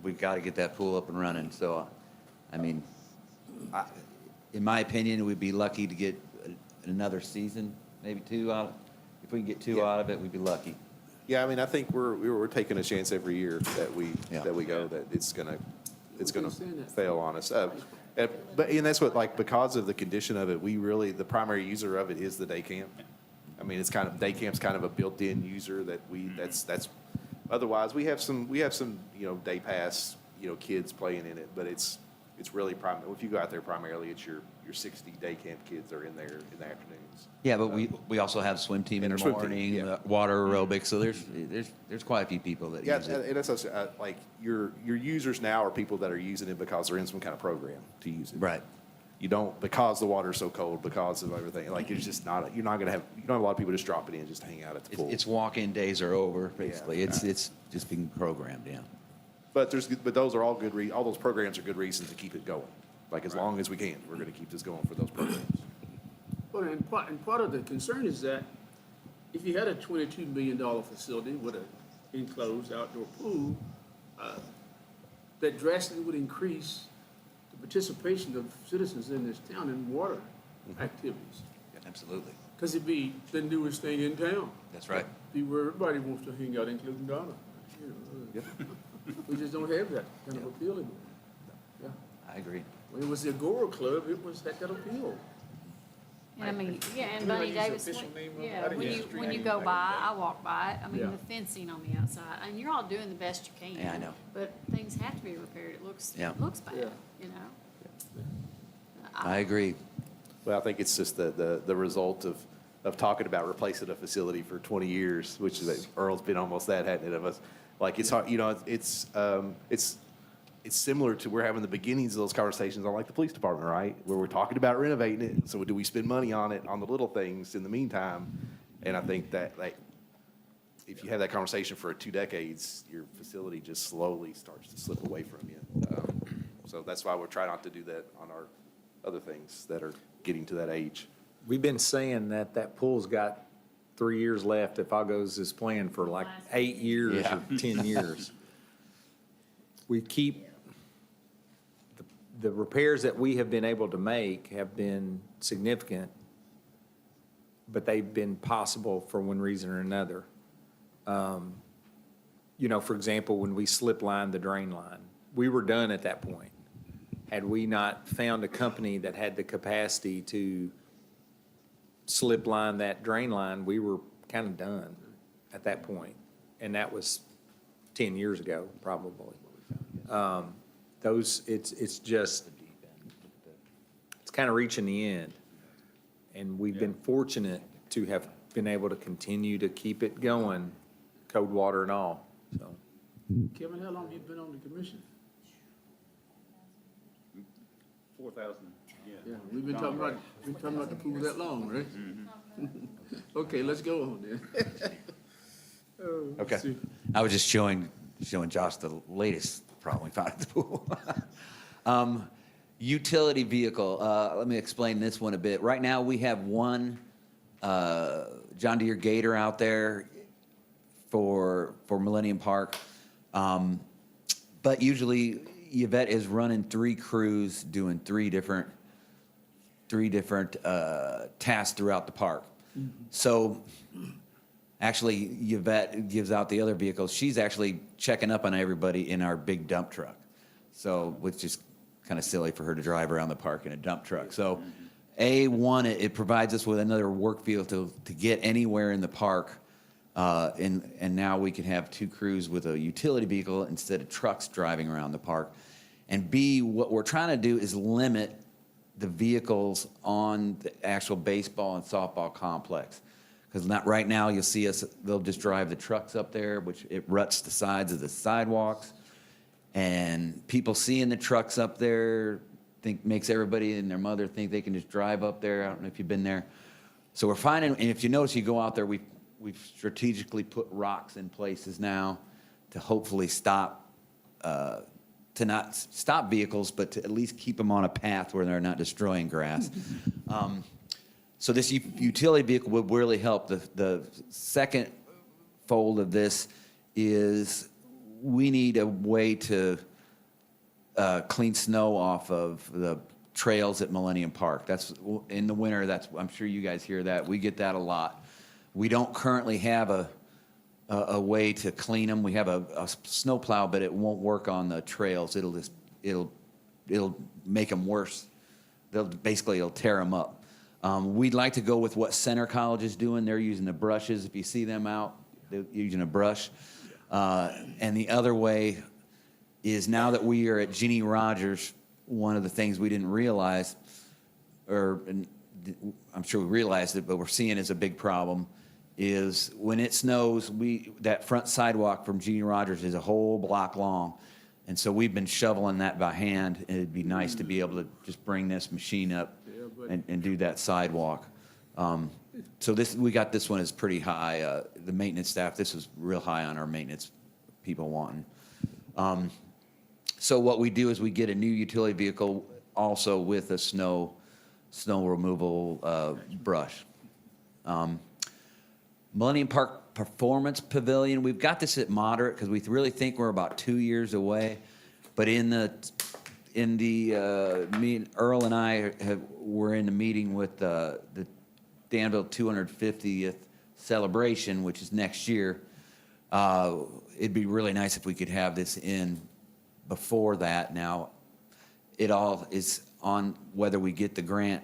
L: we've got to get that pool up and running, so, I mean, in my opinion, we'd be lucky to get another season, maybe two out. If we can get two out of it, we'd be lucky.
I: Yeah, I mean, I think we're taking a chance every year that we go, that it's gonna fail on us. But, and that's what, like, because of the condition of it, the primary user of it is the day camp. I mean, day camp's kind of a built-in user that that's, otherwise, we have some, you know, day pass, you know, kids playing in it, but it's really if you go out there primarily, it's your 60 day camp kids are in there in the afternoons.
L: Yeah, but we also have swim team in
I: And
L: the
I: our swim team,
L: morning,
I: yeah.
L: Water aerobics, so there's quite a few people that
I: Yeah,
L: use it.
I: and that's also, like, your users now are people that are using it because they're in some kind of program to use it.
L: Right.
I: You don't, because the water's so cold, because of everything, like, it's just not, you don't have a lot of people just drop it in just to hang out at the pool.
L: It's walk-in days are over, basically.
I: Yeah.
L: It's just being programmed, yeah.
I: But those are all all those programs are good reasons to keep it going. Like, as long as we can, we're gonna keep this going for those programs.
A: And part of the concern is that if you had a $22 million facility with an enclosed outdoor pool, that drastically would increase the participation of citizens in this town in water activities.
L: Absolutely.
A: Because it'd be the newest thing in town.
L: That's right.
A: Be where everybody wants to hang out, including Donna. You know, We just don't have that kind of appeal anymore. Yeah.
L: I agree.
A: When it was the Agora Club, it was had that appeal.
E: And I mean, yeah, and
A: You know,
E: Bunny
A: use the
E: Davis,
A: official name of it. I
E: yeah,
A: didn't
E: when
A: use
E: you,
A: the street
E: when you
A: name
E: go
A: back
E: by,
A: in the
E: I walk by it, I mean,
A: Yeah.
E: the fencing on the outside, and you're all doing the best you can.
L: Yeah, I know.
E: But things have to be repaired, it looks,
L: Yeah.
E: it looks bad,
A: Yeah.
E: you know?
L: I agree.
I: Well, I think it's just the result of talking about replacing a facility for 20 years, which is, Earl's been almost that, hadn't it, of us? Like, it's hard, you know, it's similar to, we're having the beginnings of those conversations on like the police department, right? Where we're talking about renovating it, so do we spend money on it, on the little things in the meantime? And I think that, like, if you have that conversation for 2 decades, your facility just slowly starts to slip away from you. So that's why we're trying not to do that on our other things that are getting to that age.
B: We've been saying that pool's got 3 years left if all goes as planned for like 8 years
L: Yeah.
B: or 10 years. We keep, the repairs that we have been able to make have been significant, but they've been possible for one reason or another. You know, for example, when we slip lined the drain line, we were done at that point. Had we not found a company that had the capacity to slip line that drain line, we were kind of done at that point. And that was 10 years ago, probably. It's just, it's kind of reaching the end. And we've been fortunate to have been able to continue to keep it going, cold water and all, so.
A: Kevin, how long have you been on the commission?
D: 4,000,
A: Yeah, we've been talking about the pool that long, right? Okay, let's go on then. Oh, let's
I: Okay.
A: see.
L: I was just showing Josh the latest problem we found at the pool. Utility vehicle, let me explain this one a bit. Right now, we have one John Deere Gator out there for Millennium Park. But usually Yvette is running 3 crews doing three different tasks throughout the park. So actually Yvette gives out the other vehicles. She's actually checking up on everybody in our big dump truck. So, which is kind of silly for her to drive around the park in a dump truck. So it provides us with another work vehicle to get anywhere in the park. And now we can have 2 crews with a utility vehicle instead of trucks driving around the park. And B, what we're trying to do is limit the vehicles on the actual baseball and softball complex. Because not right now, you'll see us, they'll just drive the trucks up there, which it ruts the sides of the sidewalks. And people seeing the trucks up there makes everybody and their mother think they can just drive up there. I don't know if you've been there. So we're finding, and if you notice, you go out there, we've strategically put rocks in places now to hopefully to not stop vehicles, but to at least keep them on a path where they're not destroying grass. So this utility vehicle would really help. The second fold of this is we need a way to clean snow off of the trails at Millennium Park. That's in the winter. I'm sure you guys hear that. We get that a lot. We don't currently have a way to clean them. We have a snowplow, but it won't work on the trails. It'll make them worse. It'll tear them up. We'd like to go with what Center College is doing. They're using the brushes. If you see them out, they're using a brush. And the other way is now that we are at Ginny Rogers, one of the things we didn't realize, I'm sure we realized it, but we're seeing as a big problem, is when it snows, that front sidewalk from Ginny Rogers is a whole block long. And so we've been shoveling that by hand, and it'd be nice to be able to just bring this machine up and do that sidewalk. So we got this one is pretty high. The maintenance staff, this is real high on our maintenance people wanting. So what we do is we get a new utility vehicle also with a snow snow removal, brush. Millennium Park Performance Pavilion, we've got this at moderate because we really think we're about 2 years away. But Earl and I were in the meeting with the Danville 250th celebration, which is next year. It'd be really nice if we could have this in before that. Now, it all is on whether we get the grant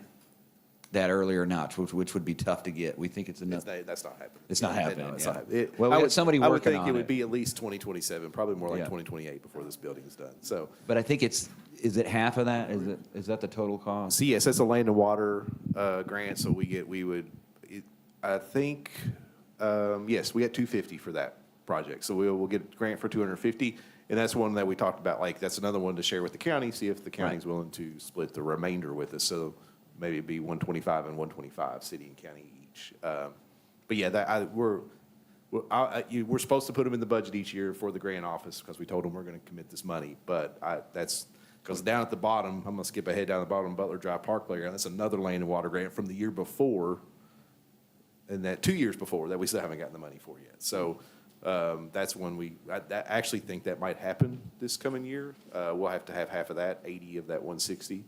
L: that early or not, which would be tough to get. We think it's enough.
I: That's not happening.
L: It's not
I: No,
L: happening,
I: it's
L: yeah.
I: not happening.
L: Well, we got somebody
I: I would
L: working
I: think
L: on
I: it would
L: it.
I: be at least 2027, probably more like
L: Yeah.
I: 2028 before this building is done. So,
L: But I think is it half of that? Is that the total cost?
I: so yes, that's a land and water grant, so I think, yes, we got 250 for that project. So we'll get a grant for 250, and that's one that we talked about, like, that's another one to share with the county, see if the county's willing to split the remainder with us. So maybe it'd be 125 and 125, city and county each. But yeah, we're supposed to put them in the budget each year for the grant office because we told them we're going to commit this money. But that's because down at the bottom, I'm going to skip ahead down the bottom, Butler Drive Park Playground. That's another land and water grant from the year before, and that 2 years before that we still haven't gotten the money for yet. So that's when I actually think that might happen this coming year. We'll have to have half of that, 80 of that 160.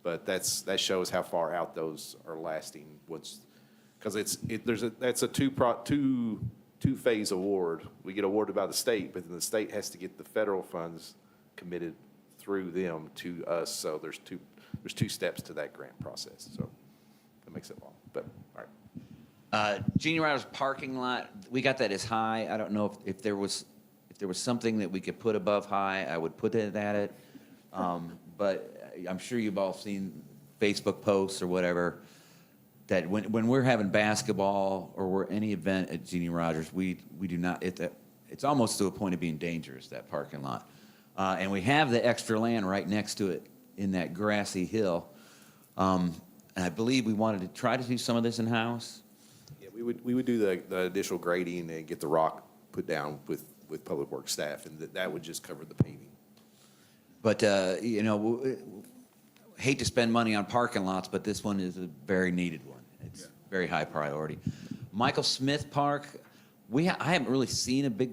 I: But that shows how far out those are lasting. Because that's a two-phase award. We get awarded by the state, but then the state has to get the federal funds committed through them to us. So there's two steps to that grant process. So that makes it long. But all right.
L: Genie Riders parking lot, we got that as high. I don't know if there was something that we could put above high, I would put it at it. But I'm sure you've all seen Facebook posts or whatever, that when we're having basketball or we're any event at Genie Rogers, we do not, it's almost to a point of being dangerous, that parking lot. And we have the extra land right next to it in that grassy hill. And I believe we wanted to try to do some of this in-house.
I: Yeah, we would do the additional grading and get the rock put down with Public Works staff, and that would just cover the paving.
L: But, hate to spend money on parking lots, but this one is a very needed one. It's very high priority. Michael Smith Park, I haven't really seen a big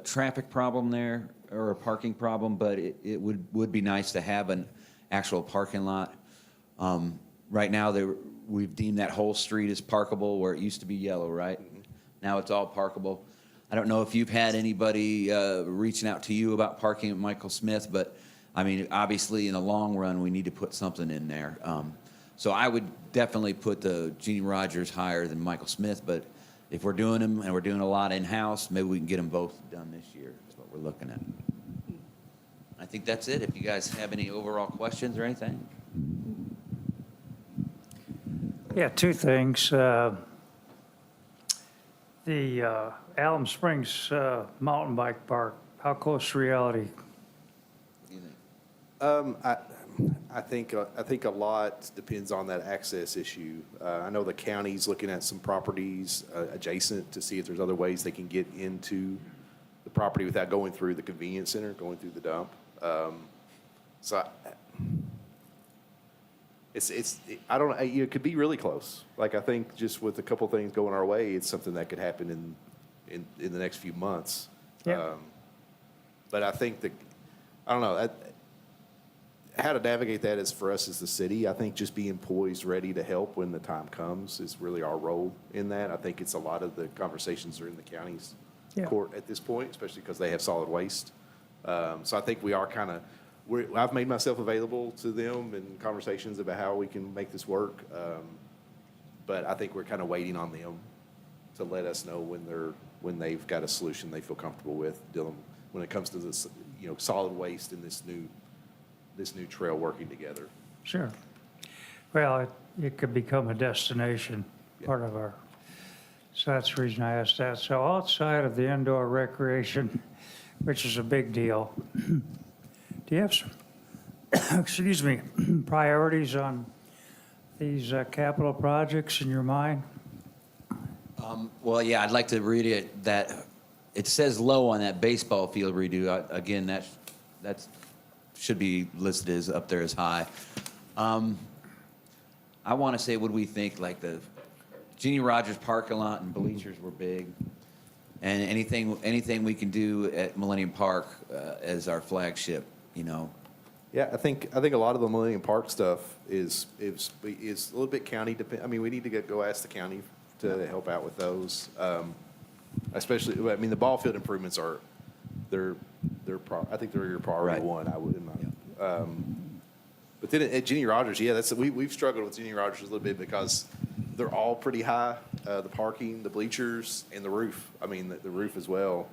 L: traffic problem there or a parking problem, but it would be nice to have an actual parking lot. Right now, we've deemed that whole street as parkable where it used to be yellow, right? Now it's all parkable. I don't know if you've had anybody reaching out to you about parking at Michael Smith, but I mean, obviously, in the long run, we need to put something in there. So I would definitely put the Genie Rogers higher than Michael Smith, but if we're doing them and we're doing a lot in-house, maybe we can get them both done this year. That's what we're looking at. I think that's it. If you guys have any overall questions or anything.
G: Yeah, two things. The Alum Springs Mountain Bike Park, how close to reality?
L: What do you think?
I: I think a lot depends on that access issue. I know the county's looking at some properties adjacent to see if there's other ways they can get into the property without going through the convenience center, going through the dump. I don't know, it could be really close. Like, I think just with a couple things going our way, it's something that could happen in the next few months.
G: Yeah.
I: But I think I don't know, how to navigate that is for us as the city. I think just being poised, ready to help when the time comes is really our role in that. I think it's a lot of the conversations are in the county's court at this point, especially because they have solid waste. So I think we are kind of, I've made myself available to them in conversations about how we can make this work. But I think we're kind of waiting on them to let us know when they've got a solution they feel comfortable with dealing when it comes to this, solid waste and this new trail working together.
G: Sure. Well, it could become a destination, part of so that's the reason I asked that. So outside of the indoor recreation, which is a big deal, do you have some, excuse me, priorities on these capital projects in your mind?
L: Well, yeah, I'd like to read it that it says low on that baseball field redo. Again, that should be listed as up there as high. I want to say, what do we think, like the Jeannie Rogers parking lot and bleachers were big. And anything we can do at Millennium Park as our flagship, you know.
I: Yeah, I think a lot of the Millennium Park stuff is a little bit county depend. I mean, we need to go ask the county to help out with those. Especially, I mean, the ball field improvements I think they're your priority
L: Right.
I: one. I would. But then at Jenny Rogers, yeah, we've struggled with Jenny Rogers a little bit because they're all pretty high. The parking, the bleachers, and the roof. I mean, the roof as well.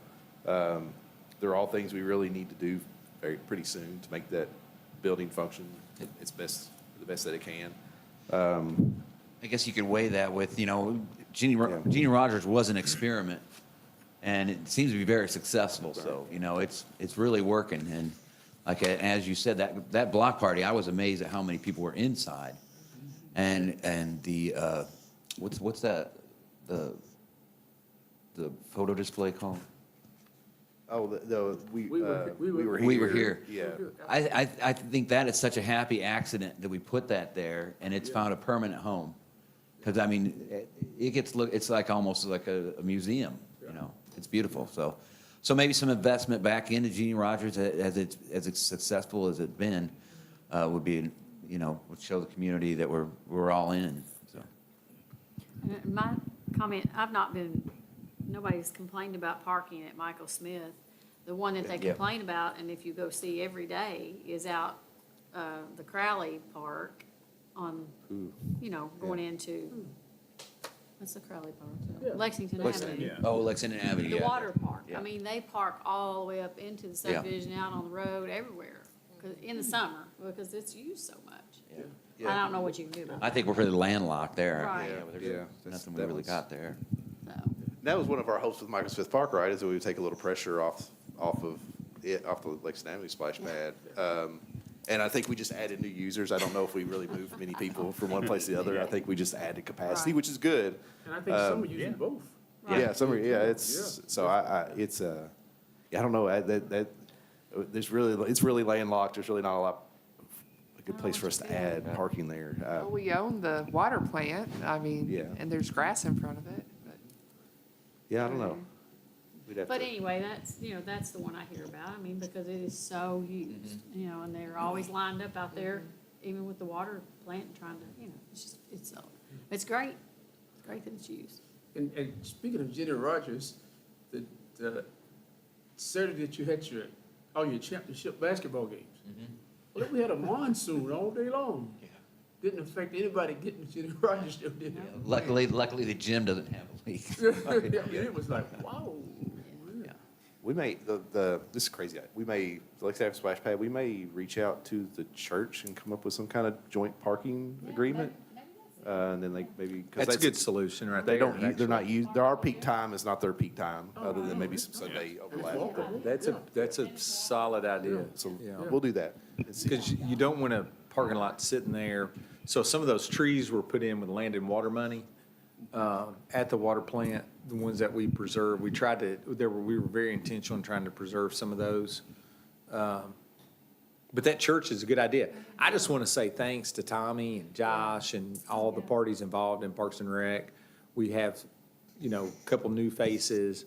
I: They're all things we really need to do pretty soon to make that building function the best that it can.
L: I guess you could weigh that with, you know, Jeannie Rogers was an experiment, and it seems to be very successful. So, you know, it's really working. And like as you said, that block party, I was amazed at how many people were inside. And the what's that the photo display called?
I: Oh, we were
L: here.
I: Yeah.
L: I think that is such a happy accident that we put that there, and it's found a permanent home. Because, I mean, it's like almost like a museum, you know. It's beautiful. So maybe some investment back into Jeannie Rogers as it's successful as it's been would be, you know, would show the community that we're all in. So.
E: My comment, nobody's complained about parking at Michael Smith. The one that they complain about, and if you go see every day, is out the Crowley Park on, you know, going into, what's the Crowley Park? Lexington Avenue.
D: Yeah.
L: Oh, Lexington Avenue,
E: The
L: yeah.
E: water park.
L: Yeah.
E: I mean, they park all the way up into the subdivision, out on the road, everywhere, in the summer, because it's used so much. I don't know what you can do about
L: I think we're pretty landlocked there.
E: Right.
I: Yeah.
L: Nothing we really got there.
E: that, so.
I: That was one of our hopes with Michael Smith Park, right? Is that we would take a little pressure off the Lexington Avenue splash pad. And I think we just added new users. I don't know if we really moved many people from one place to the other. I think we just added capacity,
E: Right.
I: which is good.
A: And I think some are using both.
E: Right.
I: Yeah, so I don't know, it's really landlocked. There's really not a good place for us to add parking there.
F: Well, we own the water plant, I mean,
I: Yeah.
F: and there's grass in front of it, but.
I: Yeah, I don't know. We'd have
E: But
I: to-
E: anyway, that's the one I hear about, I mean, because it is so used, you know, and they're always lined up out there, even with the water plant, trying to, you know, it's great. It's great that it's used.
A: And speaking of Jenny Rogers, the Saturday that you had your championship basketball games. Well, we had a monsoon all day long. Didn't affect anybody getting to Jenny Rogers, though, did it?
L: Luckily, the gym doesn't have a leak.
A: It was like, wow.
I: We may, this is crazy, we may, the Lexington Splash Pad, we may reach out to the church and come up with some kind of joint parking agreement. And then maybe. 'cause
B: That's a good solution right there.
I: They're not used, our peak time is not their peak time, other than maybe some Sunday overlap.
B: That's a solid idea.
I: So
B: Yeah.
I: we'll do that. and see.
B: Because you don't want a parking lot sitting there. So some of those trees were put in with land and water money at the water plant, the ones that we preserved. We were very intentional in trying to preserve some of those. But that church is a good idea. I just want to say thanks to Tommy and Josh and all the parties involved in Parks and Rec. We have, you know, a couple new faces.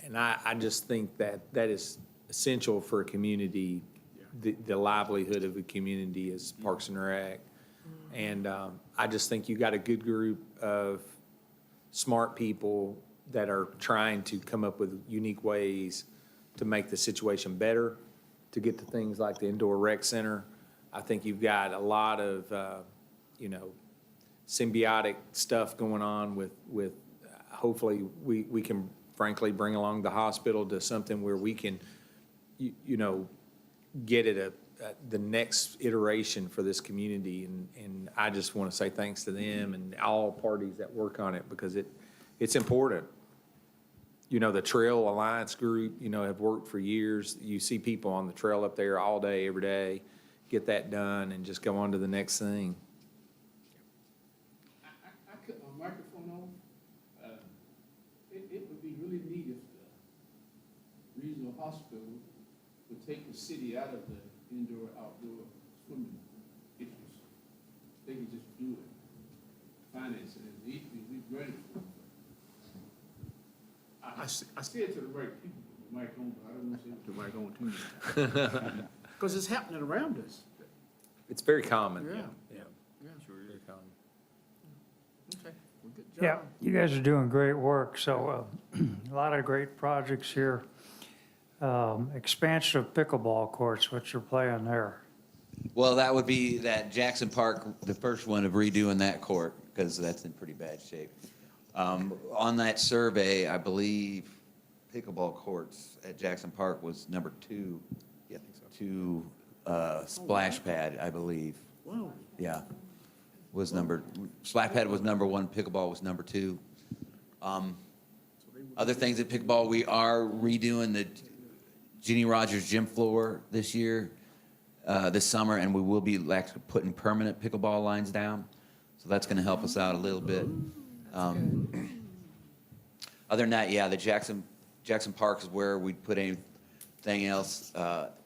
B: And I just think that is essential for a community. The livelihood of a community is Parks and Rec. And I just think you got a good group of smart people that are trying to come up with unique ways to make the situation better, to get to things like the indoor rec center. I think you've got a lot of, you know, symbiotic stuff going on with hopefully we can frankly bring along the hospital to something where we can, you know, get it the next iteration for this community. And I just want to say thanks to them and all parties that work on it, because it's important. You know, the Trail Alliance group, you know, have worked for years. You see people on the trail up there all day, every day, get that done and just go on to the next thing.
A: I cut my microphone on. It would be really neat if the regional hospital would take the city out of the indoor-outdoor swimming issues. could just do it, finance it, and we ready for it. I say it to the right people, the mic on, but I don't want to say it to the mic on too much. Because it's happening around us.
B: It's very common.
A: Yeah.
B: Yeah.
A: Yeah.
B: Very common.
A: Okay, well, good job.
G: Yeah, you guys are doing great work, so a lot of great projects here. Expansion of pickleball courts, what's your plan there?
L: Well, that would be that Jackson Park, the first one of redoing that court, because that's in pretty bad shape. On that survey, I believe pickleball courts at Jackson Park was number 2
I: Yeah, I think so.
L: to splash pad, I believe.
A: Wow.
L: Yeah, splash pad was number 1, pickleball was number 2. Other things at pickleball, we are redoing the Jenny Rogers gym floor this year, this summer, and we will be actually putting permanent pickleball lines down. So that's gonna help us out a little bit. Other than that, yeah, the Jackson Park is where we'd put anything else.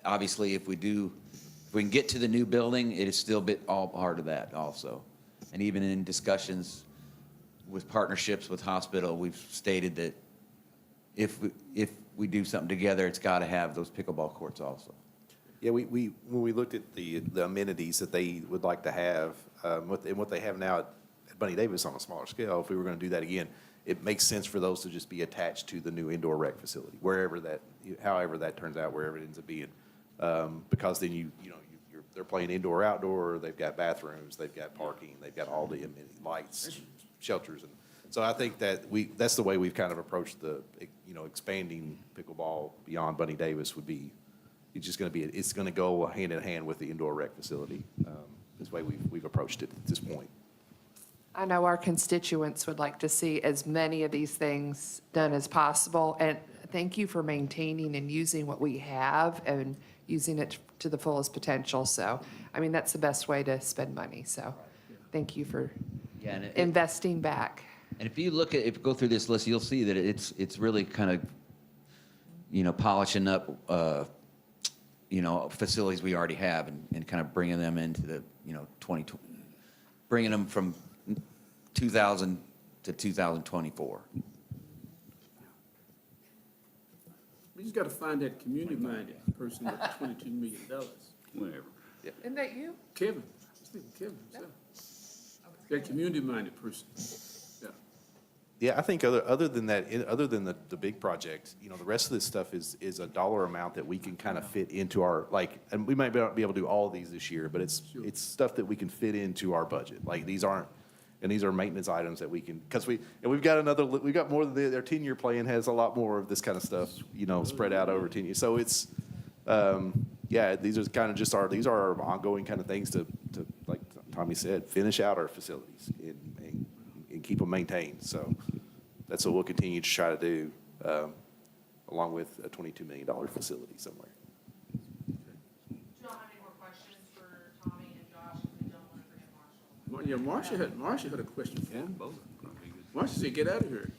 L: Obviously, if we can get to the new building, it is still all part of that also. And even in discussions with partnerships with hospital, we've stated that if we do something together, it's got to have those pickleball courts also.
I: Yeah, when we looked at the amenities that they would like to have, and what they have now at Bunny Davis on a smaller scale, if we were going to do that again, it makes sense for those to just be attached to the new indoor rec facility, however that turns out, wherever it ends up being. Because then they're playing indoor, outdoor, they've got bathrooms, they've got parking, they've got all the amenities, lights, shelters. And so I think that's the way we've kind of approached expanding pickleball beyond Bunny Davis would be, it's going to go hand in hand with the indoor rec facility. This way we've approached it at this point.
F: I know our constituents would like to see as many of these things done as possible, and thank you for maintaining and using what we have and using it to the fullest potential. So, I mean, that's the best way to spend money, so thank you for
L: Yeah, and
F: investing back.
L: And if you go through this list, you'll see that it's really kind of, polishing up, facilities we already have and kind of bringing them into the, 2020, bringing them from 2000 to 2024.
A: We just got to find that community-minded person with $22 million.
D: Whatever.
F: Isn't that you?
A: Kevin, I was thinking Kevin himself. That community-minded person. Yeah.
I: Yeah, I think other than that, other than the big projects, the rest of this stuff is a dollar amount that we can kind of fit into our, and we might not be able to do all of these this year, but it's stuff that we can fit into our budget. Like these are maintenance items that we can, because we've got more than their 10-year plan has a lot more of this kind of stuff, spread out over 10 years. So it's, these are kind of just these are our ongoing kind of things to like Tommy said, finish out our facilities and keep them maintained. So that's what we'll continue to try to do, along with a $22 million facility somewhere.
C: Do you all have any more questions for Tommy and Josh? If we don't want to forget Marshall.
A: Yeah, Marcia had a question for
D: Yeah,
A: him.
D: both of them gonna be good.
A: Marcia said, get out of here.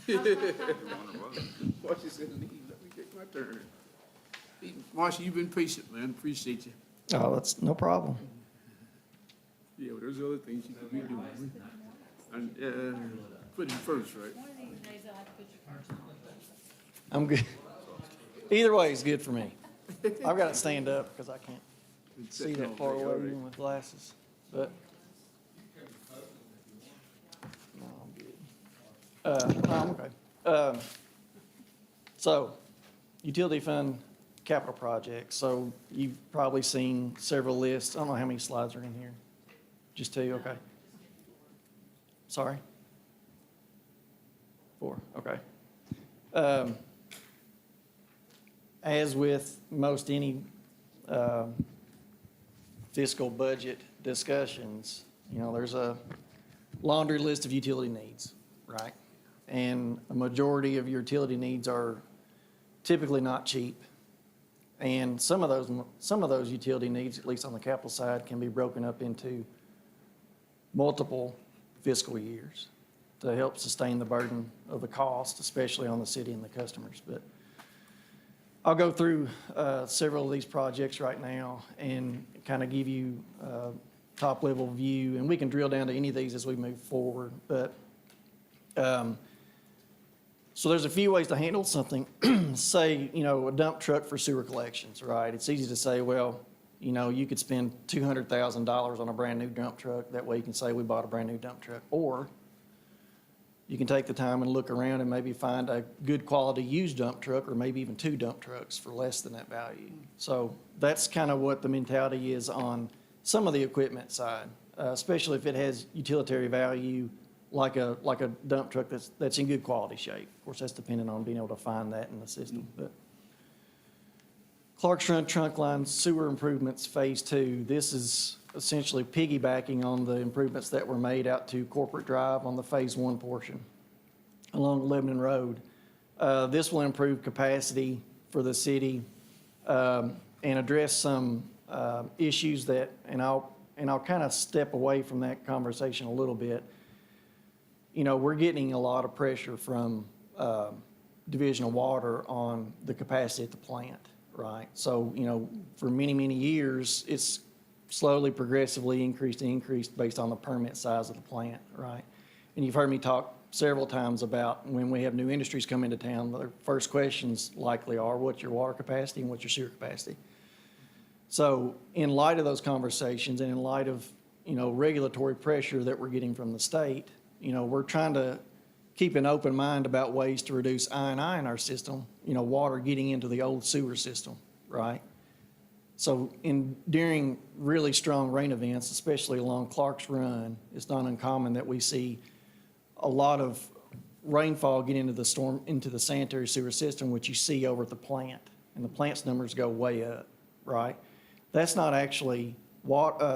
D: Everyone was.
A: Marcia said, leave, let me take my turn. Marcia, you've been patient, man, appreciate you.
M: Oh, that's no problem.
A: Yeah, well, there's other things you could be doing. And, put him first, right?
E: One of these days, I'll have to put you first.
M: I'm good. Either way is good for me. I've got to stand up because I can't see that far away even with glasses. But no, I'm good. No, I'm okay. So, utility fund capital projects. So you've probably seen several lists. I don't know how many slides are in here. Just 2, okay. Sorry. 4, okay. As with most any fiscal budget discussions, there's a laundry list of utility needs, right? And a majority of your utility needs are typically not cheap. And some of those utility needs, at least on the capital side, can be broken up into multiple fiscal years to help sustain the burden of the cost, especially on the city and the customers. But I'll go through several of these projects right now and kind of give you top-level view, and we can drill down to any of these as we move forward. But, so there's a few ways to handle something. Say, a dump truck for sewer collections, right? It's easy to say, well, you could spend $200,000 on a brand-new dump truck. That way you can say we bought a brand-new dump truck. Or you can take the time and look around and maybe find a good quality used dump truck, or maybe even 2 dump trucks for less than that value. So that's kind of what the mentality is on some of the equipment side, especially if it has utilitarian value, like a dump truck that's in good quality shape. Of course, that's dependent on being able to find that in the system. But Clark's Run Trunk Line Sewer Improvements Phase 2, this is essentially piggybacking on the improvements that were made out to Corporate Drive on the Phase 1 portion along Lebanon Road. This will improve capacity for the city and address some issues that, and I'll kind of step away from that conversation a little bit. We're getting a lot of pressure from Division of Water on the capacity at the plant, right? So, for many, many years, it's slowly, progressively increased based on the permit size of the plant, right? And you've heard me talk several times about when we have new industries come into town, their first questions likely are, what's your water capacity and what's your sewer capacity? So in light of those conversations and in light of, regulatory pressure that we're getting from the state, we're trying to keep an open mind about ways to reduce I&I in our system, water getting into the old sewer system, right? So during really strong rain events, especially along Clark's Run, it's not uncommon that we see a lot of rainfall get into the sanitary sewer system, which you see over at the plant, and the plant's numbers go way up, right? That's not actually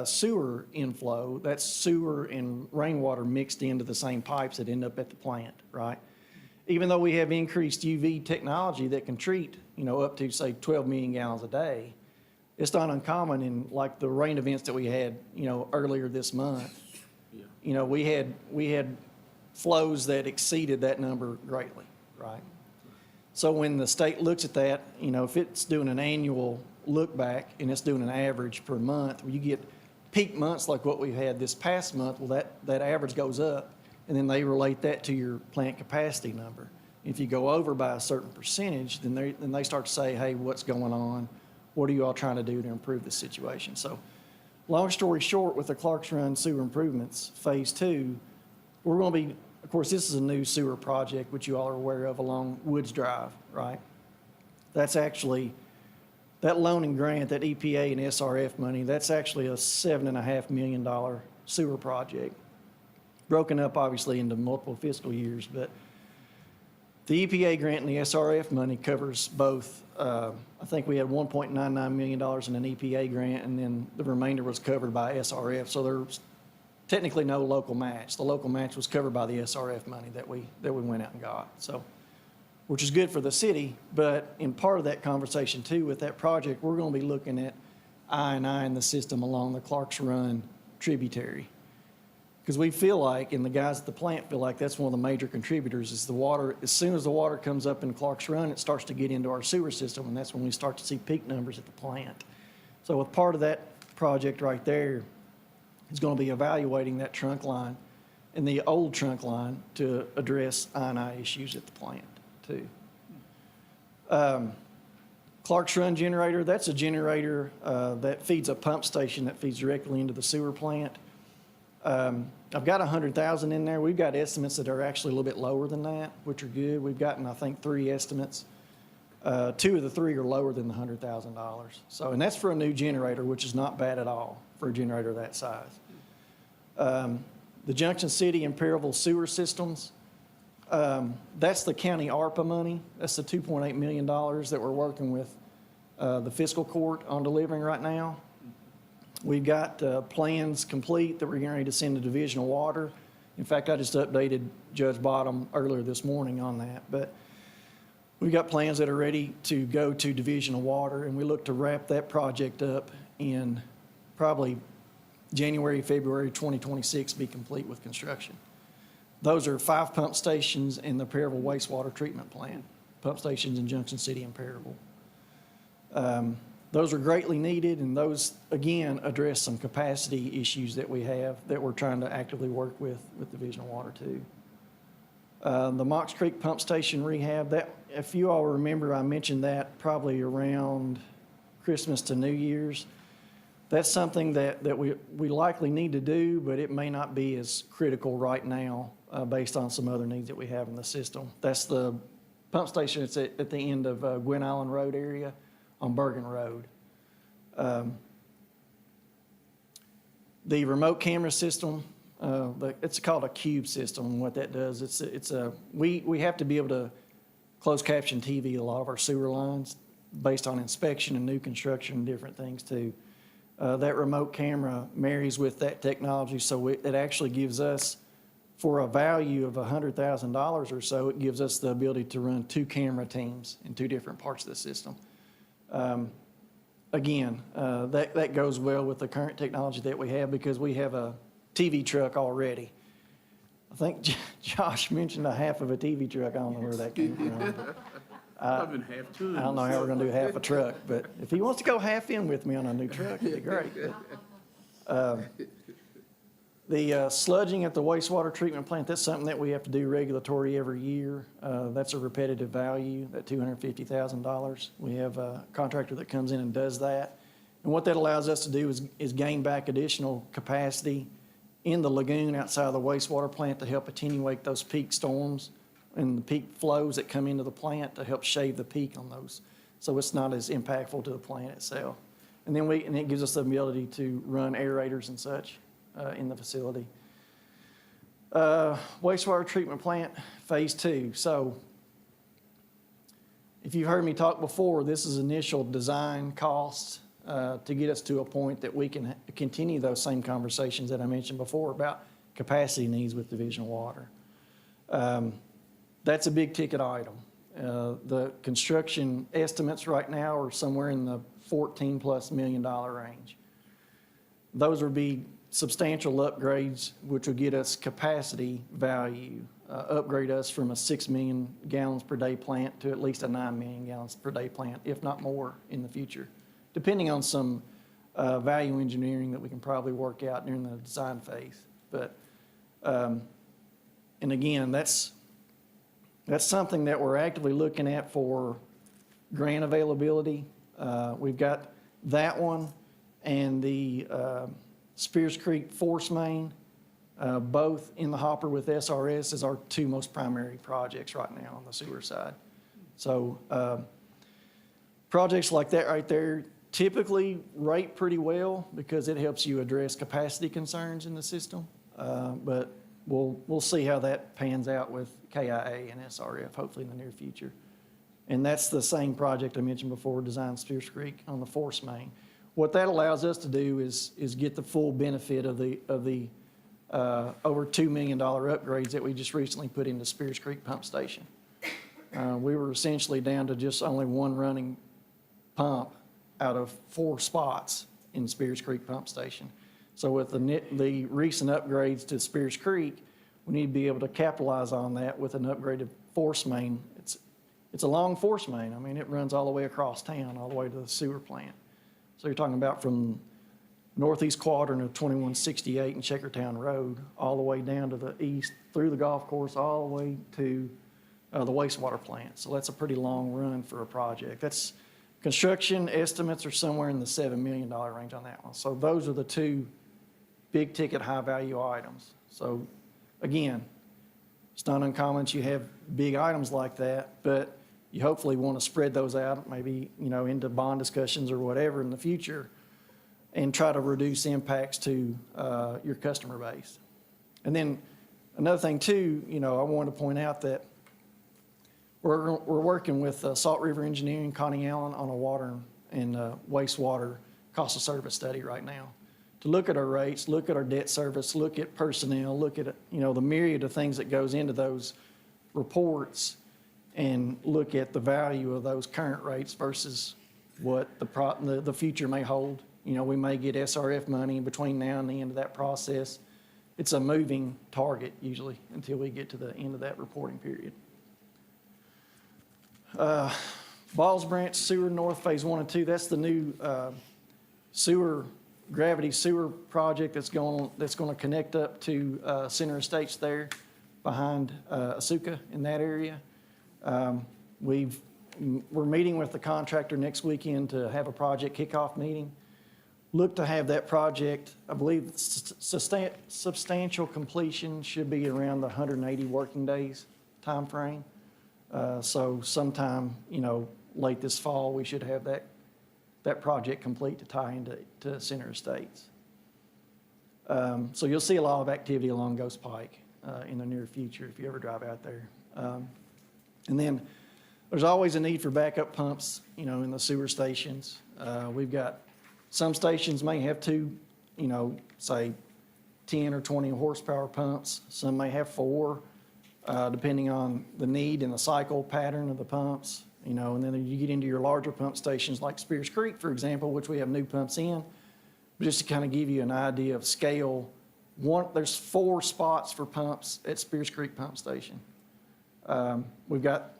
M: sewer inflow, that's sewer and rainwater mixed into the same pipes that end up at the plant, right? Even though we have increased UV technology that can treat, up to, say, 12 million gallons a day, it's not uncommon in like the rain events that we had, earlier this month. We had flows that exceeded that number greatly, right? So when the state looks at that, if it's doing an annual look back and it's doing an average per month, where you get peak months like what we've had this past month, well, that average goes up, and then they relate that to your plant capacity number. If you go over by a certain percentage, then they start to say, hey, what's going on? What are you all trying to do to improve the situation? So long story short, with the Clark's Run Sewer Improvements Phase 2, we're going to be, of course, this is a new sewer project, which you all are aware of, along Woods Drive, right? That's actually, that loan and grant, that EPA and SRF money, that's actually a $7.5 million sewer project, broken up obviously into multiple fiscal years, but the EPA grant and the SRF money covers both. I think we had $1.99 million in an EPA grant, and then the remainder was covered by SRF. So there's technically no local match. The local match was covered by the SRF money that we went out and got. So, which is good for the city, but in part of that conversation too with that project, we're going to be looking at I&I in the system along the Clark's Run tributary. Because we feel like, and the guys at the plant feel like, that's one of the major contributors is the water. As soon as the water comes up in Clark's Run, it starts to get into our sewer system, and that's when we start to see peak numbers at the plant. So with part of that project right there is going to be evaluating that trunk line and the old trunk line to address I&I issues at the plant too. Clark's Run generator, that's a generator that feeds a pump station that feeds directly into the sewer plant. I've got 100,000 in there. We've got estimates that are actually a little bit lower than that, which are good. We've gotten, I think, 3 estimates. 2 of the 3 are lower than the $100,000. So, and that's for a new generator, which is not bad at all for a generator that size. The Junction City and Perryville sewer systems, that's the county ARPA money. That's the $2.8 million that we're working with the fiscal court on delivering right now. We've got plans complete that we're getting ready to send to Division of Water. In fact, I just updated Judge Bottom earlier this morning on that. But we've got plans that are ready to go to Division of Water, and we look to wrap that project up in probably January, February 2026, be complete with construction. Those are 5 pump stations in the Perryville wastewater treatment plant, pump stations in Junction City and Perryville. Those are greatly needed, and those, again, address some capacity issues that we have that we're trying to actively work with Division of Water too. The Mox Creek Pump Station rehab, that, if you all remember, I mentioned that probably around Christmas to New Year's. That's something that we likely need to do, but it may not be as critical right now based on some other needs that we have in the system. That's the pump station. It's at the end of Gwen Island Road area on Bergen Road. The remote camera system, it's called a cube system. And what that does, we have to be able to closed caption TV a lot of our sewer lines based on inspection and new construction and different things too. That remote camera marries with that technology, so it actually gives us, for a value of $100,000 or so, it gives us the ability to run 2 camera teams in 2 different parts of the system. Again, that goes well with the current technology that we have because we have a TV truck already. I think Josh mentioned a half of a TV truck. I don't know where that came from.
A: I've been half too.
M: I don't know how we're gonna do half a truck, but if he wants to go half in with me on a new truck, it'd be great. The sludging at the wastewater treatment plant, that's something that we have to do regulatory every year. That's a repetitive value, that $250,000. We have a contractor that comes in and does that. And what that allows us to do is gain back additional capacity in the lagoon outside of the wastewater plant to help attenuate those peak storms and the peak flows that come into the plant to help shave the peak on those. So it's not as impactful to the plant itself. And then it gives us the ability to run aerators and such in the facility. Wastewater treatment plant, phase 2. So if you've heard me talk before, this is initial design costs to get us to a point that we can continue those same conversations that I mentioned before about capacity needs with Division of Water. That's a big ticket item. The construction estimates right now are somewhere in the $14+ million range. Those would be substantial upgrades, which will get us capacity value, upgrade us from a 6 million gallons per day plant to at least a 9 million gallons per day plant, if not more in the future, depending on some value engineering that we can probably work out during the design phase. But, and again, that's something that we're actively looking at for grant availability. We've got that one and the Spears Creek Force Main, both in the hopper with SRS as our 2 most primary projects right now on the sewer side. So projects like that right there typically rate pretty well because it helps you address capacity concerns in the system. But we'll see how that pans out with KIA and SRF, hopefully in the near future. And that's the same project I mentioned before, Design Spears Creek on the Force Main. What that allows us to do is get the full benefit of the over $2 million upgrades that we just recently put into Spears Creek Pump Station. We were essentially down to just only 1 running pump out of 4 spots in Spears Creek Pump Station. So with the recent upgrades to Spears Creek, we need to be able to capitalize on that with an upgraded force main. It's a long force main. I mean, it runs all the way across town, all the way to the sewer plant. So you're talking about from northeast quadrant of 2168 and Checkertown Road, all the way down to the east, through the golf course, all the way to the wastewater plant. So that's a pretty long run for a project. That's construction estimates are somewhere in the $7 million range on that one. So those are the 2 big ticket, high value items. So again, it's not uncommon that you have big items like that, but you hopefully want to spread those out, maybe, into bond discussions or whatever in the future, and try to reduce impacts to your customer base. And then another thing too, I wanted to point out that we're working with Salt River Engineering, Connie Allen, on a water and wastewater cost of service study right now to look at our rates, look at our debt service, look at personnel, look at the myriad of things that goes into those reports, and look at the value of those current rates versus what the future may hold. We may get SRF money between now and the end of that process. It's a moving target usually until we get to the end of that reporting period. Balls Branch Sewer North Phase 1 and 2, that's the new gravity sewer project that's going to connect up to Center Estates there behind Asuka in that area. We're meeting with the contractor next weekend to have a project kickoff meeting. Look to have that project, I believe substantial completion should be around the 180 working days timeframe. So sometime, late this fall, we should have that project complete to tie into Center Estates. So you'll see a lot of activity along Ghost Pike in the near future if you ever drive out there. And then there's always a need for backup pumps, in the sewer stations. We've got, some stations may have two, say 10 or 20 horsepower pumps. Some may have 4, depending on the need and the cycle pattern of the pumps. And then you get into your larger pump stations like Spears Creek, for example, which we have new pumps in. Just to kind of give you an idea of scale, there's 4 spots for pumps at Spears Creek Pump Station. We've got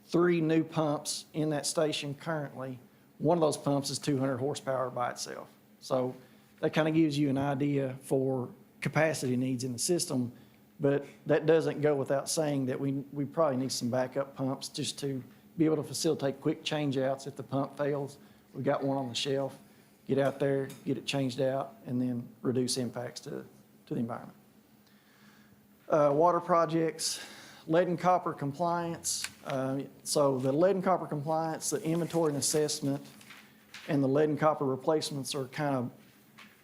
M: 3 new pumps in that station currently. One of those pumps is 200 horsepower by itself. So that kind of gives you an idea for capacity needs in the system, but that doesn't go without saying that we probably need some backup pumps just to be able to facilitate quick change outs if the pump fails. We've got one on the shelf. Get out there, get it changed out, and then reduce impacts to the environment. Water projects, lead and copper compliance. So the lead and copper compliance, the inventory and assessment, and the lead and copper replacements are kind of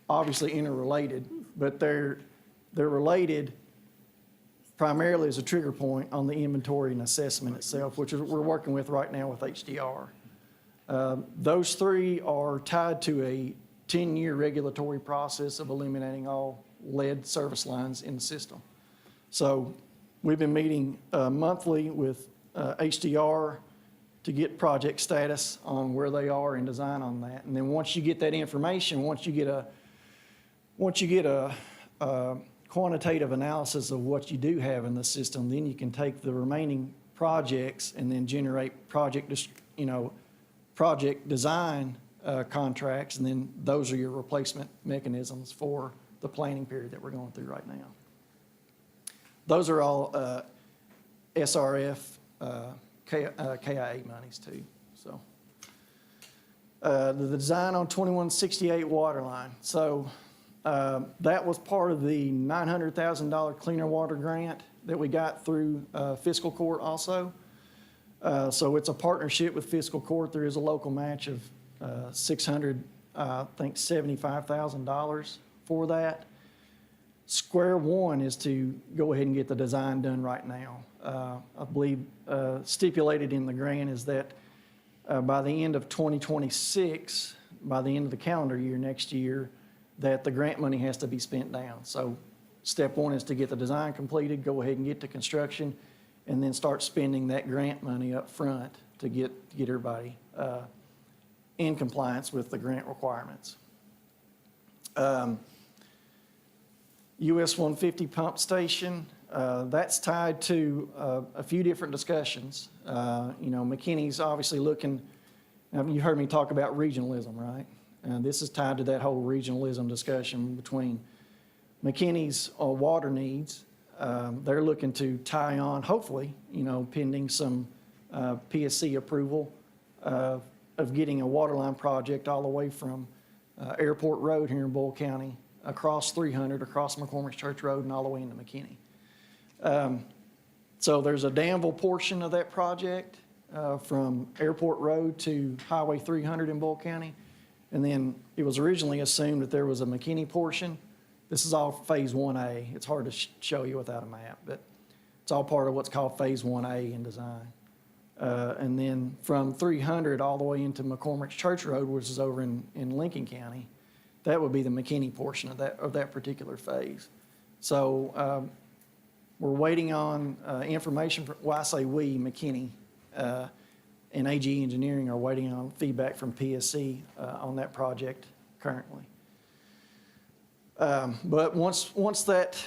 M: obviously interrelated, but they're related primarily as a trigger point on the inventory and assessment itself, which we're working with right now with HDR. Those 3 are tied to a 10-year regulatory process of eliminating all lead service lines in the system. So we've been meeting monthly with HDR to get project status on where they are in design on that. And then once you get that information, once you get a quantitative analysis of what you do have in the system, then you can take the remaining projects and then generate project design contracts, and then those are your replacement mechanisms for the planning period that we're going through right now. Those are all SRF, KIA monies too. So the design on 2168 water line. So that was part of the $900,000 cleaner water grant that we got through fiscal court also. So it's a partnership with fiscal court. There is a local match of $75,000 for that. Square one is to go ahead and get the design done right now. I believe stipulated in the grant is that by the end of 2026, by the end of the calendar year next year, that the grant money has to be spent down. So step 1 is to get the design completed, go ahead and get to construction, and then start spending that grant money up front to get everybody in compliance with the grant requirements. US 150 pump station, that's tied to a few different discussions. McKinney's obviously looking, you heard me talk about regionalism, right? This is tied to that whole regionalism discussion between McKinney's water needs. They're looking to tie on, hopefully, pending some PSC approval of getting a water line project all the way from Airport Road here in Bull County, across 300, across McCormick's Church Road, and all the way into McKinney. So there's a Danville portion of that project from Airport Road to Highway 300 in Bull County. And then it was originally assumed that there was a McKinney portion. This is all Phase 1A. It's hard to show you without a map, but it's all part of what's called Phase 1A in design. And then from 300 all the way into McCormick's Church Road, which is over in Lincoln County, that would be the McKinney portion of that particular phase. So we're waiting on information. I say we, McKinney, and AG Engineering are waiting on feedback from PSC on that project currently. But once that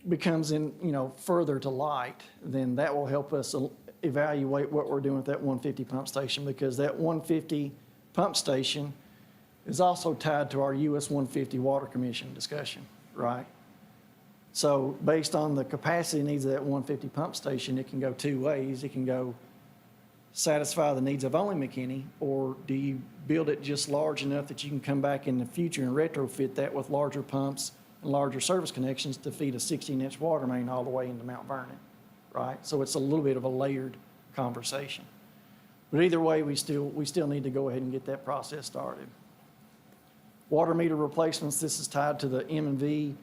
M: becomes further to light, then that will help us evaluate what we're doing with that 150 pump station, because that 150 pump station is also tied to our US 150 Water Commission discussion, right? So based on the capacity needs of that 150 pump station, it can go two ways. It can go satisfy the needs of only McKinney, or do you build it just large enough that you can come back in the future and retrofit that with larger pumps and larger service connections to feed a 16-inch water main all the way into Mount Vernon, right? So it's a little bit of a layered conversation. But either way, we still need to go ahead and get that process started. Water meter replacements, this is tied to the M&V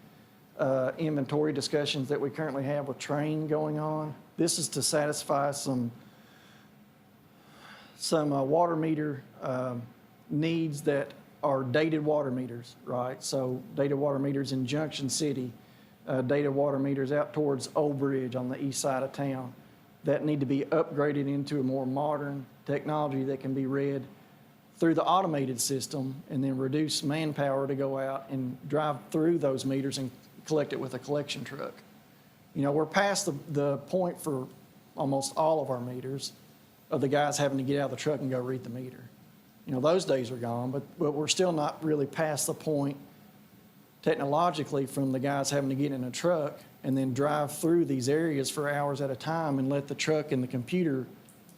M: inventory discussions that we currently have with Train going on. This is to satisfy some water meter needs that are dated water meters, right? So dated water meters in Junction City, dated water meters out towards Old Bridge on the east side of town that need to be upgraded into a more modern technology that can be read through the automated system and then reduce manpower to go out and drive through those meters and collect it with a collection truck. You know, we're past the point for almost all of our meters of the guys having to get out of the truck and go read the meter. You know, those days are gone, but we're still not really past the point technologically from the guys having to get in a truck and then drive through these areas for hours at a time and let the truck and the computer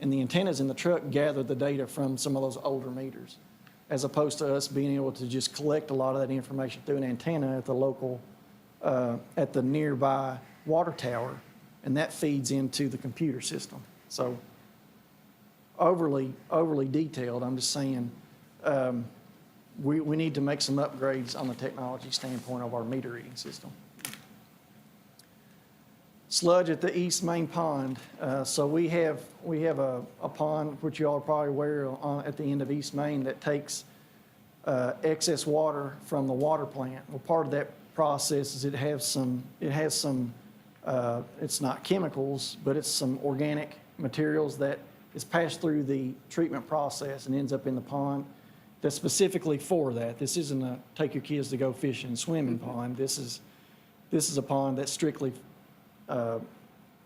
M: and the antennas in the truck gather the data from some of those older meters, as opposed to us being able to just collect a lot of that information through an antenna at the local, at the nearby water tower, and that feeds into the computer system. So overly detailed, I'm just saying, we need to make some upgrades on the technology standpoint of our meter reading system. Sludge at the East Main Pond. So we have a pond, which you all are probably aware of, at the end of East Main, that takes excess water from the water plant. Well, part of that process is it has some, it's not chemicals, but it's some organic materials that is passed through the treatment process and ends up in the pond. That's specifically for that. This isn't a take your kids to go fishing and swimming pond. This is a pond that's strictly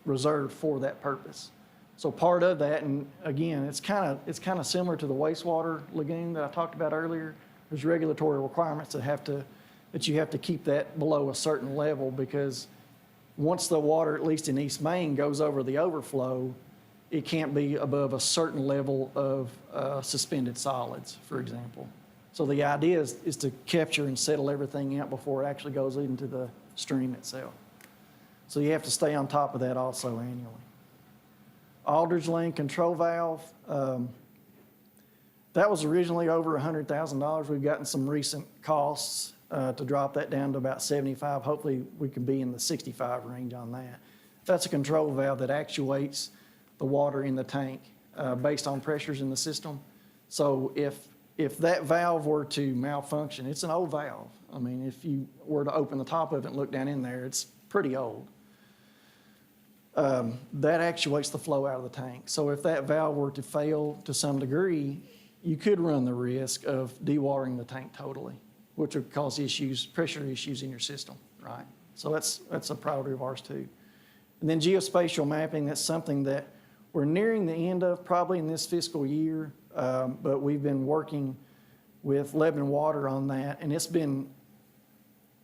M: reserved for that purpose. So part of that, and again, it's kind of similar to the wastewater lagoon that I talked about earlier. There's regulatory requirements that you have to keep that below a certain level, because once the water, at least in East Main, goes over the overflow, it can't be above a certain level of suspended solids, for example. So the idea is to capture and settle everything out before it actually goes into the stream itself. So you have to stay on top of that also annually. Aldridge Lane control valve, that was originally over $100,000. We've gotten some recent costs to drop that down to about 75. Hopefully we can be in the 65 range on that. That's a control valve that actuates the water in the tank based on pressures in the system. So if that valve were to malfunction, it's an old valve. I mean, if you were to open the top of it and look down in there, it's pretty old. That actuates the flow out of the tank. So if that valve were to fail to some degree, you could run the risk of dewatering the tank totally, which would cause issues, pressure issues in your system, right? So that's a priority of ours too. And then geospatial mapping, that's something that we're nearing the end of probably in this fiscal year, but we've been working with Lebanon Water on that, and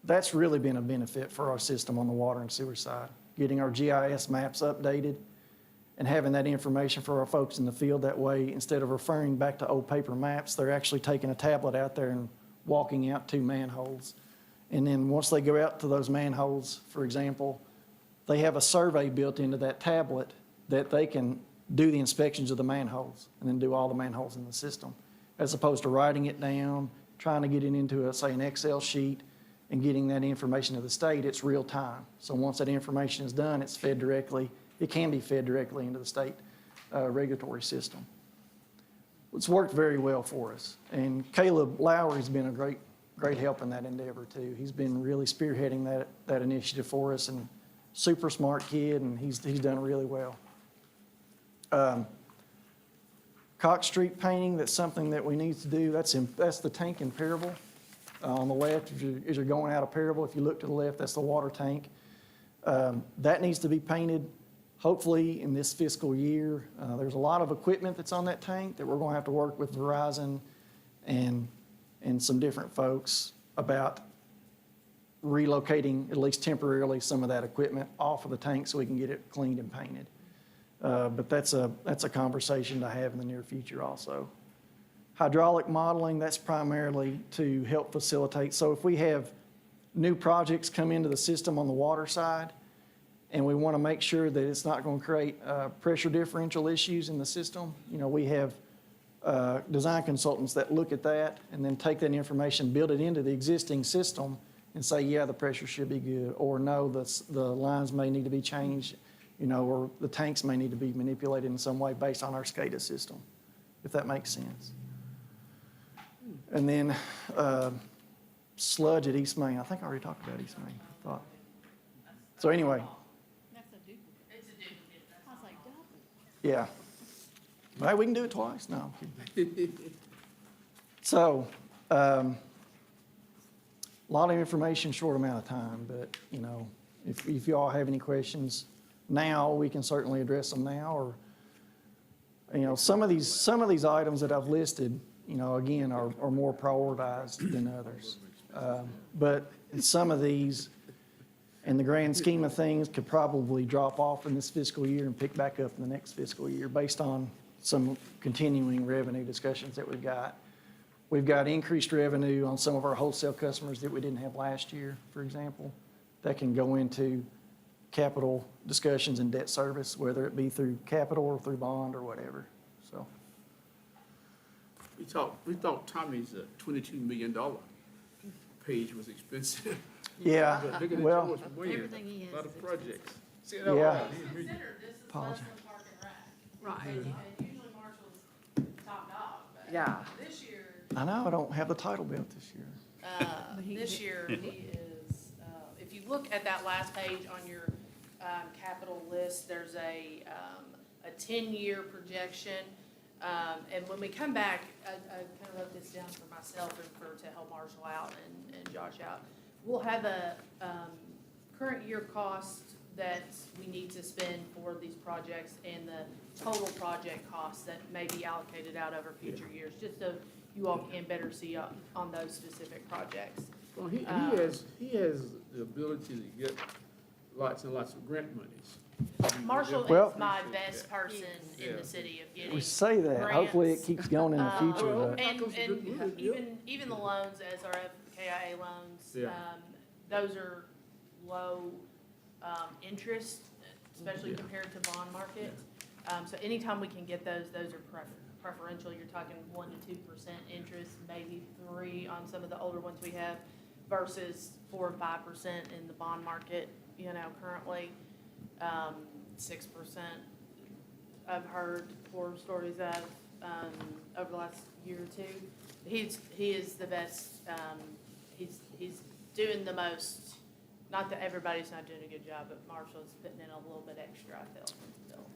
M: that's really been a benefit for our system on the water and sewer side, getting our GIS maps updated and having that information for our folks in the field. That way, instead of referring back to old paper maps, they're actually taking a tablet out there and walking out to manholes. And then once they go out to those manholes, for example, they have a survey built into that tablet that they can do the inspections of the manholes and then do all the manholes in the system, as opposed to writing it down, trying to get it into, say, an Excel sheet and getting that information to the state. It's real time. So once that information is done, it's fed directly. It can be fed directly into the state regulatory system. It's worked very well for us. And Caleb Lowry's been a great help in that endeavor too. He's been really spearheading that initiative for us, and super smart kid, and he's done really well. Cox Street painting, that's something that we need to do. That's the tank in Parable. On the left, as you're going out of Parable, if you look to the left, that's the water tank. That needs to be painted hopefully in this fiscal year, there's a lot of equipment that's on that tank that we're going to have to work with Verizon and some different folks about relocating, at least temporarily, some of that equipment off of the tank so we can get it cleaned and painted. But that's a conversation to have in the near future also. Hydraulic modeling, that's primarily to help facilitate. So if we have new projects come into the system on the water side, and we want to make sure that it's not going to create pressure differential issues in the system, we have design consultants that look at that and then take that information, build it into the existing system, and say, yeah, the pressure should be good, or no, the lines may need to be changed, or the tanks may need to be manipulated in some way based on our SCADA system, if that makes sense. And then sludge at East Main. I think I already talked about East Main, I thought. So anyway,
E: That's a duplicate. It's a duplicate. I was like, double.
M: yeah. Well, we can do it twice. No, I'm kidding. So, a lot of information, short amount of time, but, if you all have any questions now, we can certainly address them now, or, some of these items that I've listed, again, are more prioritized than others. But some of these, in the grand scheme of things, could probably drop off in this fiscal year and pick back up in the next fiscal year based on some continuing revenue discussions that we've got. We've got increased revenue on some of our wholesale customers that we didn't have last year, for example, that can go into capital discussions and debt service, whether it be through capital or through bond or whatever, so.
A: We thought Tommy's $22 million page was expensive.
M: Yeah,
A: But look at
M: well,
A: George Wayne,
E: Everything he has
A: a lot
E: is
A: of projects. See that?
M: Yeah.
C: Consider this is
M: Apologize.
C: less than Park and Rec.
E: Right.
C: And usually Marshall's top dog, but
F: Yeah.
C: this year,
M: I know, I don't have the title belt this year.
C: this year he is, if you look at that last page on your capital list, there's a 10-year projection. And when we come back, I kind of wrote this down for myself and to help Marshall out and Josh out. We'll have a current year cost that we need to spend for these projects and the total project costs that may be allocated out over future years, just so you all can better see on those specific projects.
A: Well, he has the ability to get lots and lots of grant monies.
C: Marshall
M: Well-
C: is my best person in the city of getting
M: We say that, hopefully it
C: grants.
M: keeps going in the future, but.
C: And even the loans, SRF, KIA loans,
A: Yeah.
C: those are low interest, especially compared to bond market. So anytime we can get those are preferential. You're talking 1% to 2% interest, maybe 3% on some of the older ones we have, versus 4% or 5% in the bond market, currently. 6%. I've heard horror stories of over the last year or two. He is the best. He's doing the most. Not that everybody's not doing a good job, but Marshall's putting in a little bit extra, I feel.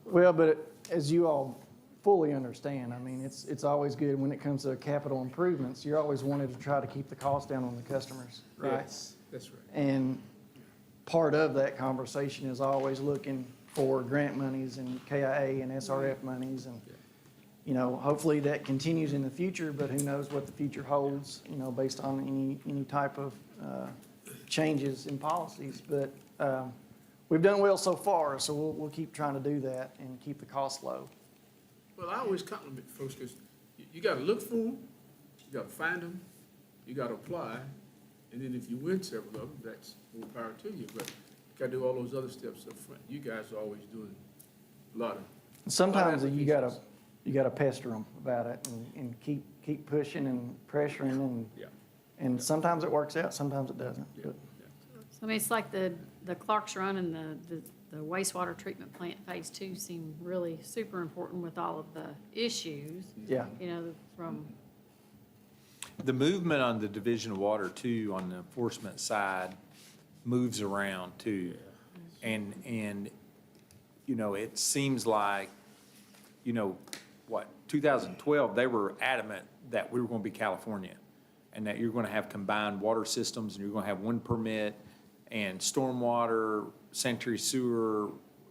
M: Well, but as you all fully understand, I mean, it's always good when it comes to capital improvements. You're always wanting to try to keep the cost down on the customers, right?
A: Yes, that's right.
M: And part of that conversation is always looking for grant monies and KIA and SRF monies. And, hopefully that continues in the future, but who knows what the future holds, based on any type of changes in policies. But we've done well so far, so we'll keep trying to do that and keep the cost low.
A: Well, I always compliment folks because you got to look for them, you got to find them, you got to apply, and then if you win several of them, that's more power to you. But you got to do all those other steps up front. You guys are always doing a lot of.
M: Sometimes you gotta pester them about it and keep pushing and pressuring
A: Yeah.
M: and sometimes it works out, sometimes it doesn't.
A: Yeah.
M: But
E: So I mean, it's like the Clark's Run and the wastewater treatment plant phase 2 seem really super important with all of the issues,
M: yeah,
E: from,
B: The movement on the Division of Water too, on the enforcement side, moves around too. And, it seems like, 2012, they were adamant that we were going to be California and that you're going to have combined water systems and you're going to have one permit and stormwater, sanitary sewer,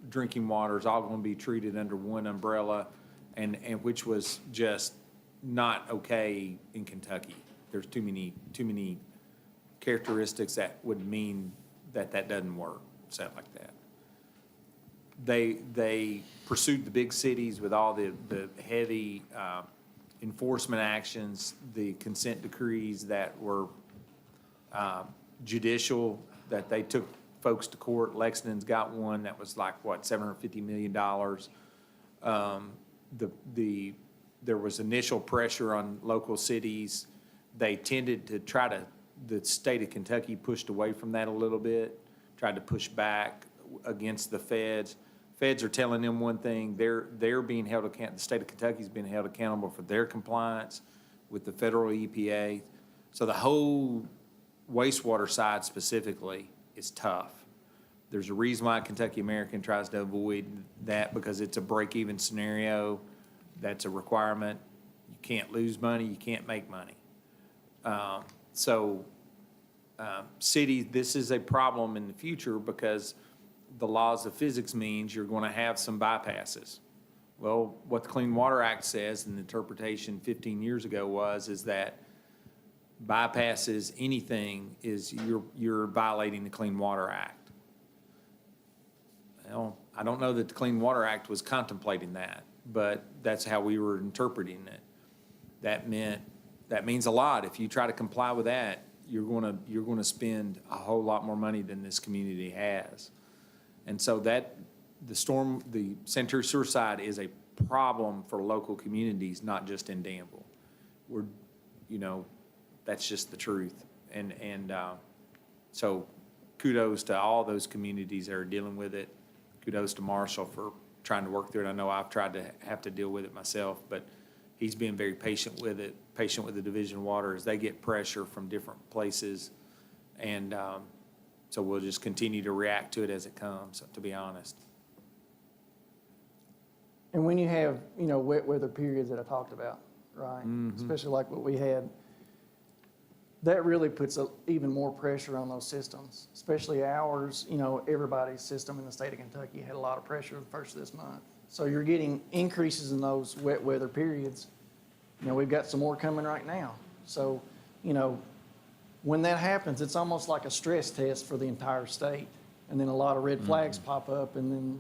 B: drinking water is all going to be treated under one umbrella, and which was just not okay in Kentucky. There's too many characteristics that would mean that doesn't work, something like that. They pursued the big cities with all the heavy enforcement actions, the consent decrees that were judicial, that they took folks to court. Lexington's got one that was like, what, $750 million. There was initial pressure on local cities. They tended to the state of Kentucky pushed away from that a little bit, tried to push back against the feds. Feds are telling them one thing, they're being held accountable, the state of Kentucky's being held accountable for their compliance with the federal EPA. So the whole wastewater side specifically is tough. There's a reason why Kentucky American tries to avoid that, because it's a break-even scenario. That's a requirement. You can't lose money, you can't make money. Cities, this is a problem in the future because the laws of physics means you're going to have some bypasses. Well, what the Clean Water Act says, and the interpretation 15 years ago is that bypasses anything is you're violating the Clean Water Act. Well, I don't know that the Clean Water Act was contemplating that, but that's how we were interpreting it. That means a lot. If you try to comply with that, you're going to spend a whole lot more money than this community has. And so the sanitary sewer side is a problem for local communities, not just in Danville. That's just the truth. So kudos to all those communities that are dealing with it. Kudos to Marshall for trying to work through it. I know I've tried to have to deal with it myself, but he's been very patient with it, patient with the Division of Water as they get pressure from different places. And so we'll just continue to react to it as it comes, to be honest.
M: And when you have, wet weather periods that I talked about, right? Especially like what we had, that really puts even more pressure on those systems, especially ours. Everybody's system in the state of Kentucky had a lot of pressure the first of this month. So you're getting increases in those wet weather periods. We've got some more coming right now. So, when that happens, it's almost like a stress test for the entire state. And then a lot of red flags pop up, and then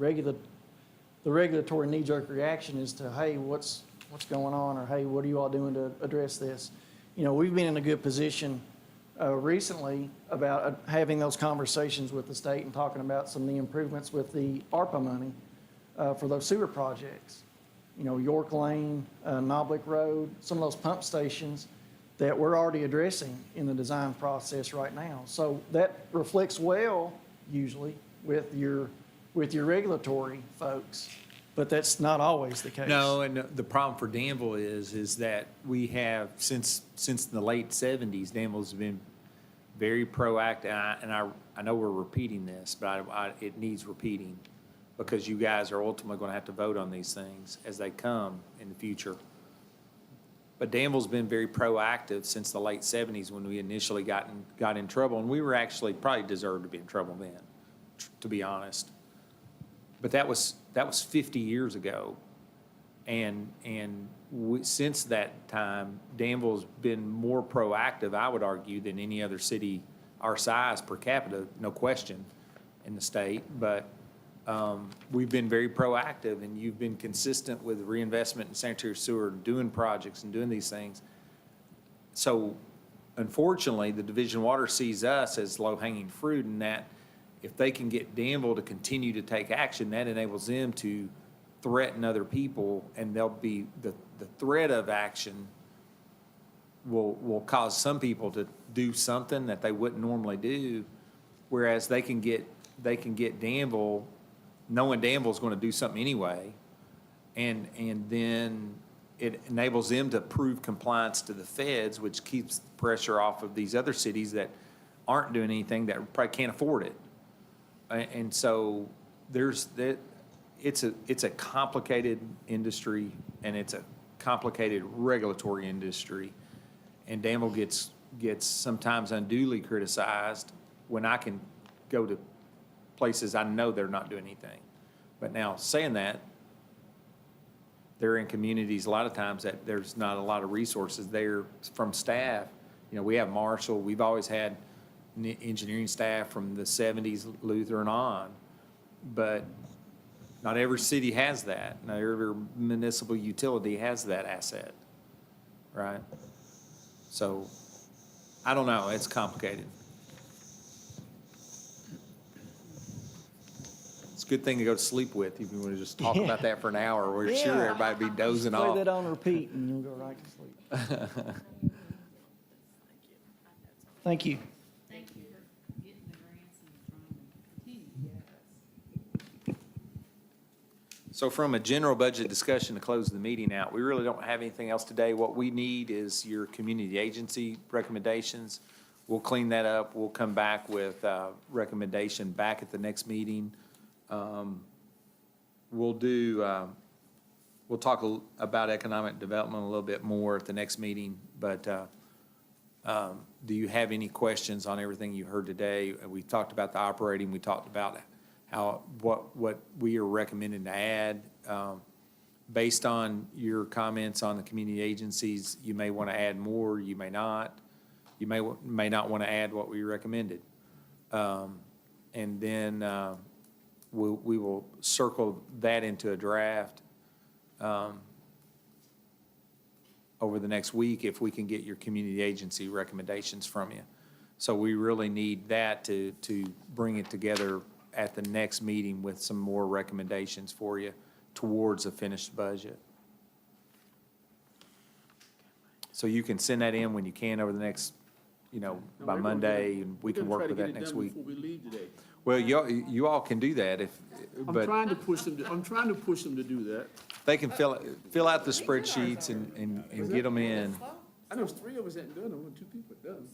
M: the regulatory knee-jerk reaction is to, hey, what's going on? Or, hey, what are you all doing to address this? We've been in a good position recently about having those conversations with the state and talking about some of the improvements with the ARPA money for those sewer projects. York Lane, Knoblich Road, some of those pump stations that we're already addressing in the design process right now. So that reflects well, usually, with your regulatory folks, but that's not always the case.
B: No, and the problem for Danville is that we have, since the late 70s, Danville's been very proactive, and I know we're repeating this, but it needs repeating, because you guys are ultimately going to have to vote on these things as they come in the future. But Danville's been very proactive since the late 70s when we initially got in trouble, and we were actually probably deserved to be in trouble then, to be honest. But that was 50 years ago, and since that time, Danville's been more proactive, I would argue, than any other city our size per capita, no question, in the state. But we've been very proactive, and you've been consistent with reinvestment in sanitary sewer, doing projects and doing these things. So unfortunately, the Division of Water sees us as low-hanging fruit, in that if they can get Danville to continue to take action, that enables them to threaten other people, and they'll be the threat of action will cause some people to do something that they wouldn't normally do, whereas they can get Danville, knowing Danville's going to do something anyway, and then it enables them to prove compliance to the feds, which keeps the pressure off of these other cities that aren't doing anything, that probably can't afford it. And so it's a complicated industry, and it's a complicated regulatory industry, and Danville gets sometimes unduly criticized when I can go to places I know they're not doing anything. But now, saying that, they're in communities, a lot of times that there's not a lot of resources there from staff. You know, we have Marshall, we've always had engineering staff from the 70s, Luther and on, but not every city has that. Not every municipal utility has that asset, right? So, I don't know, it's complicated. It's a good thing to go to sleep with if you want to just talk about that for an hour. We're sure
M: Yeah.
B: everybody be dozing
M: Play
B: off.
M: that on repeat and you'll go right to sleep. Thank you.
E: Thank you for getting the grants and trying to continue.
B: So from a general budget discussion to close the meeting out, we really don't have anything else today. What we need is your community agency recommendations. We'll clean that up. We'll come back with a recommendation back at the next meeting. We'll talk about economic development a little bit more at the next meeting, but do you have any questions on everything you heard today? We talked about the operating, we talked about what we are recommending to add. Based on your comments on the community agencies, you may want to add more, you may not. You may not want to add what we recommended. And then we will circle that into a draft over the next week if we can get your community agency recommendations from you. So we really need that to bring it together at the next meeting with some more recommendations for you towards a finished budget. So you can send that in when you can over the next, by Monday, and we can work with that next week.
A: Before we leave today.
B: Well, you all can do that
A: I'm
B: but
A: trying to push them to do that.
B: they can fill out the spreadsheets and get them in.
A: I know 3 of us ain't done, only 2 people done.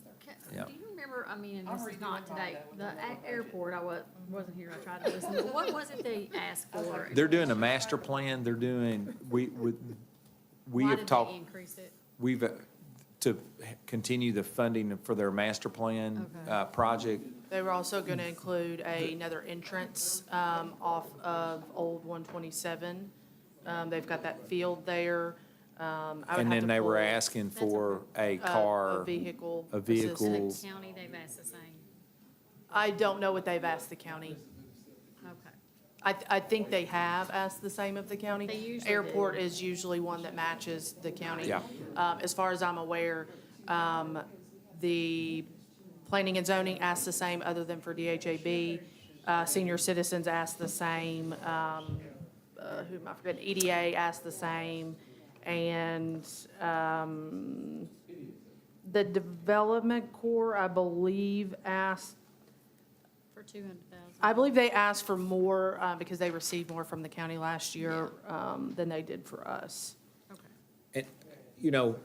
B: Yeah.
E: Do you remember, I mean, and this is not today, the airport, I wasn't here, I tried to listen, but what was it they asked for?
B: They're doing a master plan, we
E: Why
B: have
E: did
B: talked.
E: they increase it?
B: We've, to continue the funding for their master plan project.
C: They were also going to include another entrance off of Old 127. They've got that field there. I would
B: And
C: have
B: then
C: to
B: they were
C: pull
B: asking for a car.
C: a vehicle.
B: A
C: assistance.
B: vehicle.
E: In the county, they've asked the same.
C: I don't know what they've asked the county.
E: Okay.
C: I think they have asked the same of the county.
E: They usually
C: Airport
E: do.
C: is usually one that matches the county.
B: Yeah.
C: As far as I'm aware, the planning and zoning asked the same, other than for DHAB. Senior citizens asked the same. Who am I forgetting? EDA asked the same. And the Development Corps, I believe, asked,
E: For 200,000.
C: I believe they asked for more because they received more from the county last year than they did for us.
E: Okay.
B: And,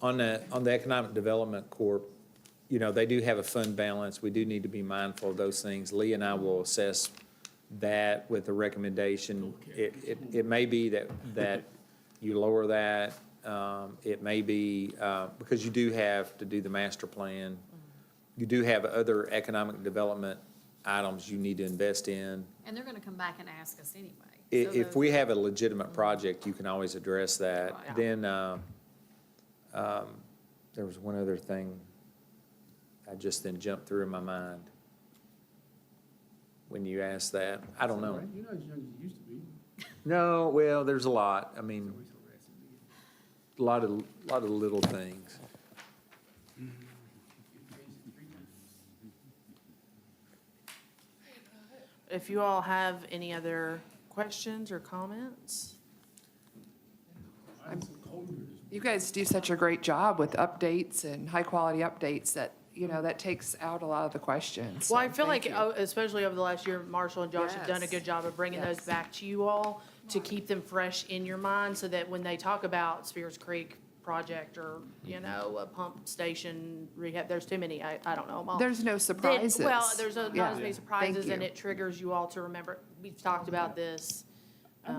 B: on the Economic Development Corp., they do have a fund balance. We do need to be mindful of those things. Lee and I will assess that with a recommendation. It may be that you lower that. It may be, because you do have to do the master plan. You do have other economic development items you need to invest in.
E: And they're gonna come back and ask us anyway.
B: If we have a legitimate project, you can always address that.
E: Yeah.
B: Then, there was one other thing I just then jumped through in my mind when you asked that. I don't know.
A: You're not as young as you used to be.
B: No, well, there's a lot. I mean, a lot of little things.
C: If you all have any other questions or comments?
F: You guys do such a great job with updates and high-quality updates that, that takes out a lot of the questions.
C: Well, I
F: So
C: feel
F: thank
C: like,
F: you.
C: especially over the last year, Marshall and Josh have done a
F: Yes.
C: good job of bringing those
F: Yes.
C: back to you all to keep them fresh in your mind so that when they talk about Spears Creek project or, a pump station rehab, there's too many, I don't know them all.
F: There's no
C: Then-
F: surprises.
C: Well, there's not
F: Yeah.
C: as many
F: Thank
C: surprises and
F: you.
C: it triggers you all to remember, we've talked about this.
A: I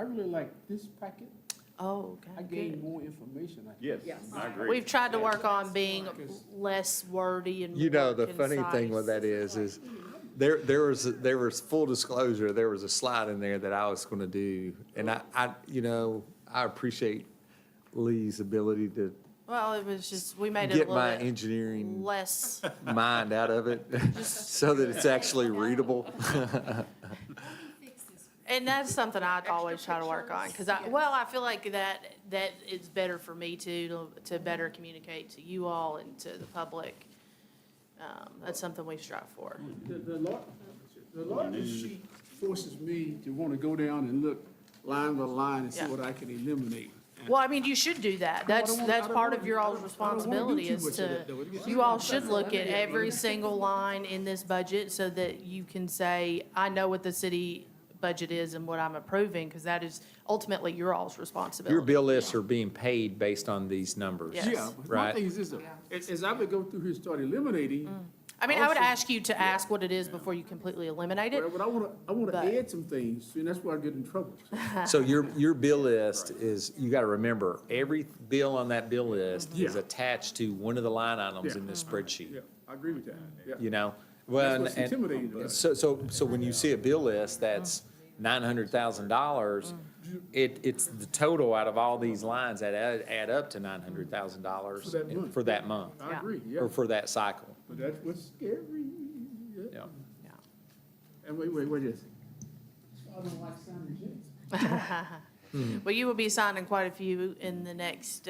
A: really like this packet.
C: Oh,
A: I
C: okay,
A: gained
C: good.
A: more information.
D: Yes, I agree.
C: We've tried to work on being less wordy and more
B: The funny thing with
C: concise.
B: that is There was full disclosure, there was a slide in there that I was gonna do, and I appreciate Lee's ability to
C: Well, it was just, we made it a
B: get
C: little
B: my
C: bit
B: engineering
C: less,
B: mind out of it, so that it's actually readable.
C: and that's something I'd always try to work on, because I feel like that is better for me too, to better communicate to you all and to the public. That's something we strive for.
A: The larger sheet forces me to want to go down and look line by line and see
C: Yeah.
A: what I can eliminate.
C: Well, I mean, you should do that. That's part of your all's responsibility is to, you all should look at every single line in this budget so that you can say, I know what the city budget is and what I'm approving, because that is ultimately your all's responsibility.
B: Your bill lists are being paid based on these numbers.
C: Yes.
A: Yeah, but my
B: Right.
A: thing is this, as I would go through here and start eliminating,
C: I mean, I would
A: Also-
C: ask you to ask what it is before you completely eliminate it.
A: but I want to
C: But-
A: add some things, and that's where I get in trouble.
B: So your bill list is, you gotta remember, every bill on that bill list is
A: Yeah.
B: attached to one of the line items
A: Yeah.
B: in this spreadsheet,
A: Yeah, I agree with that, yeah.
B: you know? Well,
A: what's intimidating about it.
B: so when you see a bill list that's $900,000, it's the total out of all these lines that add up to $900,000
A: For that month.
B: for that month,
A: I
C: Yeah.
A: agree, yeah,
B: or for that cycle,
A: but that's what's scary, yeah.
B: yeah.
C: Yeah.
A: And wait, is
C: Well, you will be signing quite a few in the next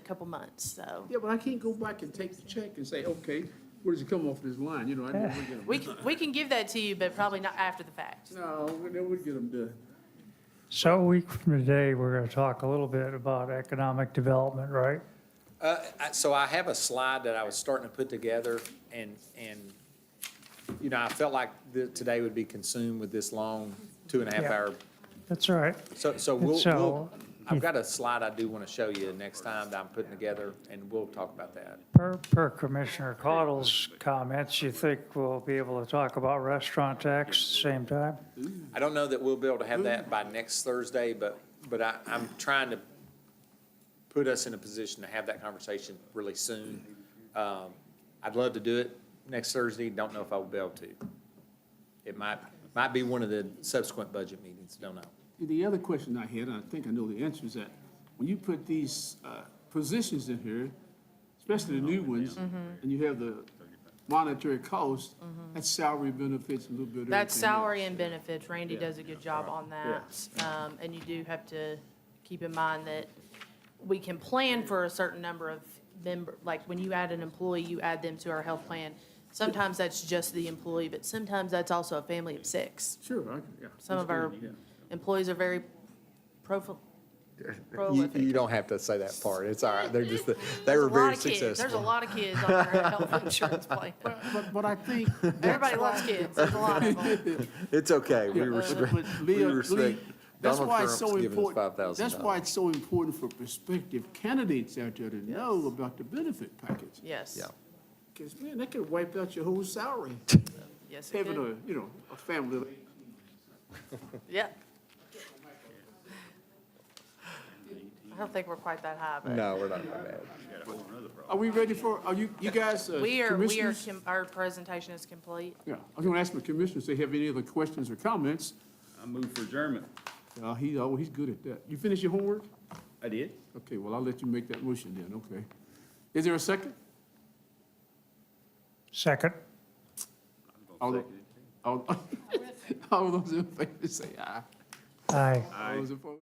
C: couple months, so.
A: Yeah, but I can't go back and take the check and say, okay, where does it come off this line, you know, I never get them.
C: We can give that to you, but probably not after the fact.
A: No, we never get them done.
G: So a week from today, we're going to talk a little bit about economic development, right?
B: So I have a slide that I was starting to put together, and you know, I felt like today would be consumed with this long 2.5
G: Yeah.
B: hour.
G: That's all right.
B: So we'll,
G: So,
B: I've got a slide I do want to show you next time that I'm putting together, and we'll talk about that.
G: Per Commissioner Caudle's comments, you think we'll be able to talk about restaurant tax at the same time?
B: I don't know that we'll be able to have that by next Thursday, but I'm trying to put us in a position to have that conversation really soon. I'd love to do it next Thursday, don't know if I will be able to. It might be one of the subsequent budget meetings, don't know.
A: The other question I had, and I think I know the answer, is that when you put these positions in here, especially the new ones, and you have the monetary cost, that's salary, benefits, a little bit of everything
C: That's
A: else.
C: salary and benefits. Randy does a good job on that. And you do have to keep in mind that we can plan for a certain number of like when you add an employee, you add them to our health plan. Sometimes that's just the employee, but sometimes that's also a family of 6.
A: Sure, yeah.
C: Some of our
A: understand,
C: employees are very
B: You
C: prolific.
B: don't have to say that part, it's all right, they
C: There's
B: were
C: a
B: very
C: lot of kids. There's a
B: successful.
C: lot of kids on our health insurance plan.
A: But I think.
C: Everybody loves kids. There's a lot of them.
B: It's okay, we
A: Yeah,
B: respect,
A: but
B: we
A: Lee,
B: respect
A: that's
B: Donald
A: why it's so
B: Trump's giving us
A: important.
B: $5,000.
A: That's why it's so important for prospective candidates out there to know about the benefit package.
C: Yes.
B: Yeah.
A: Because, man, that could wipe out your whole salary,
C: Yes, it
A: having
C: could.
A: a family.
C: Yeah. I don't think we're quite that high, but.
B: No, we're not that bad.
A: Are we ready for, are you guys,
C: We are,
A: commissioners?
C: our presentation is complete.
A: Yeah, I was gonna ask my commissioners, if they have any other questions or comments.
D: I move for adjournment.
A: He's good at that. You finish your homework?
D: I did.
A: Okay, well, I'll let you make that motion then, okay. Is there a second?
G: Second?
A: All, all, all those in favor say aye.
G: Aye.
A: All those opposed?